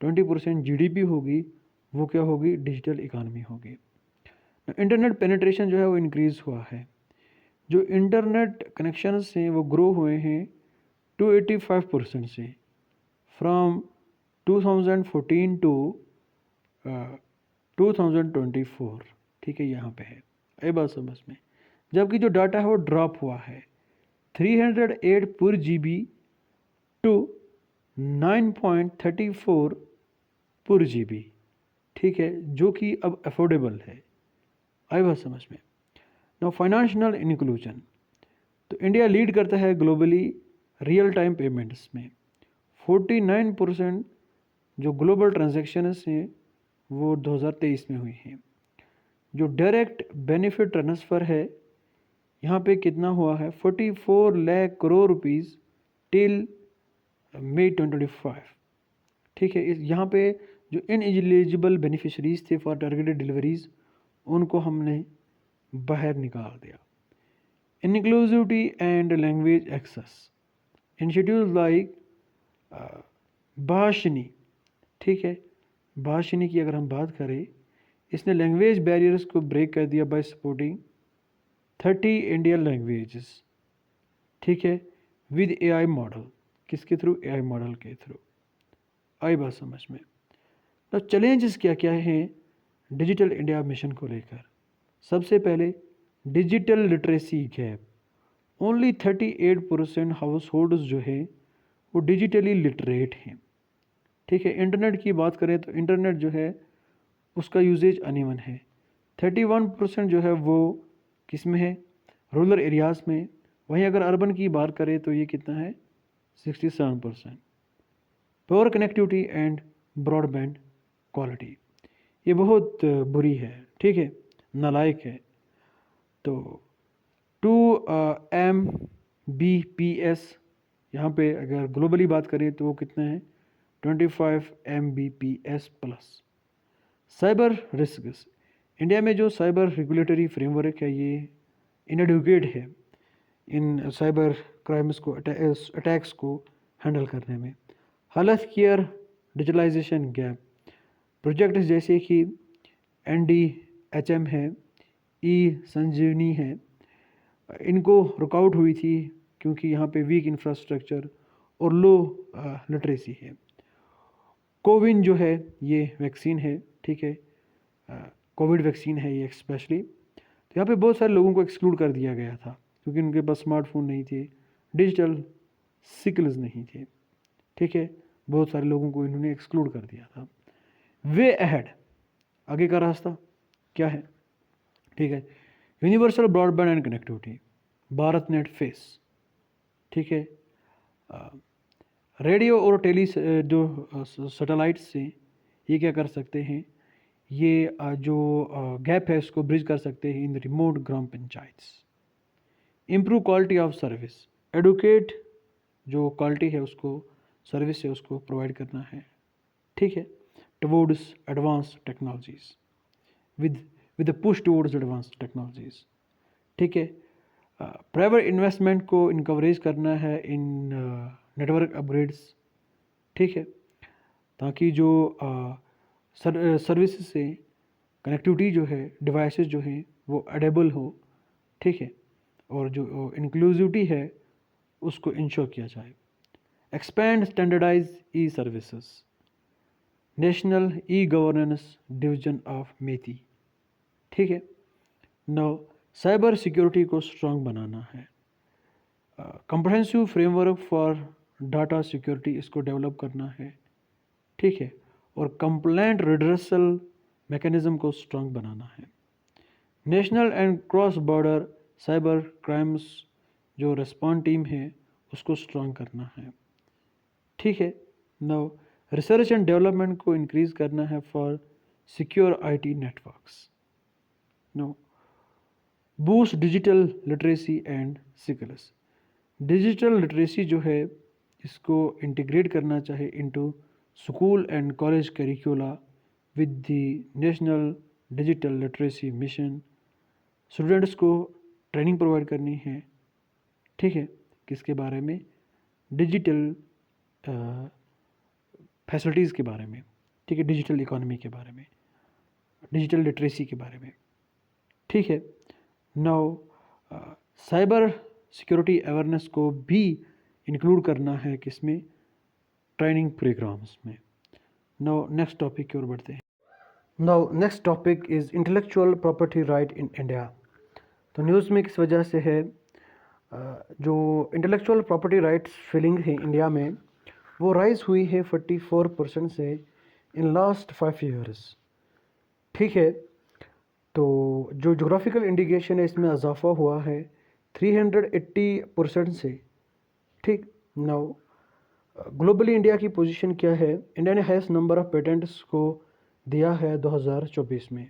20% जीडीपी होगी वो क्या होगी? डिजिटल इकानमी होगी। इंटरनेट पेनिट्रेशन जो है वो इंक्रीज़ हुआ है। जो इंटरनेट कनेक्शंस हैं वो ग्रो हुए हैं 285% से फ्रॉम 2014 टू 2024, ठीक है। यहाँ पे है, ये बात समझ में। जबकि जो डाटा है वो ड्रॉप हुआ है 308 पर GB टू 9.34 पर GB, ठीक है, जो कि अब अफोर्डेबल है। आई बात समझ में। नाउ फाइनेंशियल इंक्लूजन, तो इंडिया लीड करता है ग्लोबली रियल टाइम पेमेंट्स में। 49% जो ग्लोबल ट्रांजैक्शंस हैं वो 2023 में हुई हैं। जो डायरेक्ट बेनिफिट ट्रांसफ़र है यहाँ पे कितना हुआ है? 44 lakh crore rupees till May 2025, ठीक है। इस यहाँ पे जो इनएलिजिबल बेनिफिशरीज थे फॉर टारगेटेड डिलीवरीज उनको हमने बाहर निकाल दिया। Inclusivity and language access, institute like Bhashini, ठीक है। भाषिनी की अगर हम बात करें, इसने लैंग्वेज बैरियर्स को ब्रेक कर दिया बाय सपोर्टिंग 30 इंडियन लैंग्वेजेस, ठीक है, विद एआई मॉडल। किसके थ्रू? एआई मॉडल के थ्रू। आई बात समझ में। तो चैलेंजेस क्या क्या हैं डिजिटल इंडिया मिशन को लेकर? सबसे पहले digital literacy gap, only 38% house holds जो है वो डिजिटली लिटरेट हैं, ठीक है। इंटरनेट की बात करें तो इंटरनेट जो है उसका यूजेज अनइवन है। 31% जो है वो किस में है? रूरल एरियाज़ में। वहीं अगर अर्बन की बात करें तो ये कितना है? 67%। Power connectivity and broadband quality, ये बहुत बुरी है, ठीक है, नालायक है। तो टू Mbps, यहाँ पे अगर ग्लोबली बात करें तो वो कितने हैं, 25 Mbps plus. Cyber risk, India में जो साइबर रेगुलेटरी फ्रेमवर्क है ये इनएडुकेट है इन साइबर क्राइम्स को, अटैक्स को हैंडल करने में। Health care digitalization gap, project जैसे कि NDHM है, संजीवनी है, इनको रुकावट हुई थी क्योंकि यहाँ पे वीक इंफ्रास्ट्रक्चर और लो लिटरेसी है। कोविन जो है ये वैक्सीन है, ठीक है, कोविड वैक्सीन है ये स्पेशली। तो यहाँ पे बहुत सारे लोगों को एक्सक्लूड कर दिया गया था क्योंकि उनके पास स्मार्टफोन नहीं थे, डिजिटल स्किल्स नहीं थे, ठीक है, बहुत सारे लोगों को इन्होंने एक्सक्लूड कर दिया था। वे अहेड, आगे का रास्ता क्या है, ठीक है, universal broadband and connectivity, Bharat net face, ठीक है, रेडियो और टेली जो सैटेलाइट से ये क्या कर सकते हैं, ये जो गैप है इसको ब्रिज कर सकते हैं इन रिमोट ग्राम panchayats. Improve quality of service, educate जो क्वालिटी है उसको, सर्विस है उसको प्रोवाइड करना है, ठीक है, towards advance technologies, with the push towards advance technologies, ठीक है। प्राइवेट इन्वेस्टमेंट को इनकवरेज करना है इन नेटवर्क अपग्रेड्स, ठीक है, ताकि जो सर्विस से कनेक्टिविटी जो है, डिवाइसेस जो हैं वो एडेबल हो, ठीक है, और जो इंक्लूसिविटी है उसको इंश्योर किया जाए। Expand standardize e services, national e governance division of MeitY, ठीक है। नौ, साइबर सिक्योरिटी को स्ट्रॉन्ग बनाना है, comprehensive framework for data security इसको डेवलप करना है, ठीक है, और कंप्लेंट रिड्रेसल मैकेनिज्म को स्ट्रॉन्ग बनाना है। National and cross border cyber crimes जो रिस्पॉन्ड टीम है उसको स्ट्रॉन्ग करना है, ठीक है। नौ, रिसर्च एंड डेवलपमेंट को इंक्रीज करना है for secure IT networks. No, boost digital literacy and skills, digital literacy जो है इसको इंटीग्रेट करना चाहे into school and college curricula with the national digital literacy mission. Students को ट्रेनिंग प्रोवाइड करनी है, ठीक है, किसके बारे में, डिजिटल फैसिलिटीज़ के बारे में, ठीक है, डिजिटल इकोनॉमी के बारे में, डिजिटल लिटरेसी के बारे में, ठीक है। नाउ साइबर सिक्योरिटी अवेयरनेस को भी इंक्लूड करना है किसमें, ट्रेनिंग प्रोग्राम्स में। नाउ नेक्स्ट टॉपिक की ओर बढ़ते हैं। Now next topic is intellectual property right in India. तो न्यूज़ में किस वजह से है, जो इंटेलेक्चुअल प्रॉपर्टी राइट्स फीलिंग है इंडिया में वो राइज हुई है 44% से इन लास्ट 5 ईयर्स, ठीक है। तो जो जोग्राफिकल इंडिकेशन है इसमें इजाफा हुआ है 380% से, ठीक। नाउ ग्लोबली इंडिया की पोजीशन क्या है, इंडिया ने हाईएस्ट नंबर ऑफ पेटेंट्स को दिया है 2024 में,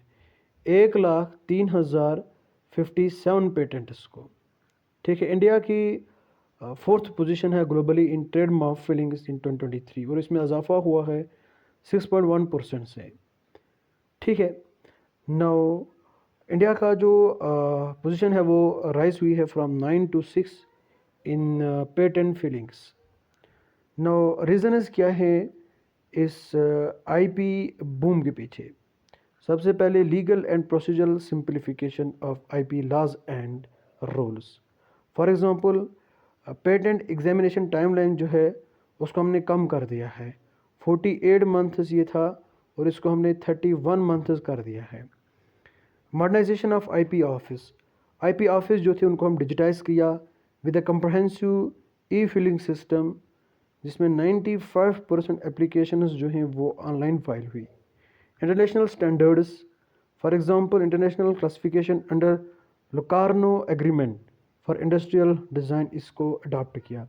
1,03,057 पेटेंट्स को, ठीक है। इंडिया की फोर्थ पोजीशन है globally in trade mark filings in 2023 और इसमें इजाफा हुआ है 6.1% से, ठीक है। नाउ इंडिया का जो पोजीशन है वो राइज हुई है from 9 to 6 in patent filings. Now reasons क्या है इस IP बूम के पीछे, सबसे पहले legal and procedural simplification of IP laws and rules. For example patent examination timeline जो है उसको हमने कम कर दिया है, 48 मंथ्स ये था और इसको हमने 31 मंथ्स कर दिया है। मॉडर्नाइजेशन ऑफ IP ऑफिस जो थे उनको हम डिजिटाइज किया with a comprehensive e filing system जिसमें 95% एप्लीकेशंस जो हैं वो ऑनलाइन फाइल हुई। International standards, for example international classification under Locarno agreement for industrial design इसको अडॉप्ट किया।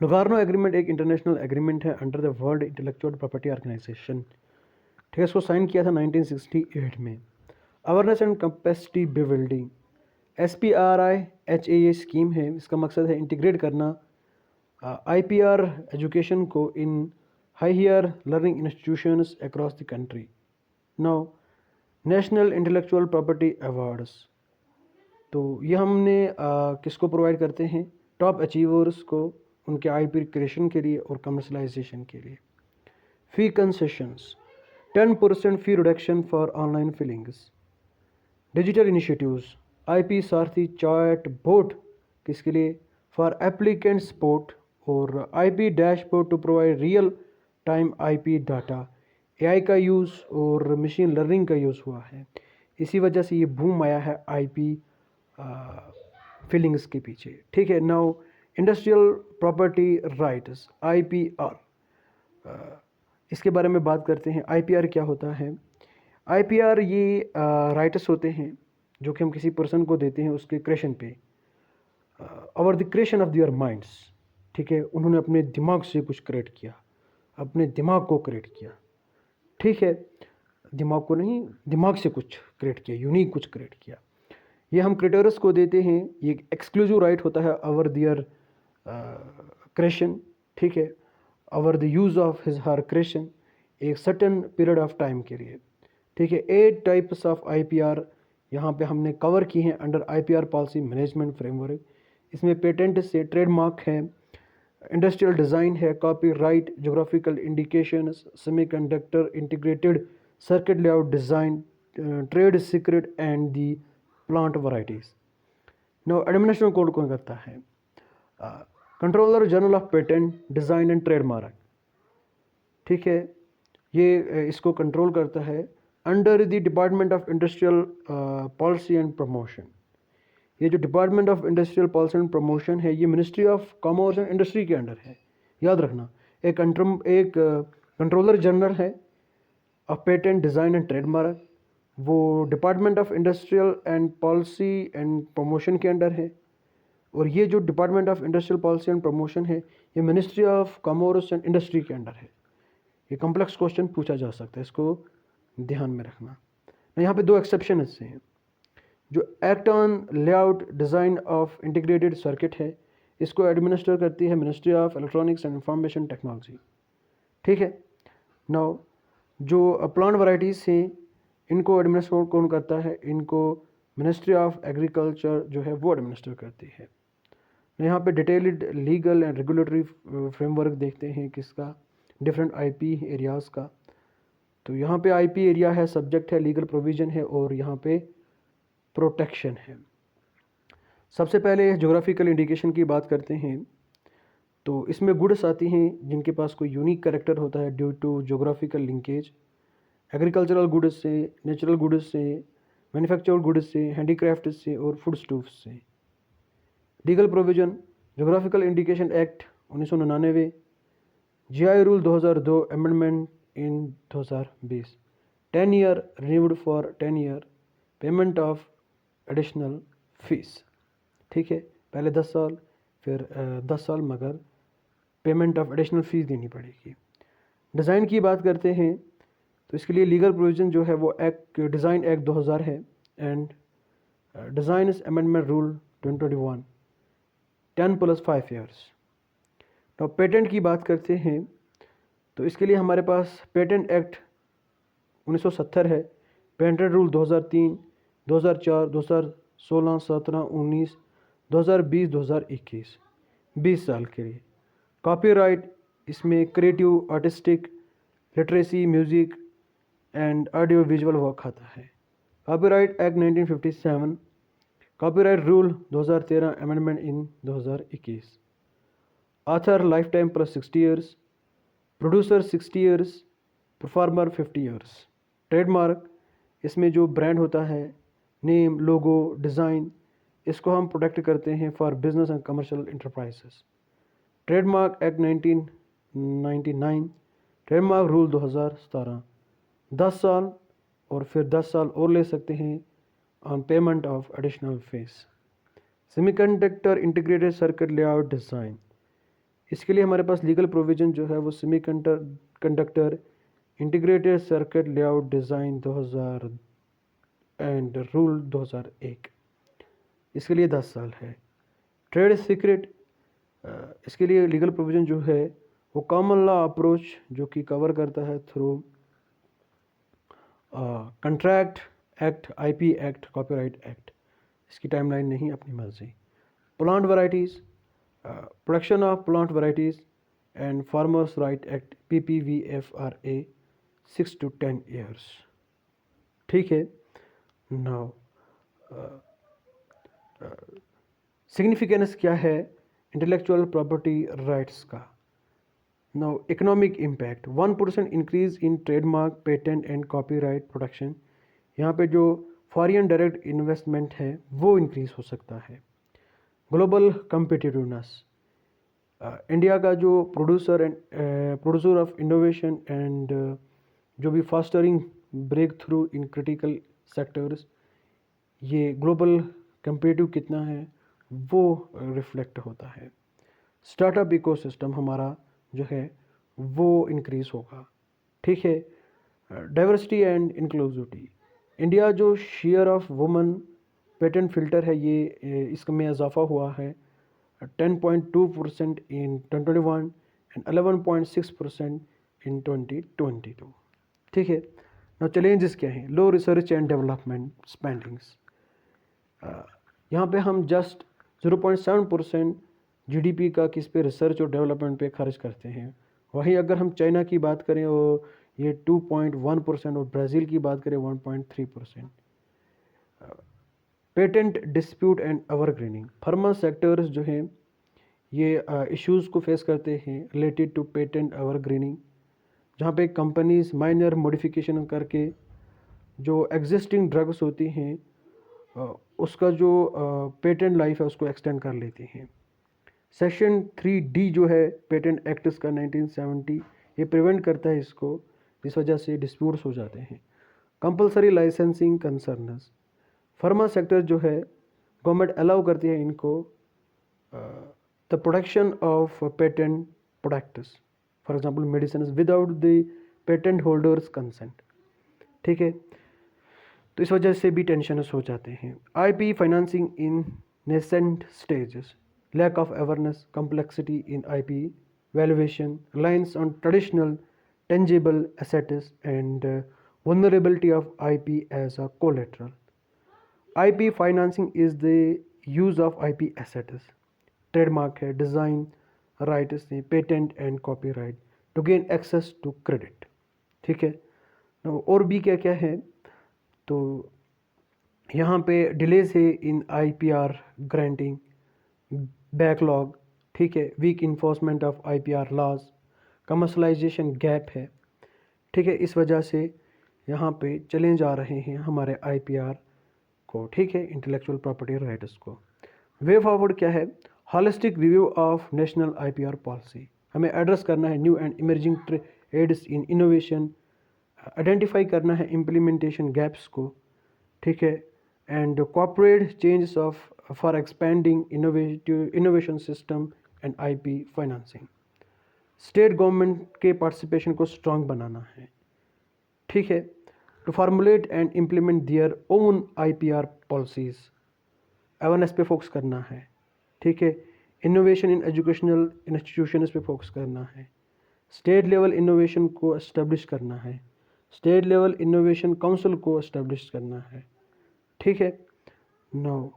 लोकार्नो एग्रीमेंट एक इंटरनेशनल एग्रीमेंट है under the world intellectual property organization, ठीक है, इसको साइन किया था 1968 में। Awareness and capacity building, SPRIHA ये स्कीम है, इसका मकसद है इंटीग्रेट करना IPR एजुकेशन को in higher learning institutions across the country. Now national intellectual property awards, तो ये हमने किसको प्रोवाइड करते हैं? टॉप अचीवर्स को, उनके IP क्रिएशन के लिए और कमर्शलाइजेशन के लिए। Fee concessions, 10% fee reduction for online filings. Digital initiatives, IP Sarathi chat bot किसके लिए? फॉर एप्लीकेंट सपोर्ट, और IP dashboard to provide real time IP data. AI का यूज़ और मशीन लर्निंग का यूज़ हुआ है, इसी वजह से ये बूम आया है IP फिलिंग्स के पीछे। ठीक है, now industrial property rights IPR, इसके बारे में बात करते हैं। IPR क्या होता है? IPR ये राइट्स होते हैं जो कि हम किसी पर्सन को देते हैं उसके क्रिएशन पे, over the creation of their minds. ठीक है, उन्होंने अपने दिमाग से कुछ क्रिएट किया, अपने दिमाग को क्रिएट किया। ठीक है, दिमाग को नहीं, दिमाग से कुछ क्रिएट किया, यूनिक कुछ क्रिएट किया, ये हम क्रिएटर्स को देते हैं। ये एक्सक्लूसिव राइट होता है ओवर देयर क्रिएशन। ठीक है, over the use of his her creation एक सर्टेन पीरियड ऑफ टाइम के लिए। ठीक है, 8 टाइप्स ऑफ IPR यहाँ पे हमने कवर की हैं under IPR policy management framework. इसमें पेटेंट से ट्रेडमार्क है, इंडस्ट्रियल डिज़ाइन है, copyright, geographical indications, semiconductor integrated circuit layout design, trade secret and the plant varieties. Now administration कोड कौन करता है? Controller general of patent design and trademark. ठीक है, ये इसको कंट्रोल करता है under the department of industrial policy and promotion. ये जो department of industrial policy and promotion है, ये ministry of commerce and industry के अंडर है, याद रखना। एक कंट्रोलर जनरल है of patent design and trademark, वो department of industrial and policy and promotion के अंडर है। और ये जो department of industrial policy and promotion है, ये ministry of commerce and industry के अंडर है। ये कॉम्प्लेक्स क्वेश्चन पूछा जा सकता है, इसको ध्यान में रखना। यहाँ पे 2 एक्सेप्शन हैं। जो act on layout design of integrated circuit है, इसको एडमिनिस्टर करती है ministry of electronics and information technology. ठीक है, नाउ जो प्लांट वैरायटीज़ हैं, इनको एडमिनिस्टर कौन करता है? इनको मिनिस्ट्री ऑफ एग्रीकल्चर जो है वो एडमिनिस्टर करती है। यहाँ पे detailed legal and regulatory framework देखते हैं किसका? डिफरेंट IP एरियाज़ का। तो यहाँ पे IP एरिया है, सब्जेक्ट है, लीगल प्रोविज़न है, और यहाँ पे प्रोटेक्शन है। सबसे पहले ज्योग्राफिकल इंडिकेशन की बात करते हैं। तो इसमें गुड्स आती हैं जिनके पास कोई यूनिक कैरेक्टर होता है due to geographical linkage. Agricultural goods से, नेचुरल गुड्स से, मैन्युफैक्चर्ड गुड्स से, हैंडीक्राफ्ट से, और फूड स्टूव्स से। Legal provision, geographical indication act 1999, GI rule 2002 amendment in 2020, 10 year renewed for 10 year, payment of additional fees. ठीक है, पहले 10 साल, फिर 10 साल, मगर पेमेंट ऑफ एडिशनल फीस देनी पड़ेगी। डिज़ाइन की बात करते हैं तो इसके लिए लीगल प्रोविज़न जो है वो एक्ट डिज़ाइन एक्ट 2000 है, and design amendment rule 2021, 10 + 5 years. तो पेटेंट की बात करते हैं तो इसके लिए हमारे पास पेटेंट एक्ट 1970 है, पेटेंट रूल 2003, 2004, 2016, 17, 19, 2020, 2021, 20 साल के लिए। कॉपीराइट, इसमें creative, artistic, literacy, music and audio visual work आता है। Copyright act 1957, copyright rule 2013 amendment in 2021। Author life time + 60 years, producer 60 years, performer 50 years. Trademark, इसमें जो ब्रांड होता है, नेम, लोगो, डिज़ाइन, इसको हम प्रोटेक्ट करते हैं for business and commercial enterprises. Trademark act 1999, trademark rule 2017, 10 साल, और फिर 10 साल और ले सकते हैं on payment of additional fees. Semiconductor integrated circuit layout design, इसके लिए हमारे पास लीगल प्रोविज़न जो है वो semiconductor integrated circuit layout design 2000 and rule 2001। इसके लिए 10 साल है। ट्रेड सीक्रेट, इसके लिए लीगल प्रोविज़न जो है वो कॉमन लॉ अप्रोच जो कि कवर करता है through contract act, IP act, copyright act. इसकी टाइमलाइन नहीं, अपनी मर्जी। Plant varieties, production of plant varieties and farmers right act PPVFRA 6 to 10 years। ठीक है। नाउ सिग्निफिकेंस क्या है इंटेलेक्चुअल प्रॉपर्टी राइट्स का? Now economic impact, 1% increase in trademark, patent and copyright protection. यहाँ पे जो फॉरेन डायरेक्ट इन्वेस्टमेंट है वो इंक्रीज हो सकता है। ग्लोबल कम्पिटिटिवनेस, इंडिया का जो प्रोड्यूसर ऑफ इनोवेशन एंड जो भी fostering breakthrough in critical sectors, ये ग्लोबल कम्पिटिटिव कितना है वो रिफ्लेक्ट होता है। स्टार्टअप इकोसिस्टम हमारा जो है वो इंक्रीज होगा। ठीक है। डाइवर्सिटी एंड इंक्लूसिविटी, इंडिया जो share of women patent filter है ये इसमें इजाफा हुआ है 10.2% इन 2021 एंड 11.6% इन 2022। ठीक है। ना चैलेंजेस क्या हैं? लो रिसर्च एंड डेवलपमेंट स्पेंडिंग्स, यहाँ पे हम जस्ट 0.7% GDP का किस पे रिसर्च और डेवलपमेंट पे खर्च करते हैं। वहीं अगर हम चाइना की बात करें वो ये 2.1% और ब्राज़ील की बात करें 1.3%। Patent dispute and evergreening, pharma sectors जो हैं ये इश्यूज़ को फेस करते हैं रिलेटेड टू पेटेंट एवरग्रीनिंग, जहाँ पे कंपनीज माइनर मॉडिफिकेशन करके जो एग्जिस्टिंग ड्रग्स होती हैं उसका जो पेटेंट लाइफ है उसको एक्सटेंड कर लेती हैं। सेक्शन 3D जो है पेटेंट एक्ट्स का 1970, ये प्रिवेंट करता है इसको, जिस वजह से डिस्प्यूट्स हो जाते हैं। Compulsory licensing concerns, pharma sector जो है गवर्नमेंट अलाउ करती है इनको the production of patent products, for example medicine, without the patent holders consent. ठीक है। तो इस वजह से भी टेंशनस हो जाते हैं। IP financing in nascent stages, lack of awareness, complexity in IP valuation, reliance on traditional tangible assets, and vulnerability of IP as a collateral. IP financing is the use of IP assets, trademark है, design rights है, patent and copyright to gain access to credit। ठीक है। और भी क्या क्या है, तो यहाँ पे डिलेज है इन IPR ग्रांटिंग, बैकलॉग, ठीक है, weak enforcement of IPR laws, commercialization gap है। ठीक है। इस वजह से यहाँ पे चैलेंज आ रहे हैं हमारे IPR को। ठीक है, इंटेलेक्चुअल प्रॉपर्टी राइट्स को। वे फॉरवर्ड क्या है? Holistic review of national IPR policy, हमें एड्रेस करना है new and emerging trades in innovation, identify करना है इम्प्लीमेंटेशन गैप्स को। ठीक है। And corporate changes of for expanding innovation system and IP financing. State government के पार्टिसिपेशन को स्ट्रांग बनाना है। ठीक है। To formulate and implement their own IPR policies, awareness पे फोकस करना है। ठीक है। इनोवेशन इन एजुकेशनल इंस्टीट्यूशंस पे फोकस करना है। स्टेट लेवल इनोवेशन को एस्टेब्लिश करना है। स्टेट लेवल इनोवेशन काउंसिल को एस्टेब्लिश करना है। ठीक है। नो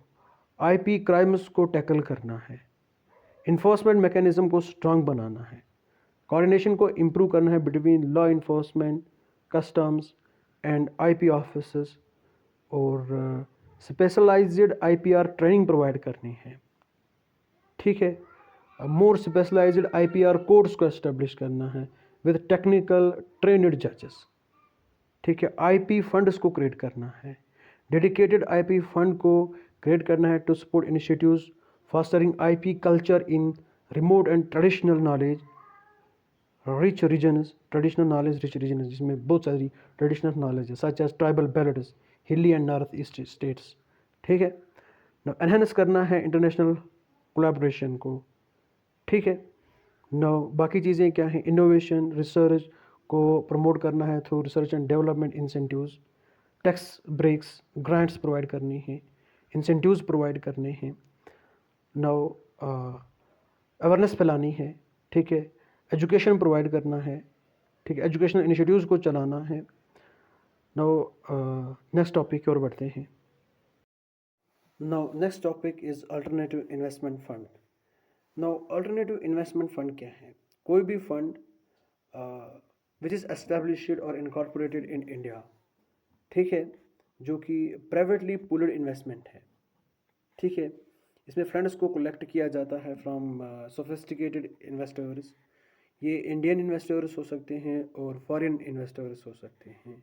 IP क्राइम्स को टैकल करना है। इन्फोर्समेंट मैकेनिज्म को स्ट्रांग बनाना है। कोऑर्डिनेशन को इम्प्रूव करना है between law enforcement, customs and IP officers, और स्पेशलाइज्ड IPR ट्रेनिंग प्रोवाइड करनी है। ठीक है। मोर स्पेशलाइज्ड IPR कोर्ट्स को एस्टेब्लिश करना है विद टेक्निकल ट्रेन्ड जजेस। ठीक है। IP फंड्स को क्रिएट करना है। डेडिकेटेड IP फंड को क्रिएट करना है to support initiatives fostering IP culture in remote and traditional knowledge rich regions, traditional knowledge rich regions, जिसमें बहुत सारी ट्रेडिशनल नॉलेज है such as tribal belts, hilly and north east states. ठीक है। Enhance करना है इंटरनेशनल कोलैबोरेशन को। ठीक है। बाकी चीज़ें क्या हैं? इनोवेशन रिसर्च को प्रमोट करना है through research and development incentives, tax breaks, grants provide करनी है, इंसेंटिव्स प्रोवाइड करने हैं, नाउ अवेयरनेस फैलानी है, ठीक है, एजुकेशन प्रोवाइड करना है, ठीक है, एजुकेशनल इनिशिएटिव्स को चलाना है। नाउ नेक्स्ट टॉपिक की ओर बढ़ते हैं। Now next topic is alternative investment fund. Now alternative investment fund क्या है? कोई भी फंड विच इज़ एस्टेब्लिश्ड और इनकॉर्पोरेटेड इन इंडिया, ठीक है, जो कि प्राइवेटली पूल्ड इन्वेस्टमेंट है, ठीक है। इसमें फंड्स को कलेक्ट किया जाता है फ्रॉम सोफिस्टिकेटेड इन्वेस्टर्स। ये इंडियन इन्वेस्टर्स हो सकते हैं और फॉरेन इन्वेस्टर्स हो सकते हैं,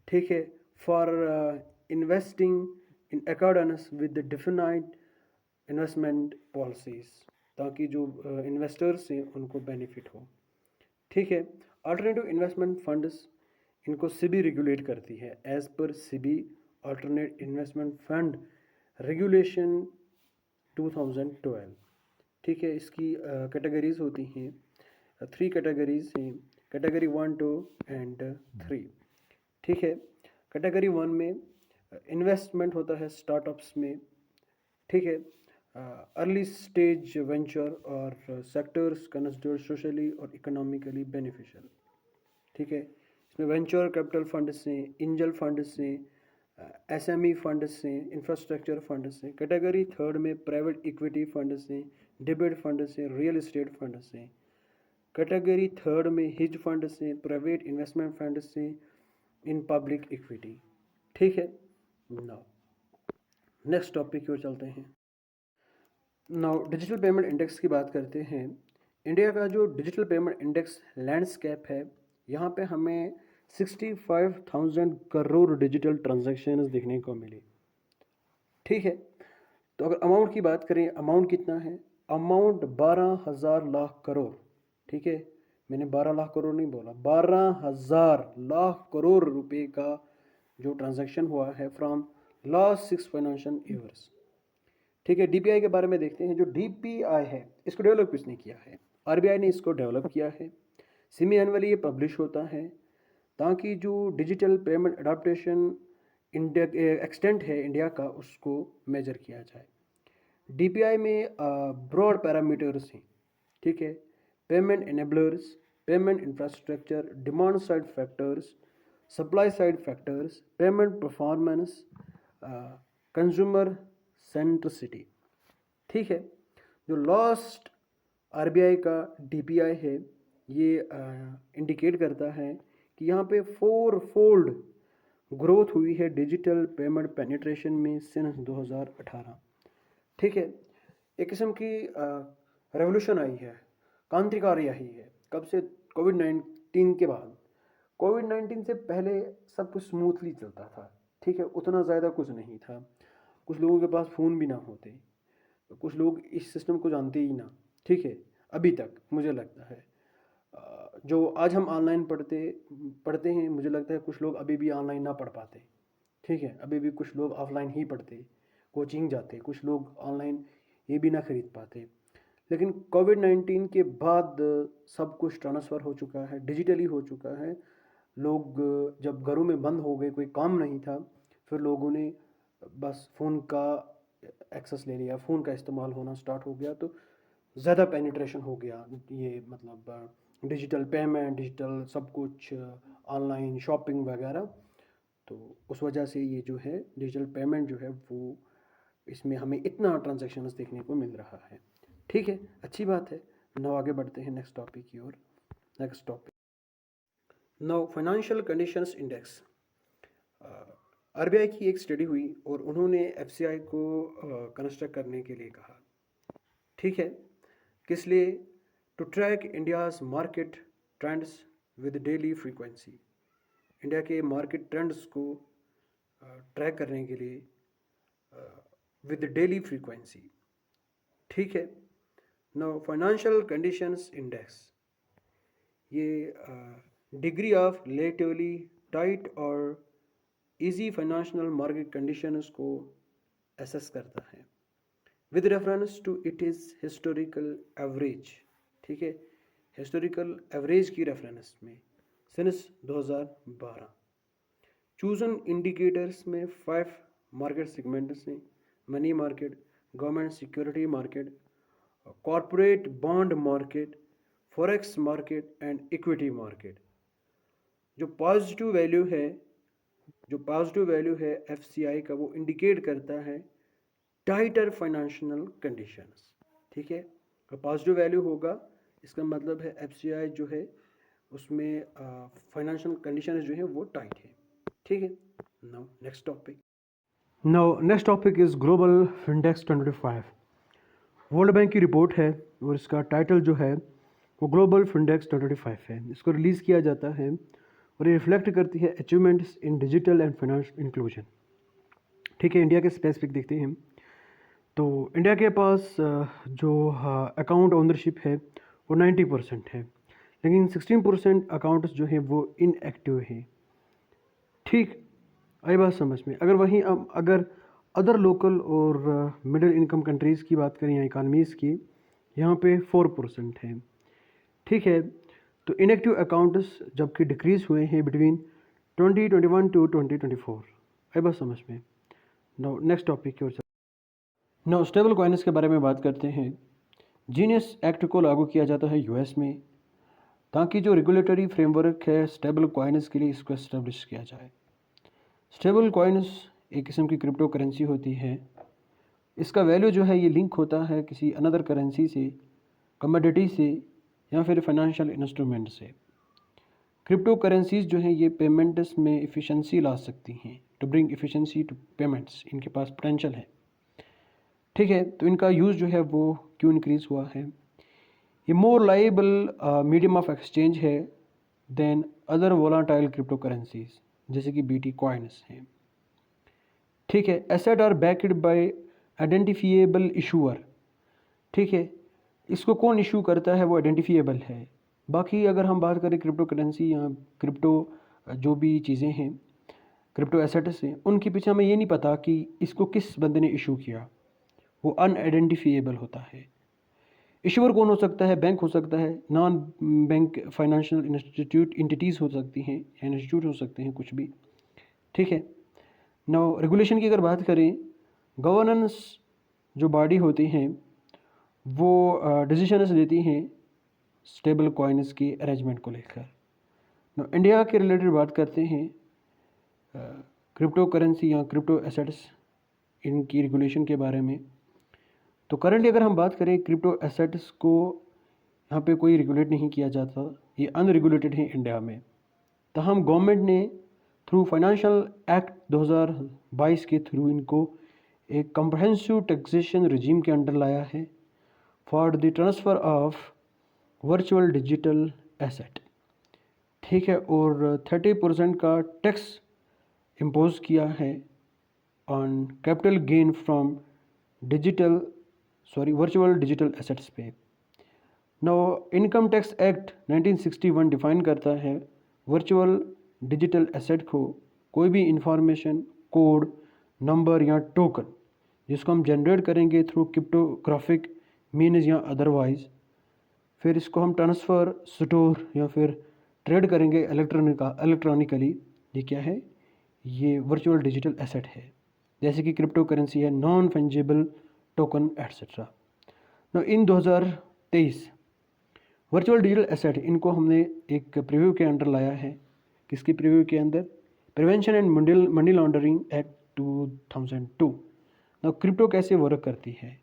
ठीक है, for investing in accordance with the defined investment policies, ताकि जो इन्वेस्टर्स हैं उनको बेनिफिट हो, ठीक है। अल्टरनेटिव इन्वेस्टमेंट फंड्स, इनको सिबी रेगुलेट करती है as per SEBI alternate investment fund regulation 2012, ठीक है। इसकी कैटेगरीज होती हैं, 3 कैटेगरीज हैं, कैटेगरी 1, 2 एंड 3, ठीक है। कैटेगरी 1 में इन्वेस्टमेंट होता है स्टार्टअप्स में, ठीक है, अर्ली स्टेज वेंचर और सेक्टर्स कंसिडर्ड सोशली और इकोनॉमिकली बेनिफिशियल, ठीक है। इसमें वेंचर कैपिटल फंड से, एंजल फंड से, एसएमई फंड से, इंफ्रास्ट्रक्चर फंड से। कैटेगरी 3 में प्राइवेट इक्विटी फंड से, डिबेट फंड से, रियल एस्टेट फंड से। कैटेगरी 3 में हिज फंड से, प्राइवेट इन्वेस्टमेंट फंड से, इन पब्लिक इक्विटी, ठीक है। नाउ नेक्स्ट टॉपिक की ओर चलते हैं। नाउ डिजिटल पेमेंट इंडेक्स की बात करते हैं। इंडिया का जो डिजिटल पेमेंट इंडेक्स लैंडस्केप है, यहाँ पे हमें 65,000 करोड़ डिजिटल ट्रांजैक्शंस देखने को मिली, ठीक है। तो अगर अमाउंट की बात करें, अमाउंट कितना है? अमाउंट 12,000 लाख करोड़, ठीक है। मैंने 12 लाख करोड़ नहीं बोला, 12,000 लाख करोड़ रुपए का जो ट्रांजैक्शन हुआ है फ्रॉम लास्ट 6 फाइनेंशियल ईयर्स, ठीक है। डीपीआई के बारे में देखते हैं। जो डीपीआई है, इसको डेवलप किसने किया है? आरबीआई ने इसको डेवलप किया है। सेमी एनुअली ये पब्लिश होता है, ताकि जो digital payment adaptation India extent है इंडिया का, उसको मेजर किया जाए। डीपीआई में ब्रॉड पैरामीटर्स हैं, ठीक है। Payment enablers, payment infrastructure, demand side factors, supply side factors, payment performance, consumer centricity, ठीक है। जो लास्ट आरबीआई का डीपीआई है, ये इंडिकेट करता है कि यहाँ पे 4 फोल्ड ग्रोथ हुई है डिजिटल पेमेंट पेनिट्रेशन में सिंस 2018, ठीक है। एक किस्म की रेवोल्यूशन आई है, क्रांतिकारी आई है। कब से? कोविड-19 के बाद। कोविड-19 से पहले सब कुछ स्मूथली चलता था, ठीक है, उतना ज़्यादा कुछ नहीं था। कुछ लोगों के पास फ़ोन भी ना होते, कुछ लोग इस सिस्टम को जानते ही ना, ठीक है, अभी तक मुझे लगता है। जो आज हम ऑनलाइन पढ़ते हैं, मुझे लगता है कुछ लोग अभी भी ऑनलाइन ना पढ़ पाते, ठीक है। अभी भी कुछ लोग ऑफलाइन ही पढ़ते, कोचिंग जाते, कुछ लोग ऑनलाइन ये भी ना खरीद पाते। लेकिन कोविड-19 के बाद सब कुछ ट्रांसफ़र हो चुका है, डिजिटली हो चुका है। लोग जब घरों में बंद हो गए, कोई काम नहीं था, फिर लोगों ने बस फ़ोन का एक्सेस ले लिया, फ़ोन का इस्तेमाल होना स्टार्ट हो गया, तो ज़्यादा पेनिट्रेशन हो गया। ये मतलब डिजिटल पेमेंट, डिजिटल सब कुछ, ऑनलाइन शॉपिंग वगैरह। तो उस वजह से ये जो है डिजिटल पेमेंट जो है वो, इसमें हमें इतना ट्रांजैक्शंस देखने को मिल रहा है, ठीक है, अच्छी बात है। नाउ आगे बढ़ते हैं नेक्स्ट टॉपिक की ओर। Next topic, now financial conditions index. RBI की एक स्टडी हुई और उन्होंने एफसीआई को कंस्ट्रक्ट करने के लिए कहा, ठीक है। किस लिए? To track India's market trends with daily frequency. India के मार्केट ट्रेंड्स को ट्रैक करने के लिए विद डेली फ्रीक्वेंसी, ठीक है। नाउ फाइनेंशियल कंडीशंस इंडेक्स, ये डिग्री ऑफ रिलेटिवली टाइट और इजी फाइनेंशियल मार्केट कंडीशंस को एसेस करता है with reference to it is historical average, ठीक है, हिस्टोरिकल एवरेज की रेफरेंस में सिंस 2012। चूजन इंडिकेटर्स में 5 मार्केट सेगमेंट्स हैं, money market, government security market, corporate bond market, forex market and equity market. जो पॉजिटिव वैल्यू है एफसीआई का, वो इंडिकेट करता है टाइटर फाइनेंशियल कंडीशंस। ठीक है, पॉजिटिव वैल्यू होगा इसका मतलब है एफसीआई जो है उसमें फाइनेंशियल कंडीशन जो है वो टाइट है। ठीक है, now next topic is global फिनटेक्स 2025। World bank की रिपोर्ट है और इसका टाइटल जो है वो ग्लोबल फिनटेक्स 2025 है। इसको रिलीज़ किया जाता है और ये रिफ्लेक्ट करती है achievements in digital and financial inclusion. ठीक है, इंडिया के स्पेसिफिक देखते हैं तो इंडिया के पास जो अकाउंट ओनरशिप है वो 90% है, लेकिन 16% अकाउंट्स जो है वो इनएक्टिव है। ठीक, आई बात समझ में। अगर अदर लोकल और मिडिल इनकम कंट्रीज़ की बात करें या इकानमीज़ की, यहाँ पे 4% है। ठीक है, तो इनएक्टिव अकाउंट्स जबकि डिक्रीज़ हुए हैं बिटवीन 2021 टू 2024। आई बात समझ में। नाउ नेक्स्ट टॉपिक की ओर नाउ स्टेबल कॉइन्स के बारे में बात करते हैं। जीनियस एक्ट को लागू किया जाता है यूएस में, ताकि जो रेगुलेटरी फ्रेमवर्क है स्टेबल कॉइन्स के लिए इसको एस्टेब्लिश किया जाए। स्टेबल कॉइन्स एक किस्म की क्रिप्टो करेंसी होती है। इसका वैल्यू जो है ये लिंक होता है किसी अनदर करेंसी से, कमोडिटी से या फिर फाइनेंशियल इंस्ट्रूमेंट से। क्रिप्टो करेंसीज जो हैं ये पेमेंट्स में इफ़िशेंसी ला सकती हैं, to bring efficiency to payments, इनके पास पोटेंशियल है। ठीक है, तो इनका यूज़ जो है वो क्यों इंक्रीज़ हुआ है? ये more liable medium of exchange है than other volatile crypto currencies जैसे कि बीटी कॉइन्स हैं। ठीक है, asset are backed by identifiable issuer. ठीक है, इसको कौन इशू करता है वो आइडेंटिफिएबल है। बाकी अगर हम बात करें क्रिप्टो करेंसी या क्रिप्टो जो भी चीज़ें हैं, क्रिप्टो एसेट्स हैं, उनके पीछे हमें ये नहीं पता कि इसको किस बंदे ने इशू किया, वो अनआइडेंटिफिएबल होता है। इशूअर कौन हो सकता है? बैंक हो सकता है, non bank financial institute entities हो सकती हैं या इंस्टीट्यूट हो सकते हैं, कुछ भी। ठीक है, नाउ रेगुलेशन की अगर बात करें, गवर्नेंस जो बॉडी होती हैं वो डिसीजंस देती हैं स्टेबल कॉइन्स की अरेंजमेंट को लेकर। नाउ इंडिया के रिलेटेड बात करते हैं, क्रिप्टो करेंसी या क्रिप्टो एसेट्स इनकी रेगुलेशन के बारे में। तो करंटली अगर हम बात करें क्रिप्टो एसेट्स को, यहाँ पे कोई रेगुलेट नहीं किया जाता, ये अनरेगुलेटेड है इंडिया में। तहम गवर्नमेंट ने थ्रू फाइनेंशियल एक्ट 2022 के थ्रू इनको एक कम्प्रहेंसिव टैक्सेशन रिजीम के अंडर लाया है for the transfer of virtual digital asset. ठीक है, और 30% का टैक्स इम्पोज किया है on capital gain from virtual digital assets पे। Now income tax act 1961 define करता है वर्चुअल डिजिटल एसेट को कोई भी इंफॉर्मेशन, कोड, नंबर या टोकन जिसको हम जनरेट करेंगे थ्रू क्रिप्टोग्राफिक मीन्स या अदरवाइज, फिर इसको हम ट्रांसफ़र, स्टोर या फिर ट्रेड करेंगे इलेक्ट्रॉनिकली। ये क्या है? ये वर्चुअल डिजिटल एसेट है, जैसे कि क्रिप्टो करेंसी है, नॉन फंजिबल टोकन एट्सेट्रा। ना इन 2023 वर्चुअल डिजिटल एसेट इनको हमने एक प्रीव्यू के अंडर लाया है। किसकी प्रीव्यू के अंदर? Prevention and money laundering act 2002। ना क्रिप्टो कैसे वर्क करती है?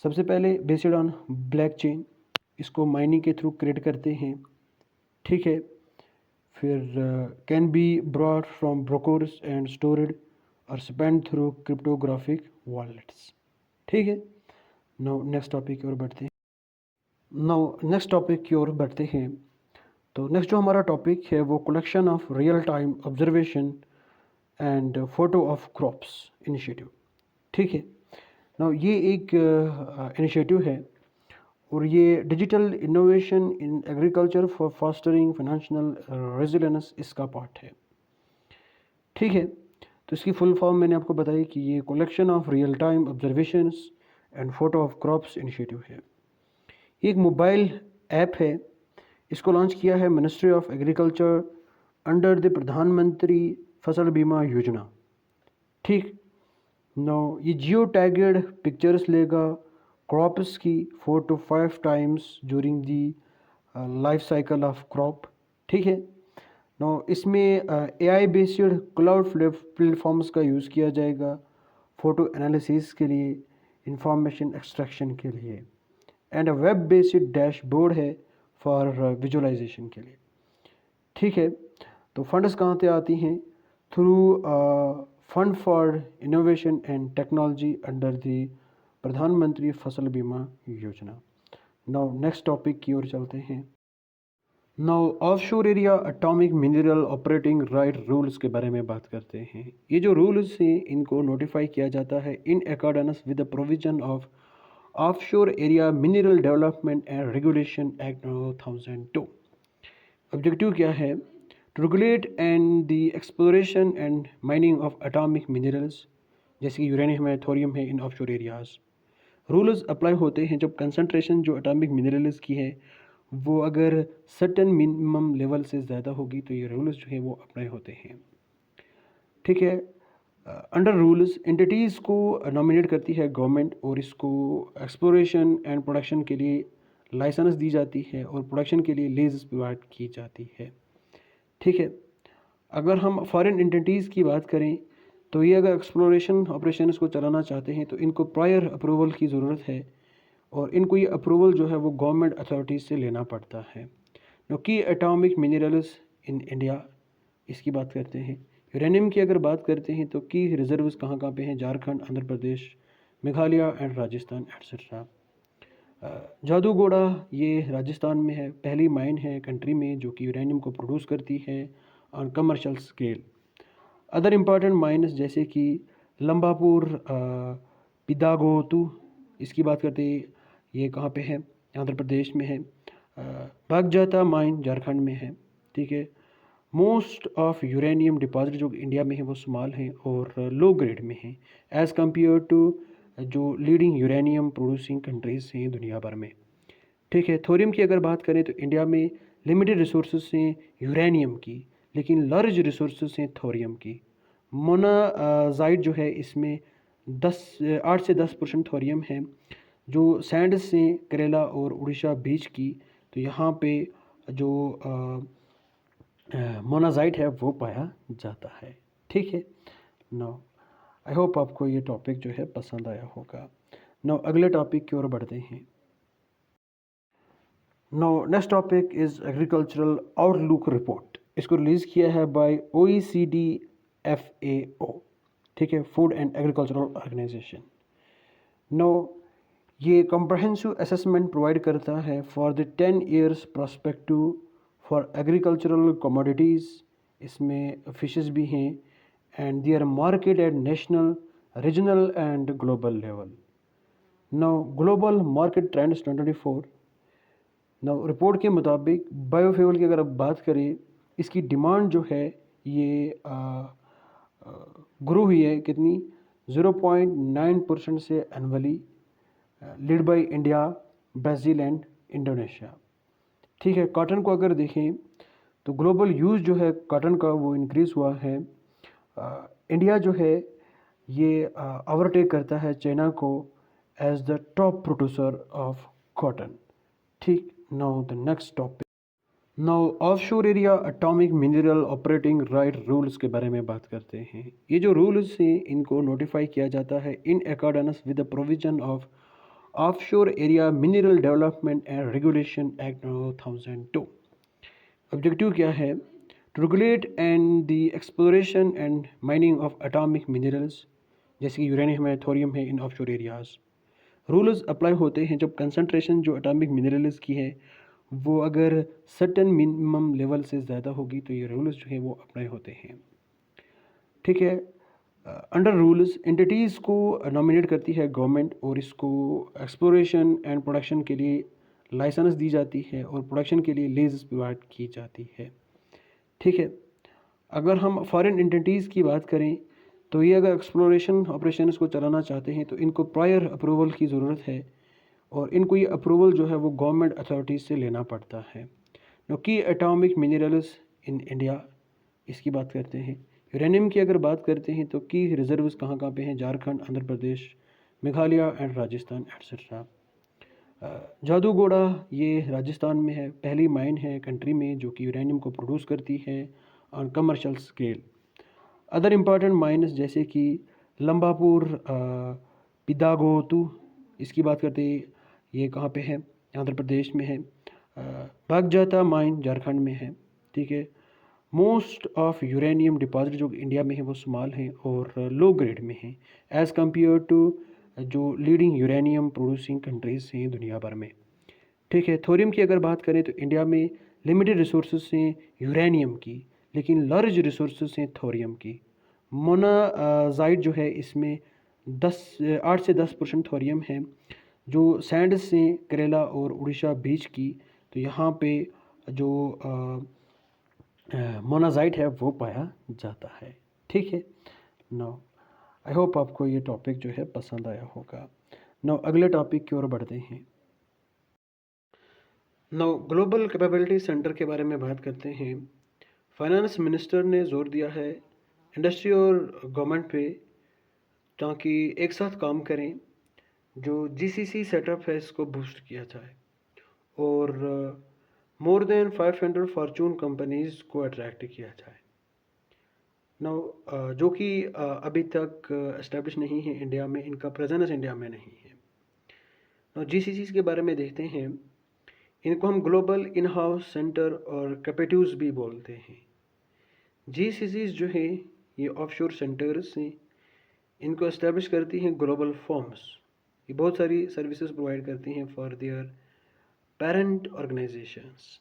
सबसे पहले बेस्ड ऑन ब्लॉकचेन, इसको माइनिंग के थ्रू क्रिएट करते हैं। ठीक है, फिर can be brought from brokers and stored और स्पेंड थ्रू क्रिप्टोग्राफिक वॉलेट्स। ठीक है, नाउ नेक्स्ट टॉपिक की ओर बढ़ते हैं। तो नेक्स्ट जो हमारा टॉपिक है वो collection of real time observation and photo of crops initiative. ठीक है, नाउ ये एक इनिशिएटिव है और ये digital innovation in agriculture for fostering financial resilience इसका पार्ट है। ठीक है, तो इसकी फुल फॉर्म मैंने आपको बताई कि ये collection of real time observations and photo of crops initiative है। एक मोबाइल ऐप है, इसको लॉन्च किया है ministry of agriculture under the प्रधानमंत्री फसल बीमा योजना। ठीक, ये जियो टैगड पिक्चर्स लेगा क्रॉप्स की 4 to 5 times during the life cycle of crop. ठीक है। इसमें AI बेस्ड क्लाउड प्लेटफॉर्म्स का यूज़ किया जाएगा फ़ोटो एनालिसिस के लिए, इंफॉर्मेशन एक्सट्रैक्शन के लिए, एंड वेब बेस्ड डैशबोर्ड है फॉर विजुअलाइजेशन के लिए। ठीक है। तो फंड्स कहाँ से आती हैं? Through fund for innovation and technology under the प्रधानमंत्री फसल बीमा योजना। नेक्स्ट टॉपिक की ओर चलते हैं। Offshore area atomic mineral operating right rules के बारे में बात करते हैं। ये जो रूल्स हैं इनको नोटिफाई किया जाता है in accordance with the provision of offshore area mineral development and regulation act 2002। Objective क्या है? To regulate and the exploration and mining of atomic minerals, जैसे कि यूरेनियम है, थोरियम है, in offshore areas. Rules apply होते हैं जब concentration जो एटॉमिक मिनरल्स की है वो अगर सर्टेन मिनिमम लेवल से ज़्यादा होगी तो ये रूल्स जो है वो अप्लाई होते हैं। ठीक है। अंडर रूल्स एंटिटीज़ को नॉमिनेट करती है गवर्नमेंट और इसको एक्सप्लोरेशन एंड प्रोडक्शन के लिए लाइसेंस दी जाती है और प्रोडक्शन के लिए लीज प्रोवाइड की जाती है। ठीक है। अगर हम फॉरेन एंटिटीज़ की बात करें तो ये अगर एक्सप्लोरेशन ऑपरेशंस को चलाना चाहते हैं तो इनको प्रायर अप्रूवल की ज़रूरत है और इनको ये अप्रूवल जो है वो गवर्नमेंट अथॉरिटीज़ से लेना पड़ता है। क्योंकि एटॉमिक मिनरल्स इन इंडिया, इसकी बात करते हैं। यूरेनियम की अगर बात करते हैं तो की रिजर्व्स कहाँ कहाँ पे हैं? Jharkhand, Andhra Pradesh, Meghalaya and Rajasthan etcetera. जादूगोड़ा ये राजस्थान में है, पहली माइन है कंट्री में जो कि यूरेनियम को प्रोड्यूस करती है on commercial scale. Other important mines जैसे कि लंबापुर, पिदागोतू, इसकी बात करते हैं, ये कहाँ पे है? आंध्र प्रदेश में है। बागजाता माइन झारखंड में है। ठीक है। मोस्ट ऑफ यूरेनियम डिपॉजिट जो इंडिया में है वो स्मॉल हैं और लो ग्रेड में हैं एज़ कम्पेयर टू जो लीडिंग यूरेनियम प्रोड्यूसिंग कंट्रीज़ हैं दुनिया भर में। ठीक है। थोरियम की अगर बात करें तो इंडिया में लिमिटेड रिसोर्सेज हैं यूरेनियम की, लेकिन लार्ज रिसोर्सेज हैं थोरियम की। मोनाजाइट जो है इसमें 8 से 10% थोरियम है। जो सैंड्स से केरला और उड़ीसा बीच की, तो यहाँ पे जो मोनाजाइट है वो पाया जाता है। ठीक है। आई होप आपको ये टॉपिक जो है पसंद आया होगा। अगले टॉपिक की ओर बढ़ते हैं। Next topic is agricultural outlook report. इसको रिलीज़ किया है बाय OECD FAO। ठीक है, फूड एंड एग्रीकल्चरल ऑर्गेनाइजेशन। ये कम्प्रहेंसिव असेसमेंट प्रोवाइड करता है for the 10 years prospective for agricultural commodities. इसमें फिशेस भी हैं and they are market at national, regional and global level. Global market trends 2024। Report के मुताबिक बायोफ्यूल की अगर आप बात करें, इसकी डिमांड जो है ये ग्रो हुई है कितनी? 0.9% से annually, lead by India, Brazil and Indonesia. ठीक है। कॉटन को अगर देखें तो ग्लोबल यूज़ जो है कॉटन का वो इंक्रीज़ हुआ है। इंडिया जो है ये ओवरटेक करता है चाइना को as the top producer of cotton. ठीक। The next topic. Offshore area atomic mineral operating right rules के बारे में बात करते हैं। ये जो रूल्स हैं इनको नोटिफाई किया जाता है in accordance with the provision of offshore area mineral development and regulation act 2002। Objective क्या है? To regulate and the exploration and mining of atomic minerals, जैसे कि यूरेनियम है, थोरियम है, in offshore areas. Rules apply होते हैं जब concentration जो एटॉमिक मिनरल्स की है वो अगर सर्टेन मिनिमम लेवल से ज़्यादा होगी तो ये रूल्स जो है वो अप्लाई होते हैं। ठीक है। अंडर रूल्स एंटिटीज़ को नॉमिनेट करती है गवर्नमेंट और इसको एक्सप्लोरेशन एंड प्रोडक्शन के लिए लाइसेंस दी जाती है और प्रोडक्शन के लिए लीज प्रोवाइड की जाती है। ठीक है। अगर हम फॉरेन एंटिटीज़ की बात करें तो ये अगर एक्सप्लोरेशन ऑपरेशंस को चलाना चाहते हैं तो इनको प्रायर अप्रूवल की ज़रूरत है और इनको ये अप्रूवल जो है वो गवर्नमेंट अथॉरिटीज़ से लेना पड़ता है। क्योंकि एटॉमिक मिनरल्स इन इंडिया, इसकी बात करते हैं। यूरेनियम की अगर बात करते हैं तो की रिजर्व्स कहाँ कहाँ पे हैं? Jharkhand, Andhra Pradesh, Meghalaya and Rajasthan etcetera. जादूगोड़ा ये राजस्थान में है, पहली माइन है कंट्री में जो कि यूरेनियम को प्रोड्यूस करती है on commercial scale. Other important mines जैसे कि लंबापुर, पिदागोतू, इसकी बात करते हैं, ये कहाँ पे है? आंध्र प्रदेश में है। बागजाता माइन झारखंड में है। ठीक है। मोस्ट ऑफ यूरेनियम डिपॉजिट जो इंडिया में है वो स्मॉल हैं और लो ग्रेड में हैं एज़ कम्पेयर टू जो लीडिंग यूरेनियम प्रोड्यूसिंग कंट्रीज हैं दुनिया भर में। ठीक है। थोरियम की अगर बात करें तो इंडिया में लिमिटेड रिसोर्सेज हैं यूरेनियम की, लेकिन लार्ज रिसोर्सेज हैं थोरियम की। मोनाजाइट जो है इसमें 8 से 10% थोरियम है। जो सैंड्स से केरला और उड़ीसा बीच की, तो यहाँ पे जो मोनाजाइट है वो पाया जाता है। ठीक है। नो, आई होप आपको ये टॉपिक जो है पसंद आया होगा। नो, अगले टॉपिक की ओर बढ़ते हैं। नो, ग्लोबल कैपेबिलिटी सेंटर के बारे में बात करते हैं। फाइनेंस मिनिस्टर ने जोर दिया है इंडस्ट्री और गवर्नमेंट पे ताकि एक साथ काम करें, जो जीसीसी सेटअप है इसको बूस्ट किया जाए और मोर देन 500 फॉर्चून कंपनीज को अट्रैक्ट किया जाए। नाउ जो कि अभी तक एस्टेब्लिश नहीं है इंडिया में, इनका प्रेजेंस इंडिया में नहीं है। नाउ जीसीसी के बारे में देखते हैं। इनको हम ग्लोबल इन हाउस सेंटर और कैपेटिव्स भी बोलते हैं। जीसीसी जो है ये ऑफशोर सेंटर्स हैं, इनको एस्टेब्लिश करती हैं ग्लोबल फर्म्स। ये बहुत सारी सर्विसेज प्रोवाइड करती हैं फॉर देयर पेरेंट ऑर्गेनाइजेशंस,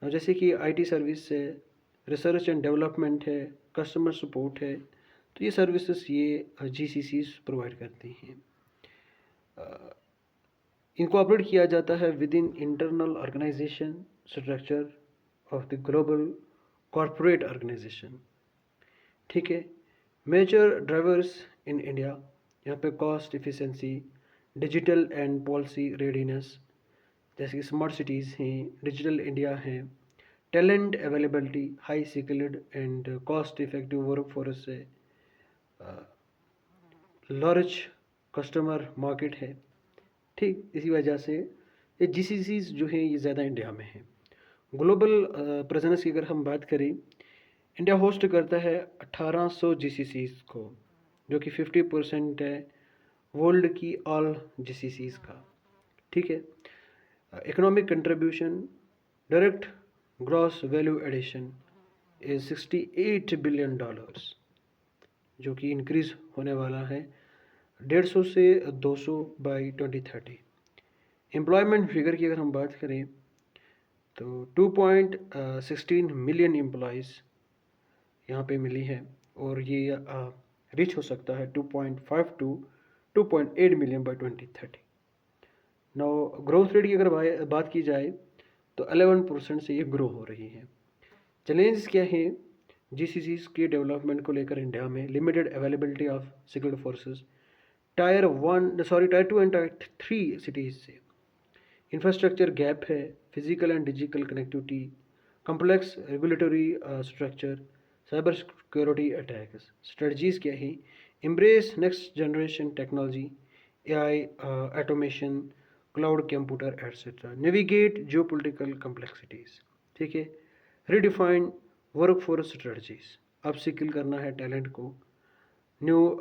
जैसे कि आईटी सर्विस है, रिसर्च एंड डेवलपमेंट है, कस्टमर सपोर्ट है। तो ये सर्विसेज ये जीसीसी प्रोवाइड करती हैं। इनको ऑपरेट किया जाता है with in internal organization structure of the global corporate organization. ठीक है। मेजर ड्राइवर्स इन इंडिया, यहाँ पे cost efficiency, digital and policy readiness, जैसे कि स्मार्ट सिटीज़ हैं, डिजिटल इंडिया है, talent availability, high skilled and cost effective work force है, large customer market है। ठीक, इसी वजह से ये जीसीसीज जो है ये ज़्यादा इंडिया में है। ग्लोबल प्रेजेंस की अगर हम बात करें, इंडिया होस्ट करता है 1800 जीसीसीज को, जो कि 50% है वर्ल्ड की ऑल जीसीसीज का। ठीक है। Economic contribution, direct gross value addition is $68 billion, जो कि इंक्रीज होने वाला है 150 से 200 बाई 2030। एम्प्लॉयमेंट फिगर की अगर हम बात करें तो 2.16 मिलियन एम्प्लॉयज़ यहाँ पे मिली है और ये रीच हो सकता है 2.5 to 2.8 million by 2030। Now growth rate की अगर बात की जाए तो 11% से ये ग्रो हो रही है। चैलेंज क्या है जीसीसी के डेवलपमेंट को लेकर इंडिया में? Limited availability of skilled forces, tyre 2 and tyre 3 cities से इंफ्रास्ट्रक्चर गैप है, physical and digital connectivity, complex regulatory structure, cyber security attacks. Strategies क्या है? Embrace next generation technology, AI, automation, cloud computer etcetera, navigate geo political complexities. ठीक है। Redefine work force strategies, अब skill करना है talent को, new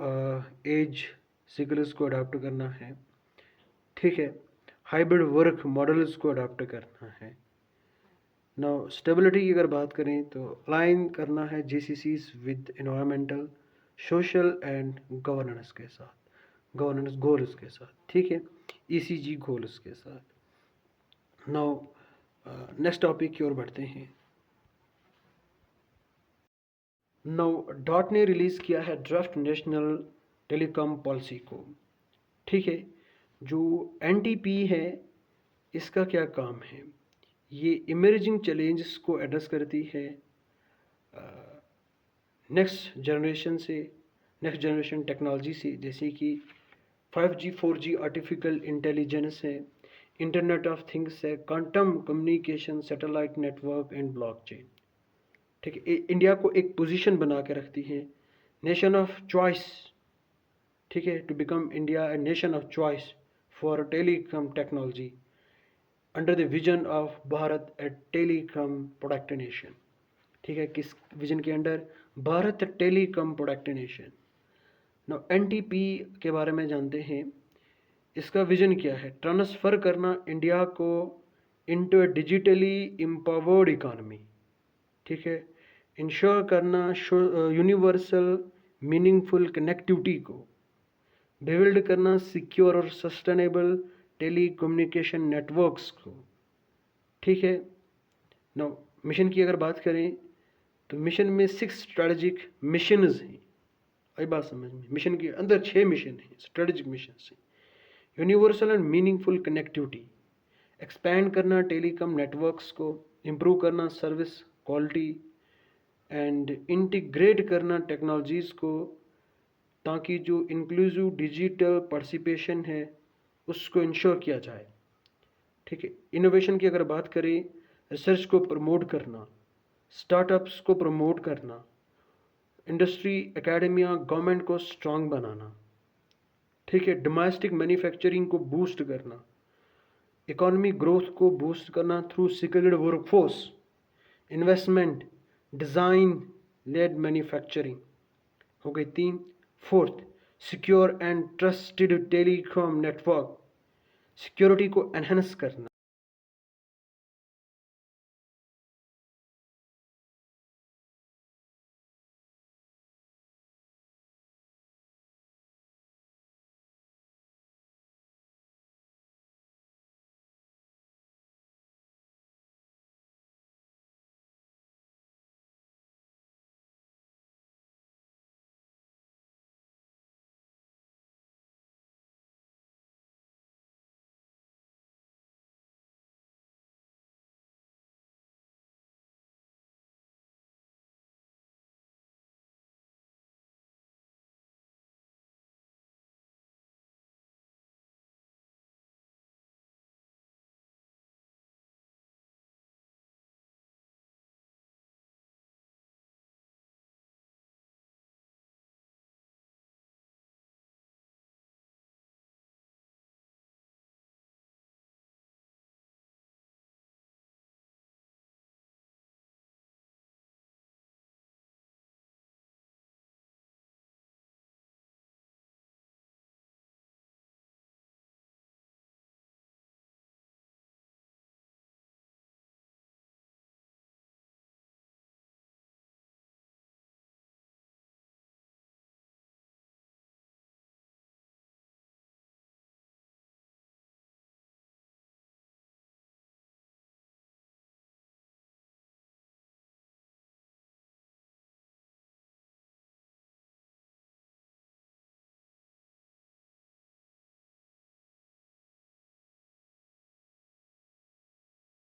age skills को adapt करना है। ठीक है। हाइब्रिड वर्क मॉडल्स को अडाप्ट करना है। नाउ स्टेबिलिटी की अगर बात करें तो अलाइन करना है GCCs with environmental, social and governance के साथ, गवर्नेंस गोल्स के साथ। ठीक है। ईसीजी गोल्स के साथ। नाउ नेक्स्ट टॉपिक की ओर बढ़ते हैं। नाउ डॉट ने रिलीज़ किया है ड्राफ्ट नेशनल टेलीकॉम पॉलिसी को। ठीक है। जो एनटीपी है इसका क्या काम है? ये इमर्जिंग चैलेंजेस को एड्रेस करती है नेक्स्ट जनरेशन टेक्नोलॉजी से, जैसे कि 5G 4G आर्टिफिशियल इंटेलिजेंस है, इंटरनेट ऑफ थिंग्स है, quantum communication, satellite network and blockchain. ठीक है, इंडिया को एक पोजीशन बना के रखती है नेशन ऑफ चॉइस, ठीक है, to become India a nation of choice for telecom technology under the vision of Bharat a telecom product nation. ठीक है, किस विजन के under? Bharat telecom product nation. Now NTP के बारे में जानते हैं। इसका विजन क्या है? ट्रांसफ़र करना इंडिया को इनटू ए डिजिटली एम्पावर्ड इकोनॉमी। ठीक है, इंश्योर करना यूनिवर्सल मीनिंगफुल कनेक्टिविटी को, बिल्ड करना सिक्योर और सस्टेनेबल टेली कम्युनिकेशन नेटवर्क्स को। ठीक है, नाउ मिशन की अगर बात करें तो मिशन में 6 स्ट्रेटेजिक मिशंस हैं। आई बात समझ में? मिशन के अंदर 6 मिशन हैं, स्ट्रेटेजिक मिशन हैं। Universal and meaningful connectivity, expand करना टेलीकॉम नेटवर्क्स को, इम्प्रूव करना सर्विस क्वालिटी एंड इंटीग्रेट करना टेक्नोलॉजीज़ को, ताकि जो इंक्लूसिव डिजिटल पार्टिसिपेशन है उसको इंश्योर किया जाए। ठीक है, इनोवेशन की अगर बात करें, रिसर्च को प्रमोट करना, स्टार्टअप्स को प्रमोट करना, इंडस्ट्री एकेडमिया गवर्नमेंट को स्ट्रांग बनाना। ठीक है, डोमेस्टिक मैन्युफैक्चरिंग को बूस्ट करना, इकोनॉमी ग्रोथ को बूस्ट करना through skilled workforce, investment, design led manufacturing. हो गई 3। Fourth, secure and trusted telecom network, security को एनहेंस करना।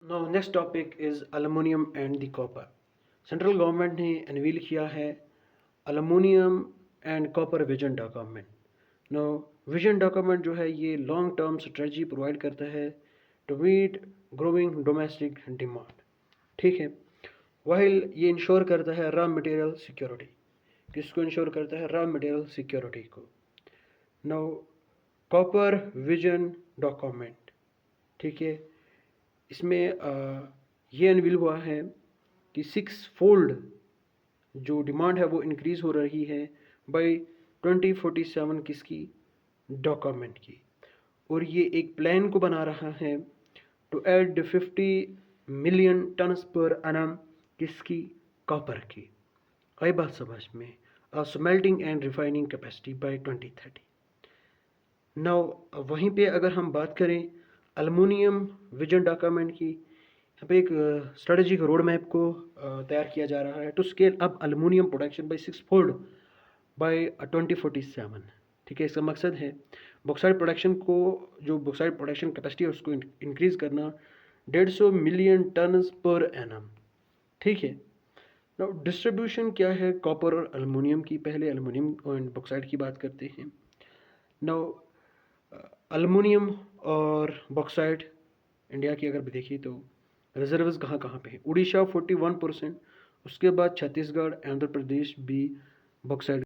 Now next topic is aluminium and the copper. Central government ने unveil किया है aluminium and copper vision document. Now vision document जो है ये लॉन्ग टर्म स्ट्रेटजी प्रोवाइड करता है to meet growing domestic demand. ठीक है, वाइल ये इंश्योर करता है रॉ मटेरियल सिक्योरिटी। किसको इंश्योर करता है? रॉ मटेरियल सिक्योरिटी को। नाउ कॉपर विजन डॉक्यूमेंट, ठीक है, इसमें ये अनवील हुआ है कि 6 फोल्ड जो डिमांड है वो इंक्रीज़ हो रही है बाय 2047 किसकी? डॉक्यूमेंट की। और ये एक प्लान को बना रहा है to add 50 million tons per annum किसकी? कॉपर की। आई बात समझ में? Smelting and refining capacity by 2030। Now वहीं पे अगर हम बात करें एल्युमिनियम विजन डॉक्यूमेंट की, यहाँ पे एक स्ट्रेटेजिक रोड मैप को तैयार किया जा रहा है to scale up aluminium production by 6 fold by 2047। ठीक है, इसका मकसद है बॉक्साइट प्रोडक्शन को, जो बॉक्साइट प्रोडक्शन कैपेसिटी है उसको इंक्रीज़ करना 150 मिलियन टन पर एनम। ठीक है, नाउ डिस्ट्रीब्यूशन क्या है कॉपर और एल्युमिनियम की? पहले एल्युमिनियम एंड बॉक्साइट की बात करते हैं। नाउ एल्युमिनियम और बॉक्साइट इंडिया की अगर देखिए तो रिजर्व्स कहाँ कहाँ पे है? उड़ीसा 41%, उसके बाद छत्तीसगढ़, आंध्र प्रदेश भी बॉक्साइट